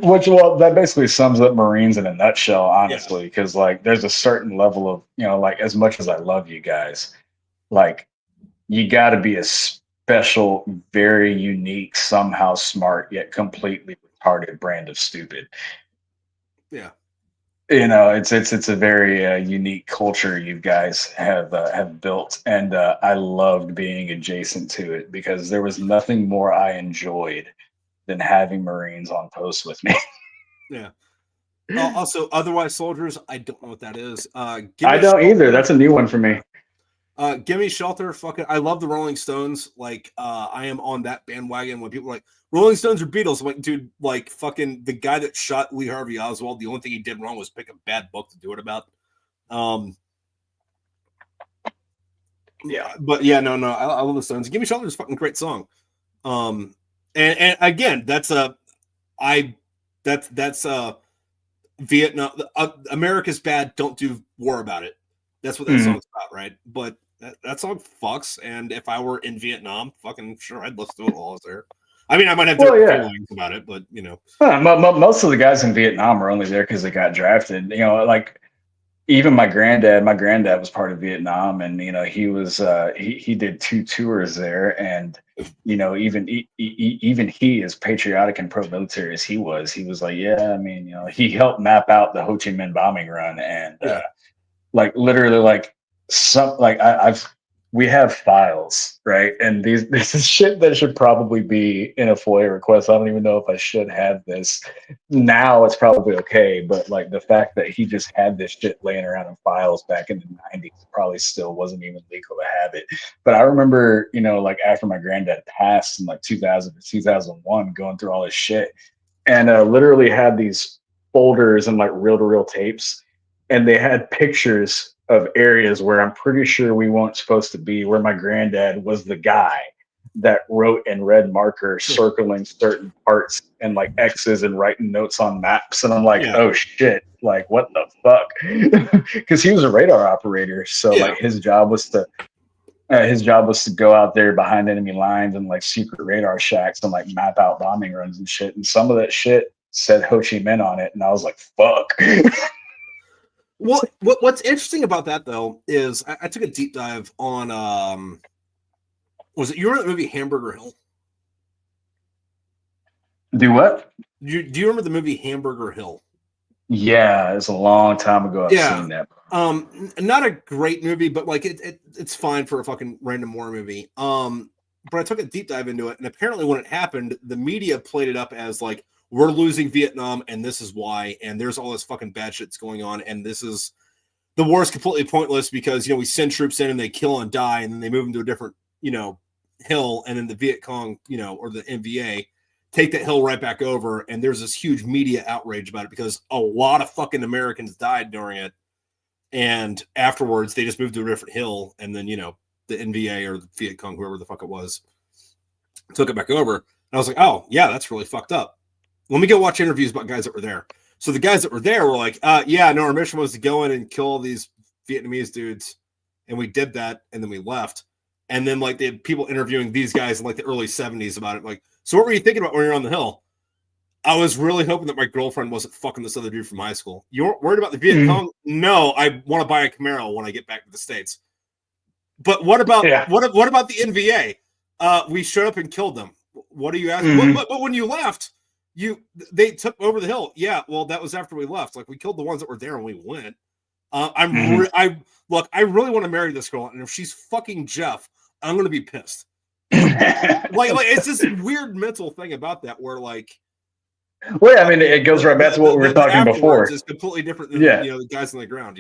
Well, that basically sums up Marines in a nutshell, honestly, because like there's a certain level of, like as much as I love you guys, like you got to be a special, very unique, somehow smart, yet completely retarded brand of stupid. Yeah. It's a very unique culture you guys have built, and I loved being adjacent to it because there was nothing more I enjoyed than having Marines on post with me. Yeah. Also, Otherwise Soldiers, I don't know what that is. I don't either. That's a new one for me. Gimme Shelter, fucking, I love the Rolling Stones. Like, I am on that bandwagon when people are like, Rolling Stones or Beatles. I'm like, dude, like, fucking the guy that shot Lee Harvey Oswald, the only thing he did wrong was pick a bad book to do it about. But yeah, no, I love the Stones. Gimme Shelter is a fucking great song. And again, that's Vietnam. America's bad. Don't do war about it. That's what that song's about, right? But that song fucks. And if I were in Vietnam, fucking sure, I'd listen to it while I was there. I mean, I might have different feelings about it, but most of the guys in Vietnam are only there because they got drafted. Like even my granddad was part of Vietnam, and he was he did 2 tours there, and even he, as patriotic and pro-military as he was like, yeah, I mean, he helped map out the Ho Chi Minh bombing run, and like literally like we have files, right? And this is shit that should probably be in a FOIA request. I don't even know if I should have this. Now it's probably okay, but like the fact that he just had this shit laying around in files back in the 90s probably still wasn't even legal to have it. But I remember, like after my granddad passed in like 2000 to 2001, going through all this shit, and literally had these folders and like reel-to-reel tapes, and they had pictures of areas where I'm pretty sure we weren't supposed to be, where my granddad was the guy that wrote in red marker, circling certain parts and like X's and writing notes on maps. And I'm like, oh shit, like what the fuck? Because he was a radar operator. So like his job was to go out there behind enemy lines and like secret radar shacks and like map out bombing runs and shit. And some of that shit said Ho Chi Minh on it. And I was like, fuck. Well, what's interesting about that though is I took a deep dive on was it you remember the movie Hamburger Hill? Do what? Do you remember the movie Hamburger Hill? Yeah, it's a long time ago. I've seen that. Not a great movie, but like it's fine for a fucking random war movie. But I took a deep dive into it, and apparently when it happened, the media played it up as like, we're losing Vietnam, and this is why, and there's all this fucking bad shit's going on, and this is the war is completely pointless because we send troops in and they kill and die, and then they move them to a different hill, and then the Viet Cong or the NVA take that hill right back over. And there's this huge media outrage about it because a lot of fucking Americans died during it. And afterwards, they just moved to a different hill. And then, the NVA or the Viet Cong, whoever the fuck it was, took it back over. And I was like, oh, yeah, that's really fucked up. Let me go watch interviews about guys that were there. So the guys that were there were like, yeah, no, our mission was to go in and kill all these Vietnamese dudes. And we did that. And then we left. And then like they had people interviewing these guys in like the early 70s about it. Like, so what were you thinking about when you're on the hill? I was really hoping that my girlfriend wasn't fucking this other dude from high school. You weren't worried about the Viet Cong? No, I want to buy a Camaro when I get back to the States. But what about what about the NVA? We showed up and killed them. What are you asking? But when you left, they took over the hill. Yeah, well, that was after we left. Like we killed the ones that were there and we went. I really want to marry this girl, and if she's fucking Jeff, I'm gonna be pissed. like it's this weird mental thing about that where like. Well, I mean, it goes right back to what we were talking before. It's completely different than the guys on the ground,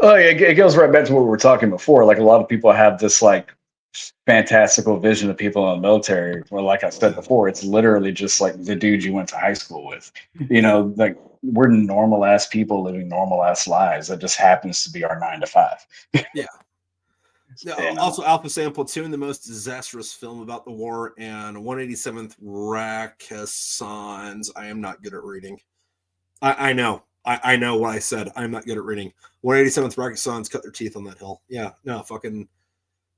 Oh, yeah, it goes right back to what we were talking before. Like a lot of people have this like fantastical vision of people in the military. Well, like I said before, it's literally just like the dude you went to high school with. Like we're normal ass people living normal ass lives. That just happens to be our 9 to 5. Yeah. Also, Alpha Sam Platoon, the most disastrous film about the war, and 187th Rakessans. I am not good at reading. I know. I know what I said. I'm not good at reading. 187th Rakessans cut their teeth on that hill. Yeah, no, fucking.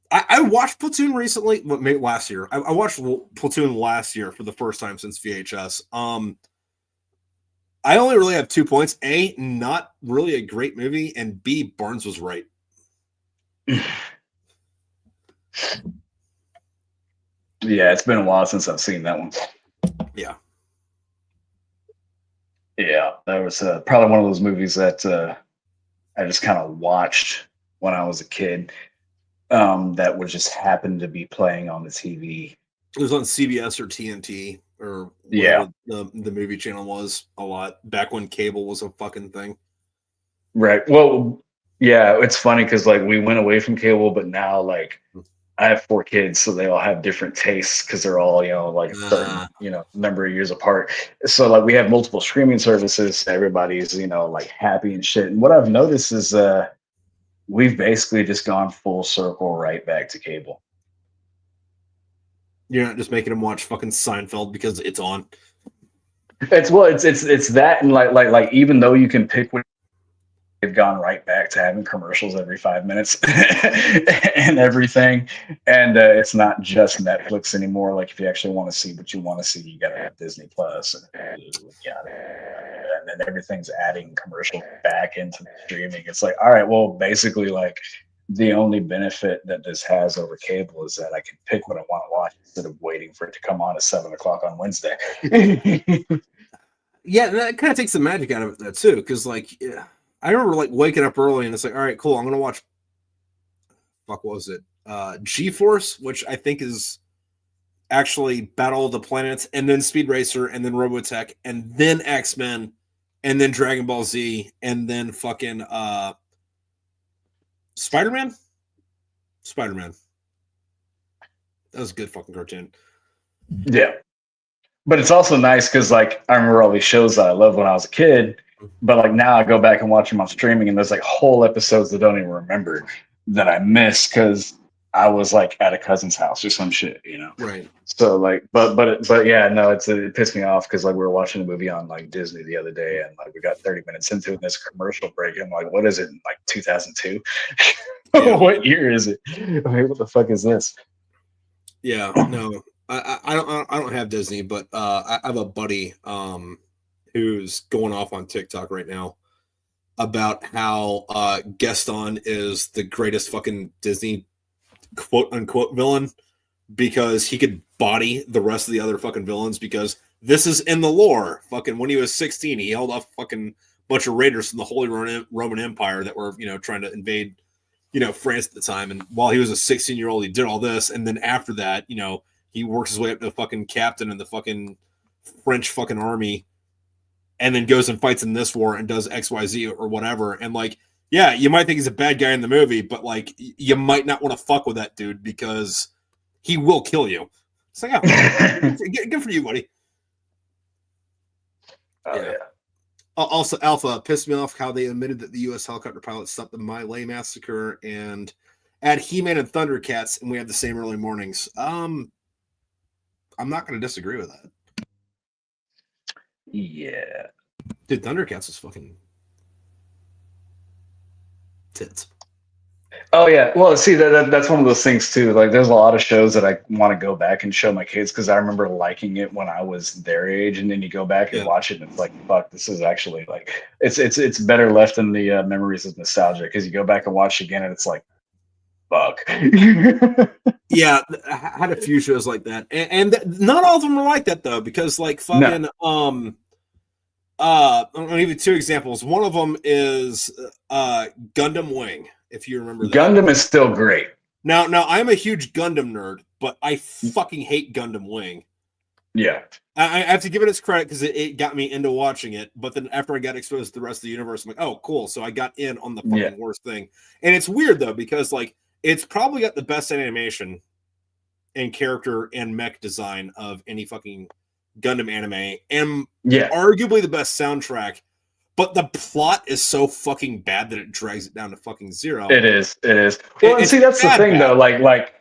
I watched Platoon recently. Maybe last year. I watched Platoon last year for the first time since VHS. I only really have 2 points. A, not really a great movie, and B, Barnes was right. Yeah, it's been a while since I've seen that one. Yeah. Yeah, that was probably one of those movies that I just kind of watched when I was a kid that would just happen to be playing on the TV. It was on CBS or TNT or whatever the movie channel was a lot back when cable was a fucking thing. Right. Well, yeah, it's funny because like we went away from cable, but now like I have 4 kids, so they all have different tastes because they're all, like certain, number of years apart. So like we have multiple streaming services. Everybody's, like happy and shit. And what I've noticed is we've basically just gone full circle right back to cable. You're not just making them watch fucking Seinfeld because it's on. It's that, and like even though you can pick what. They've gone right back to having commercials every 5 minutes and everything. And it's not just Netflix anymore. Like if you actually want to see what you want to see, you got to have Disney Plus. And then everything's adding commercials back into the streaming. It's like, all right, well, basically like the only benefit that this has over cable is that I can pick what I want to watch instead of waiting for it to come on at 7:00 on Wednesday. Yeah, that kind of takes the magic out of it too. Because like, I remember like waking up early and it's like, all right, cool. I'm going to watch, what was it? G-Force, which I think is actually Battle of the Planets, and then Speed Racer, and then Robotech, and then X-Men, and then Dragon Ball Z, and then fucking Spider-Man? Spider-Man. That was a good fucking cartoon. Yeah. But it's also nice because like I remember all these shows that I loved when I was a kid. But like now I go back and watch them on streaming and there's like whole episodes that I don't even remember that I missed because I was like at a cousin's house or some shit, Right. So like, but yeah, no, it pissed me off because like we were watching a movie on like Disney the other day and like we got 30 minutes into it and this commercial break and I'm like, what is it? Like 2002? Yeah. What year is it? I mean, what the fuck is this? Yeah, no, I don't have Disney, but I have a buddy who's going off on TikTok right now about how Gaston is the greatest fucking Disney quote unquote villain because he could body the rest of the other fucking villains because this is in the lore. Fucking when he was 16, he held off fucking bunch of raiders from the Holy Roman Empire that were, trying to invade, France at the time. And while he was a 16-year-old, he did all this. And then after that, he works his way up to fucking captain in the fucking French fucking army. And then goes and fights in this war and does XYZ or whatever. And like, yeah, you might think he's a bad guy in the movie, but like, you might not want to fuck with that dude because he will kill you. It's like, oh, good for you, buddy. Yeah. Also, Alpha pissed me off how they admitted that the U.S. helicopter pilot stopped the My Lai massacre and add He-Man and Thundercats, and we had the same early mornings. I'm not going to disagree with that. Yeah. Dude, Thundercats was fucking tits. Oh yeah, well, see that's one of those things too. Like, there's a lot of shows that I want to go back and show my kids because I remember liking it when I was their age, and then you go back and watch it, and it's like, fuck, this is actually like it's better left in the memories of nostalgia because you go back and watch it again, and it's like, fuck. Yeah, I had a few shows like that, and not all of them were like that though, because like fucking I'm gonna give you two examples. One of them is Gundam Wing, if you remember that. Gundam is still great. Now I'm a huge Gundam nerd, but I fucking hate Gundam Wing. Yeah. I have to give it its credit because it got me into watching it, but then after I got exposed to the rest of the universe, I'm like, oh, cool. So I got in on the fucking worst thing. And it's weird though, because like it's probably got the best animation and character and mech design of any fucking Gundam anime, and arguably the best soundtrack. But the plot is so fucking bad that it drags it down to fucking zero. It is. Well, and see, that's the thing though. Like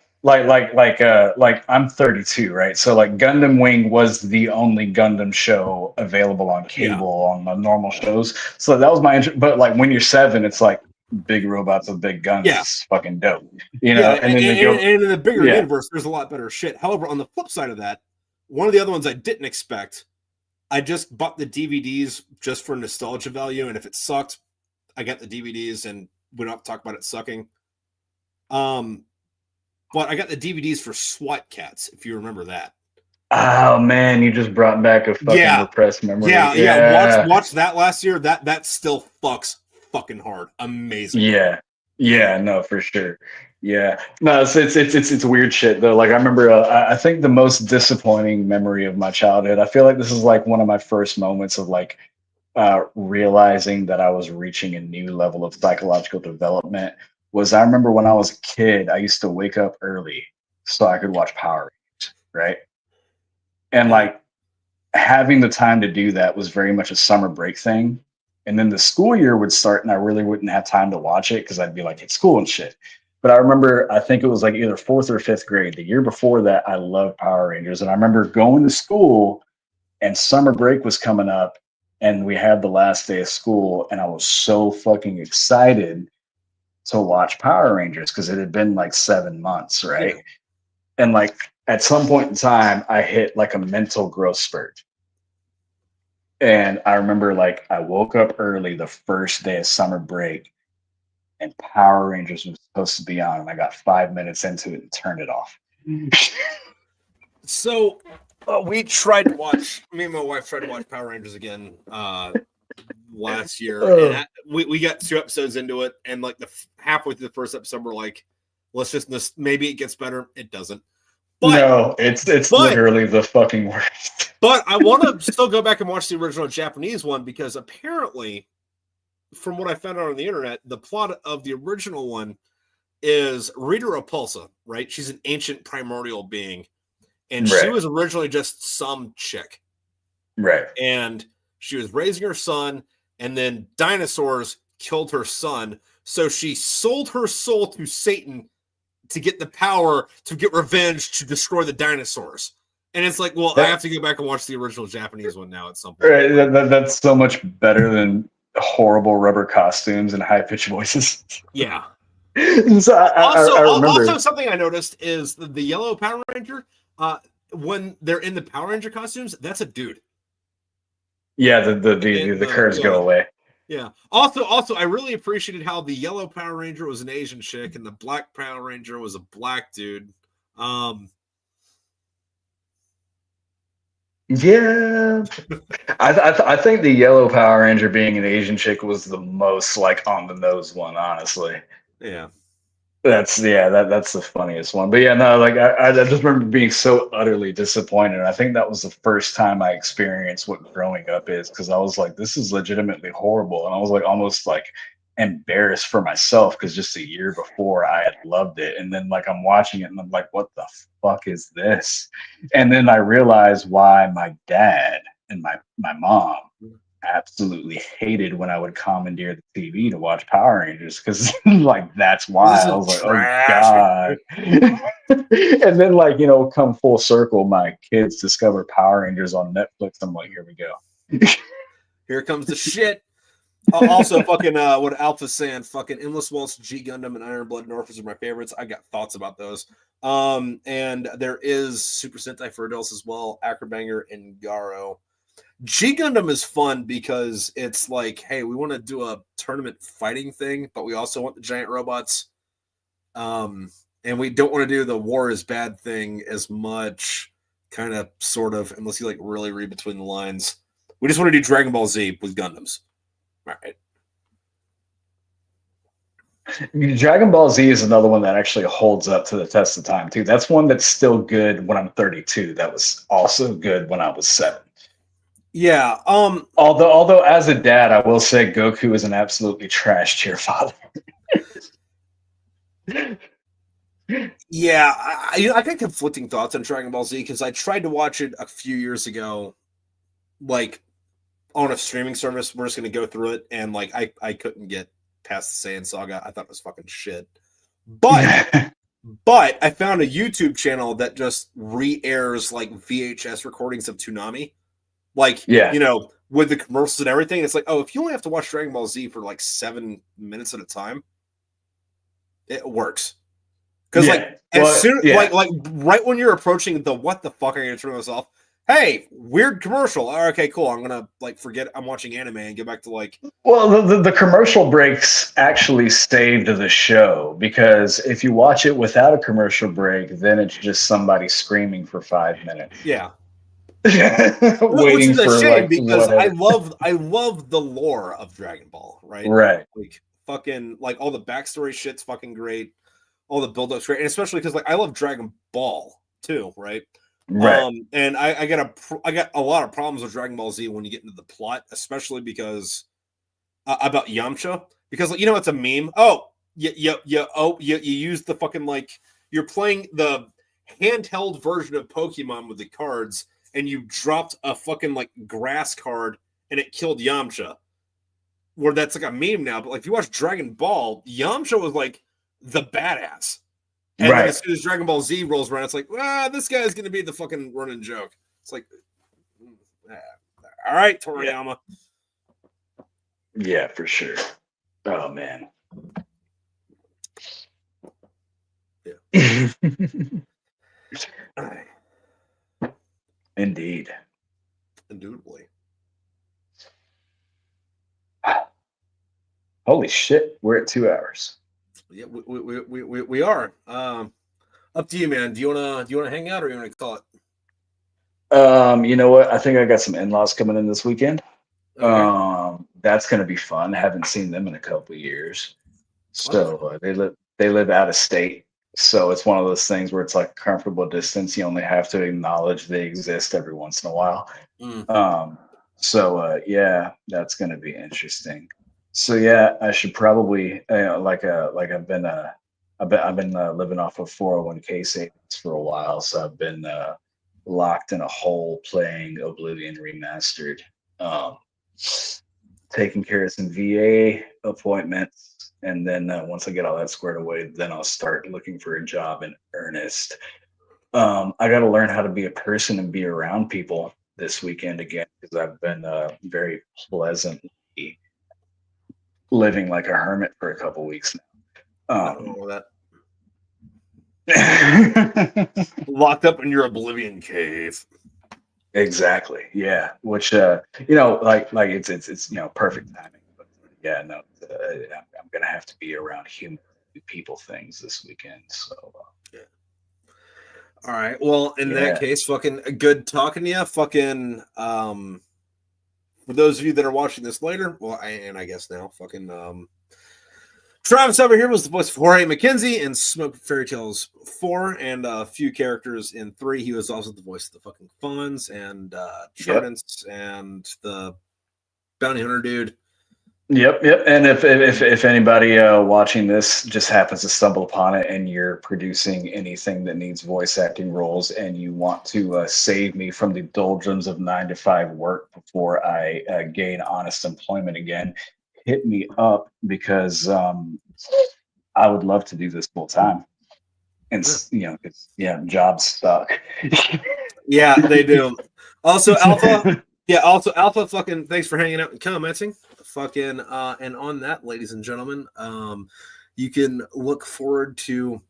I'm 32, right? So like Gundam Wing was the only Gundam show available on cable on the normal shows. So that was my interest. But like when you're 7, it's like big robots with big guns. Yeah. It's fucking dope. You know, and then and in the bigger universe, there's a lot better shit. However, on the flip side of that, one of the other ones I didn't expect, I just bought the DVDs just for nostalgia value, and if it sucked, I got the DVDs, and we don't have to talk about it sucking. But I got the DVDs for SWAT Cats, if you remember that. Oh man, you just brought back a fucking repressed memory. Yeah. Watch that last year. That still fucks fucking hard. Amazing. Yeah, no, for sure. Yeah, no, it's weird shit though. Like I remember, I think the most disappointing memory of my childhood. I feel like this is like one of my first moments of like realizing that I was reaching a new level of psychological development. Was I remember when I was a kid, I used to wake up early so I could watch Power Rangers, right? And like having the time to do that was very much a summer break thing. And then the school year would start and I really wouldn't have time to watch it because I'd be like at school and shit. But I remember, I think it was like either 4th or 5th grade. The year before that, I loved Power Rangers. And I remember going to school and summer break was coming up and we had the last day of school. And I was so fucking excited to watch Power Rangers because it had been like 7 months, right? Yeah. And like at some point in time, I hit like a mental growth spurt. And I remember like I woke up early the first day of summer break and Power Rangers was supposed to be on, and I got 5 minutes into it and turned it off. So we tried to watch, me and my wife tried to watch Power Rangers again last year. And we got 2 episodes into it, and like halfway through the first episode, we're like, maybe it gets better. It doesn't. But, no, it's literally the fucking worst. But I want to still go back and watch the original Japanese one because apparently, from what I found out on the internet, the plot of the original one is Rita Repulsa, right? She's an ancient primordial being, and she was originally just some chick. Right. And she was raising her son, and then dinosaurs killed her son, so she sold her soul to Satan to get the power to get revenge to destroy the dinosaurs. And it's like, well, I have to go back and watch the original Japanese one now at some point. Right. That's so much better than horrible rubber costumes and high-pitched voices. Yeah. So I remember. Also, something I noticed is the yellow Power Ranger, when they're in the Power Ranger costumes, that's a dude. Yeah, the curves go away. Yeah. Also, I really appreciated how the yellow Power Ranger was an Asian chick and the black Power Ranger was a black dude. Yeah, I think the yellow Power Ranger being an Asian chick was the most like on the nose one, honestly. Yeah. That's the funniest one. But yeah, no, like I just remember being so utterly disappointed. I think that was the first time I experienced what growing up is, because I was like, this is legitimately horrible. And I was like almost like embarrassed for myself because just a year before I had loved it. And then like I'm watching it and I'm like, what the fuck is this? And then I realized why my dad and my mom absolutely hated when I would commandeer the TV to watch Power Rangers because like that's why This I is was like, oh trash. God. And then like, come full circle, my kids discover Power Rangers on Netflix. I'm like, here we go. Here comes the shit. Also, fucking what Alpha's saying, fucking Endless Waltz, G Gundam, and Iron Blood Norphers are my favorites. I got thoughts about those. And there is Super Sentai for adults as well, Acrobanger and Garo. G Gundam is fun because it's like, hey, we want to do a tournament fighting thing, but we also want the giant robots. And we don't want to do the war is bad thing as much, kind of, sort of, unless you like really read between the lines. We just want to do Dragon Ball Z with Gundams. All right. Dragon Ball Z is another one that actually holds up to the test of time too. That's one that's still good when I'm 32. That was also good when I was 7. Yeah. Although as a dad, I will say Goku is an absolutely trash tier father. Yeah, I got conflicting thoughts on Dragon Ball Z because I tried to watch it a few years ago, like on a streaming service. We're just gonna go through it, and like I couldn't get past the Saiyan saga. I thought it was fucking shit. But I found a YouTube channel that just re-airs like VHS recordings of Toonami, like with the commercials and everything. It's like, oh, if you only have to watch Dragon Ball Z for like 7 minutes at a time, it works. Because like right when you're approaching the what the fuck are you gonna turn this off? Hey, weird commercial. Oh, okay, cool. I'm gonna like forget I'm watching anime and get back to like. Well, the commercial breaks actually saved the show because if you watch it without a commercial break, then it's just somebody screaming for 5 minutes. Yeah. Waiting which is a for shame like because whatever. I love the lore of Dragon Ball, right? Right. Like fucking like all the backstory shit's fucking great. All the build-up's great, and especially because like I love Dragon Ball too, right? Right. And I got a lot of problems with Dragon Ball Z when you get into the plot, especially because about Yamcha, because like, it's a meme. Oh, you use the fucking like you're playing the handheld version of Pokemon with the cards, and you dropped a fucking like grass card and it killed Yamcha. Where that's like a meme now, but like if you watch Dragon Ball, Yamcha was like the badass. And then as soon as Dragon Ball Z rolls around, it's like, this guy's going to be the fucking running joke. It's like, all right, Toriyama. Yeah, for sure. Oh, man. Yeah. Indeed. Indubitably. Holy shit, we're at 2 hours. Yeah, we are. Up to you, man. Do you wanna hang out or you wanna call it? You know what? I think I got some in-laws coming in this weekend. Okay. That's gonna be fun. I haven't seen them in a couple of years. So they live out of state. So it's one of those things where it's like a comfortable distance. You only have to acknowledge they exist every once in a while. Yeah, that's gonna be interesting. So yeah, I should probably I've been living off of 401k savings for a while, so I've been locked in a hole playing Oblivion Remastered, taking care of some VA appointments, and then once I get all that squared away, then I'll start looking for a job in earnest. I got to learn how to be a person and be around people this weekend again because I've been very pleasantly living like a hermit for a couple weeks now. Locked up in your Oblivion cave. Exactly. Yeah. Which it's perfect timing. But yeah, no, I'm gonna have to be around human people things this weekend. So. Yeah. All right. Well, in that case, fucking good talking to you. Fucking for those of you that are watching this later, well, I guess now, fucking Travis over here was the voice of Jorge McKenzie in Smokepit Fairytales IV and a few characters in 3. He was also the voice of the fucking Fonz and Chardance and the bounty hunter dude. Yep, yep. And if anybody watching this just happens to stumble upon it, and you're producing anything that needs voice acting roles, and you want to save me from the doldrums of 9 to 5 work before I gain honest employment again, hit me up, because I would love to do this full time. And jobs suck. Yeah, they do. Also, Alpha. Yeah, also Alpha. Fucking thanks for hanging out and commenting. Fucking and on that, ladies and gentlemen, you can look forward to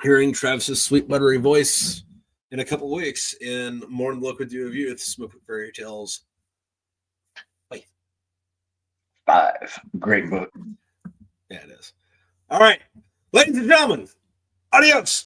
hearing Travis's sweet buttery voice in a couple weeks in More Than Look With You of You. It's Smokepit Fairytales 5. Great book. Yeah, it is. All right, ladies and gentlemen, adios.